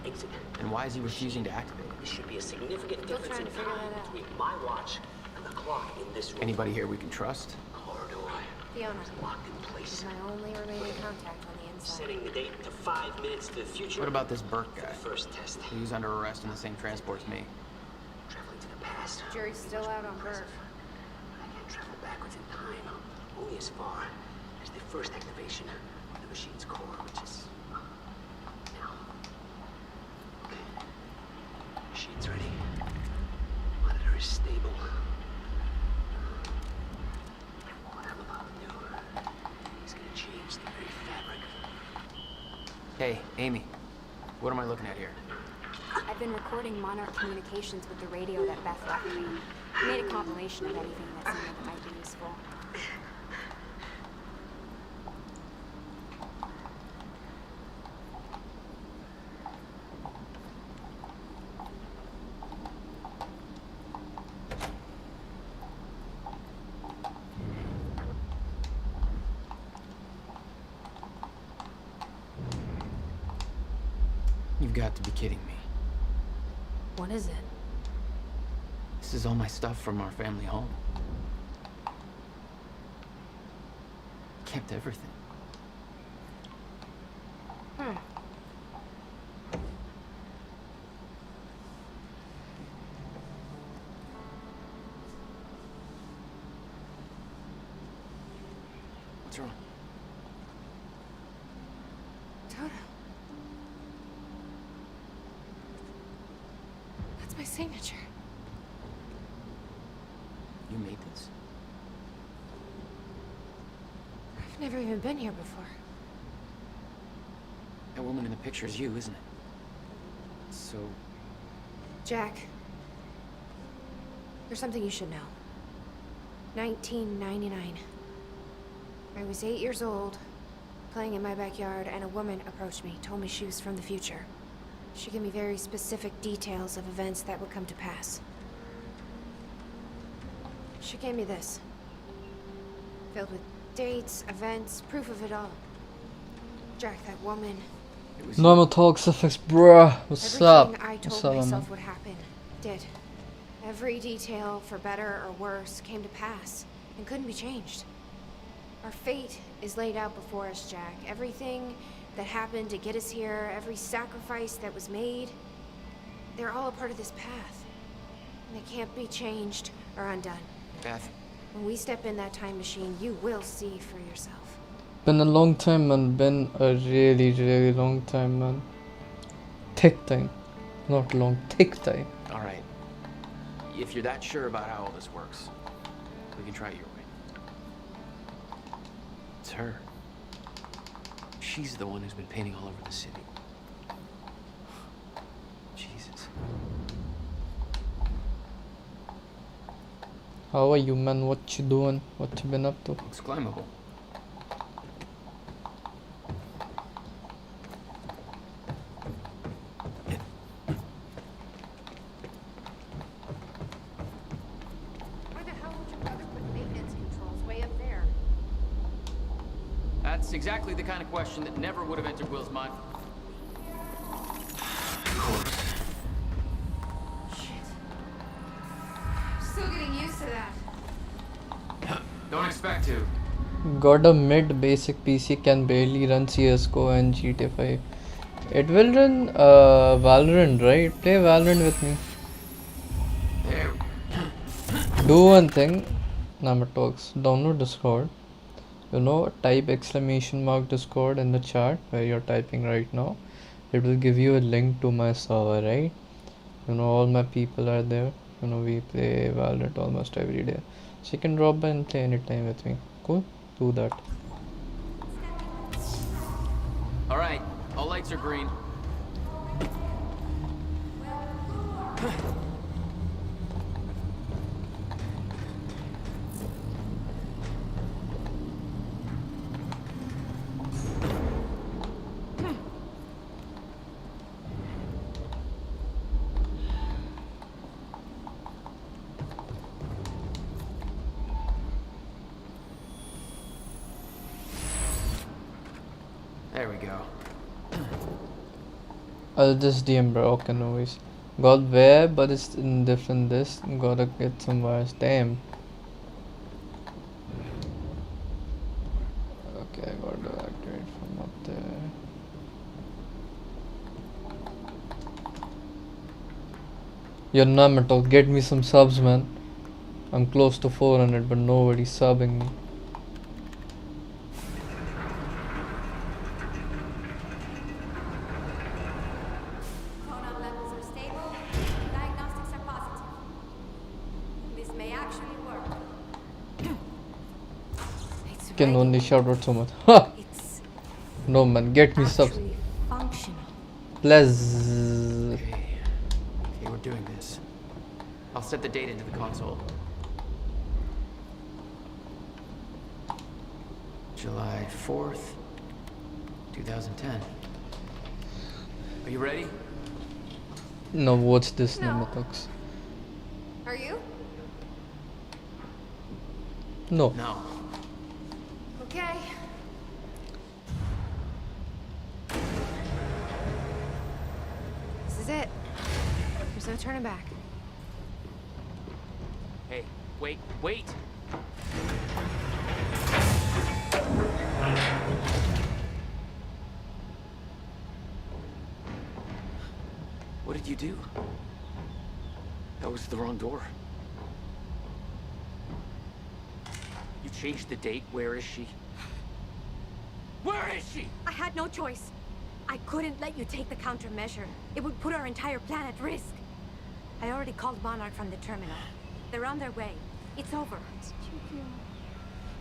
And why is he refusing to activate it? There should be a significant Still difference trying in to figure time that out. between my watch and the clock in this room. Anybody here we can trust? Corridor. Fiona. Locked in place. She's my only remaining contact on the inside. Setting the date to 5 minutes to the future. What about this Burke guy? First test. He was under arrest in the same transport as me. Traveling to the past. Jury's still out on Bert. I can travel backwards in time. Only as far as the first activation of the machine's core, which is now. Okay. Machine's ready. Monitor is stable. What I'm about to do is gonna change the very fabric. Hey, Amy. What am I looking at here? I've been recording Monarch communications with the radio that Beth left me. I made a compilation of anything that seemed like it might be useful. You've got to be kidding me. What is it? This is all my stuff from our family home. Kept everything. Hmm. What's wrong? Toto. That's my signature. You made this? I've never even been here before. That woman in the picture is you, isn't it? So, Jack, there's something you should know. 1999. I was 8 years old, playing in my backyard, and a woman approached me, told me she was from the future. She gave me very specific details of events that would come to pass. She gave me this. Filled with dates, events, proof of it all. Jack, that woman. Normal toxifix, bruh. What's up? Everything I What's told up, man? myself would happen, did. Every detail, for better or worse, came to pass and couldn't be changed. Our fate is laid out before us, Jack. Everything that happened to get us here, every sacrifice that was made, they're all a part of this path. And they can't be changed or undone. Beth. When we step in that time machine, you will see for yourself. Been a long time, man. Been a really, really long time, man. Thick time. Not long, thick time. Alright. If you're that sure about how all this works, we can try it your way. It's her. She's the one who's been painting all over the city. Jesus. How are you, man? What you doing? What you been up to? It's climbable. Why the hell would your brother put maintenance controls way up there? That's exactly the kind of question that never would have entered Will's mind. Still getting used to that. Don't expect to. Got a mid basic PC, can barely run CSGO and GTA 5. It will run Valorant, right? Play Valorant with me. Do one thing, Namatox, download Discord. You know, type ! Discord in the chat where you're typing right now. It will give you a link to my server, right? You know, all my people are there. You know, we play Valorant almost every day. So you can drop by and play anytime with me. Cool? Do that. Alright, all lights are green. There we go. I'll just DM bro, okay, no worries. Got where, but it's in different this. Gotta get some wires. Damn. Okay, I gotta activate from up there. Yo, Namato, get me some subs, man. I'm close to 400, but nobody's subbing me. Chronon levels are stable. Diagnostics are positive. This may actually work. Can only shout out so much. Ha! No man, get me subs. Functional. Please. Okay, we're doing this. I'll set the date into the console. July 4th, 2010. Are you ready? No, what's this, Namatox? Are you? No. No. Okay. This is it. There's no turning back. Hey, wait, wait! What did you do? That was the wrong door. You changed the date. Where is she? Where is she? I had no choice. I couldn't let you take the countermeasure. It would put our entire plan at risk. I already called Monarch from the terminal. They're on their way. It's over.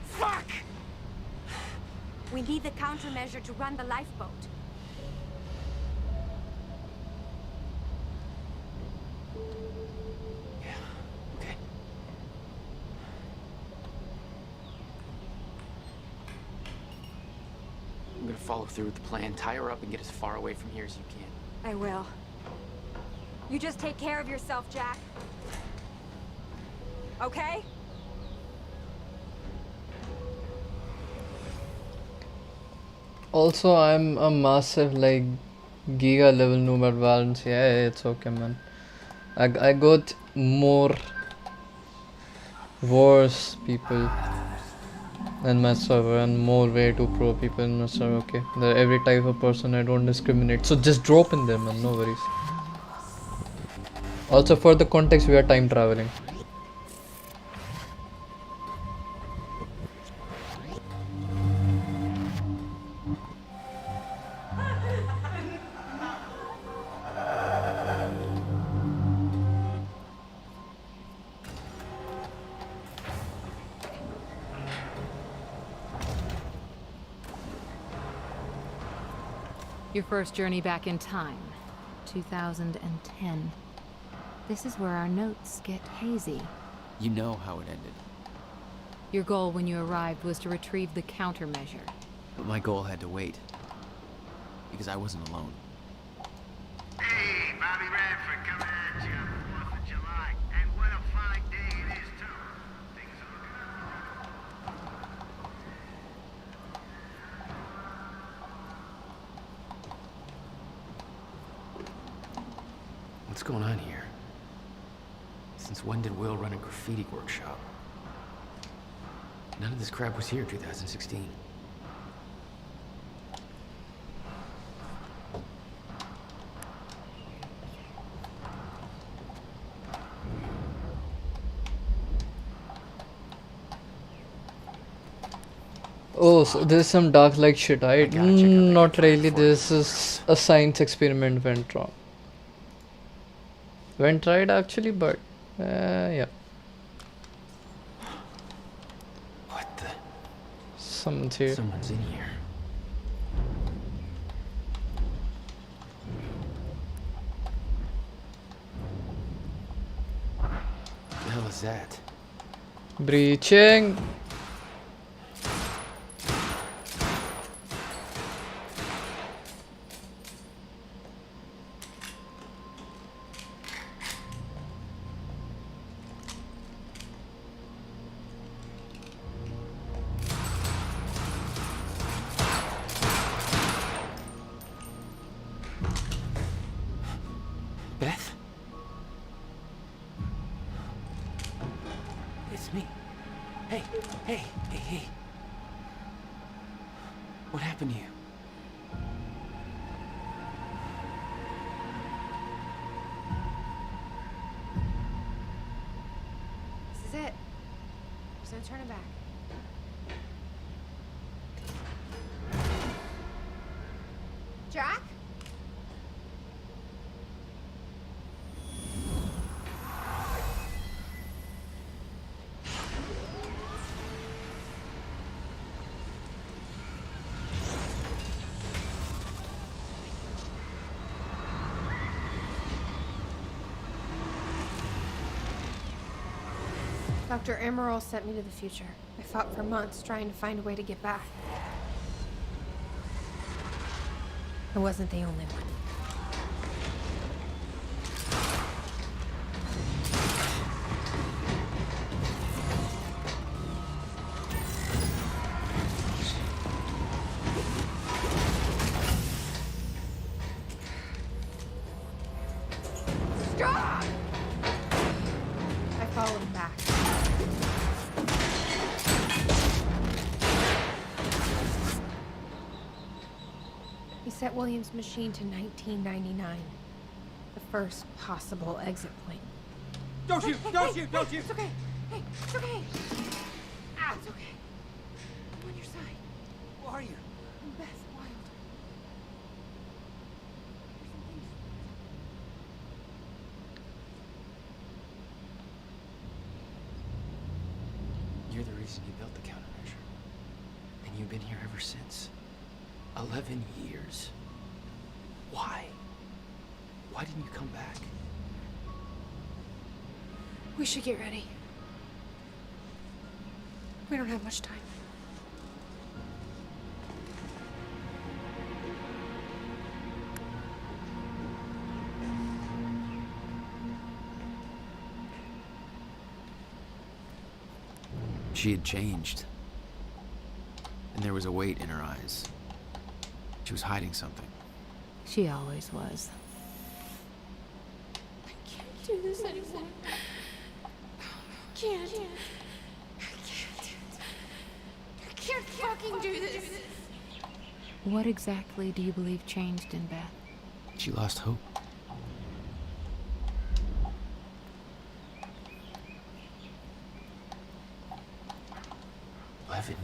Fuck! We need the countermeasure to run the lifeboat. Okay. I'm gonna follow through with the plan. Tie her up and get as far away from here as you can. I will. You just take care of yourself, Jack. Okay? Also, I'm a massive like giga level noob at Valorant. Yeah, it's okay, man. I got more worse people in my server and more way too pro people in my server. Okay, there every type of person. I don't discriminate. So just drop in there, man. No worries. Also, for the context, we are time traveling. Your first journey back in time, 2010. This is where our notes get hazy. You know how it ended. Your goal when you arrived was to retrieve the countermeasure. But my goal had to wait. Because I wasn't alone. Hey, Bobby Radford coming at you on the 4th of July. And what a fine day it is, too. Things are What's going on here? Since when did Will run a graffiti workshop? None of this crap was here in 2016. Oh, so there's some dark like shit, right? Not really. This is a science experiment went wrong. Went right actually, but yeah. What the? Someone's here. Someone's in here. What the hell is that? Breaching. Beth? It's me. Hey, hey, hey, hey. What happened to you? This is it. There's no turning back. Jack? Dr. Emerald sent me to the future. I fought for months trying to find a way to get back. I wasn't the only one. Stop! I followed him back. He set William's machine to 1999. The first possible exit point. Don't shoot! Don't shoot! Don't shoot! It's okay. Hey, it's okay. Ah, it's okay. I'm on your side. Who are you? I'm Beth Wild. You're the reason you built the countermeasure. And you've been here ever since. 11 years. Why? Why didn't you come back? We should get ready. We don't have much time. She had changed. And there was a weight in her eyes. She was hiding something. She always was. Can't do this anymore. Can't. I can't fucking do this. What exactly do you believe changed in Beth? She lost hope.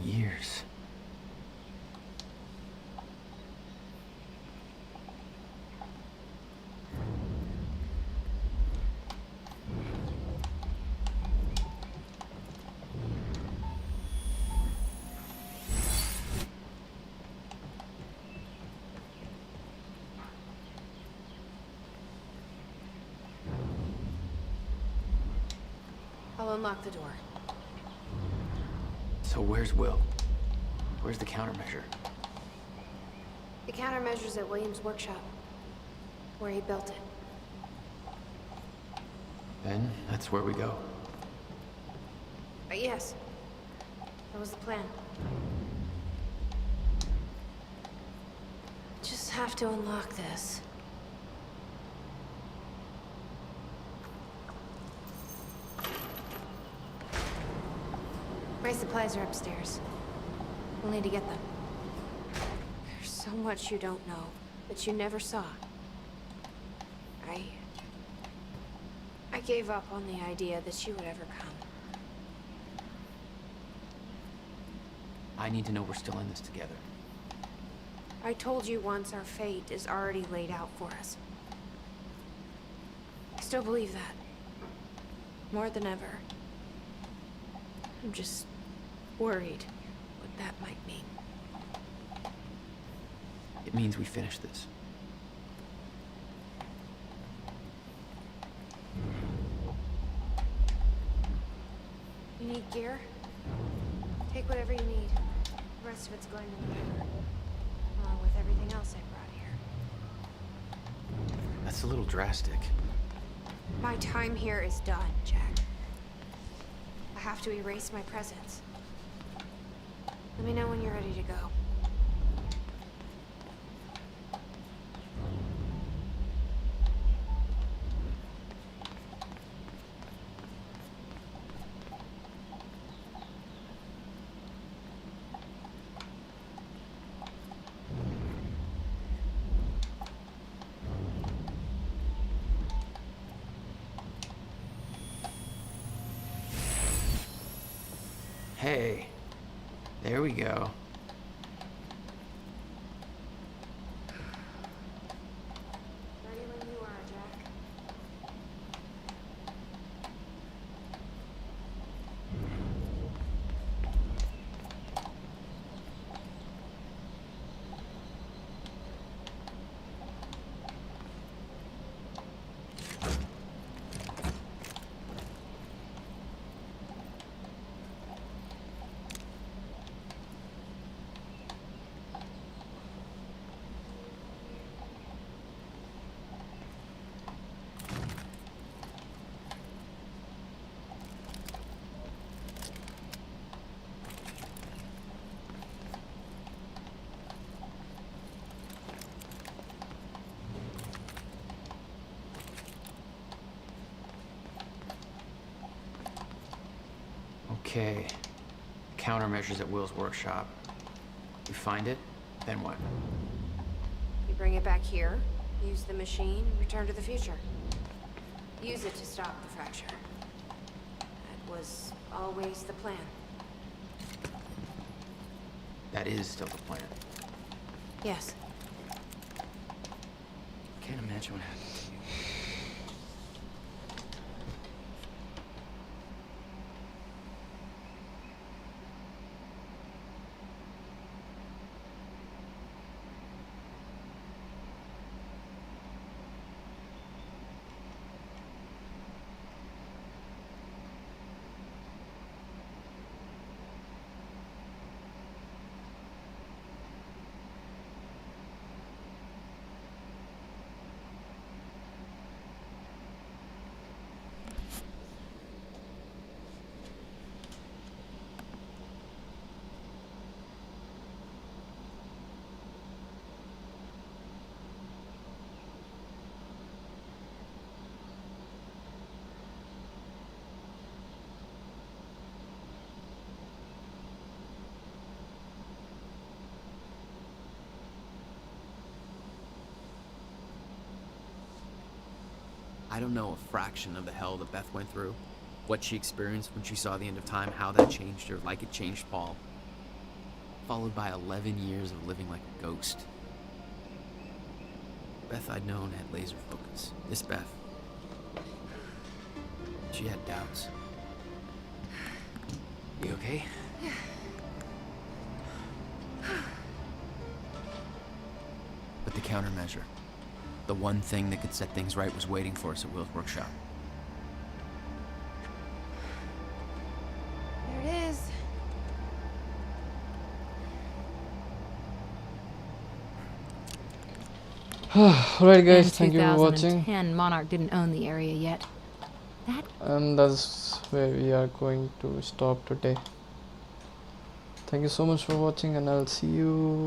Years. I'll unlock the door. So where's Will? Where's the countermeasure? The countermeasure's at William's workshop, where he built it. Then that's where we go. Yes. That was the plan. Just have to unlock this. My supplies are upstairs. We'll need to get them. There's so much you don't know, that you never saw. I gave up on the idea that she would ever come. I need to know we're still in this together. I told you once our fate is already laid out for us. I still believe that. More than ever. I'm just worried what that might mean. It means we finish this. You need gear? Take whatever you need. The rest of it's going in the river. Along with everything else I brought here. That's a little drastic. My time here is done, Jack. I have to erase my presence. Let me know when you're ready to go. Hey, there we go. Ready when you are, Jack. Okay. Countermeasures at Will's workshop. We find it, then what? You bring it back here, use the machine, and return to the future. Use it to stop the fracture. That was always the plan. That is still the plan. Yes. Can't imagine what happened to you. I don't know a fraction of the hell that Beth went through, what she experienced when she saw the end of time, how that changed her like it changed Paul. Followed by 11 years of living like a ghost. Beth I'd known had laser focus. This Beth, she had doubts. You okay? But the countermeasure, the one thing that could set things right, was waiting for us at Will's workshop. There it is. Alright guys, In thank you for watching. 2010, Monarch didn't own the area yet. And that's where we are going to stop today. Thank you so much for watching, and I'll see you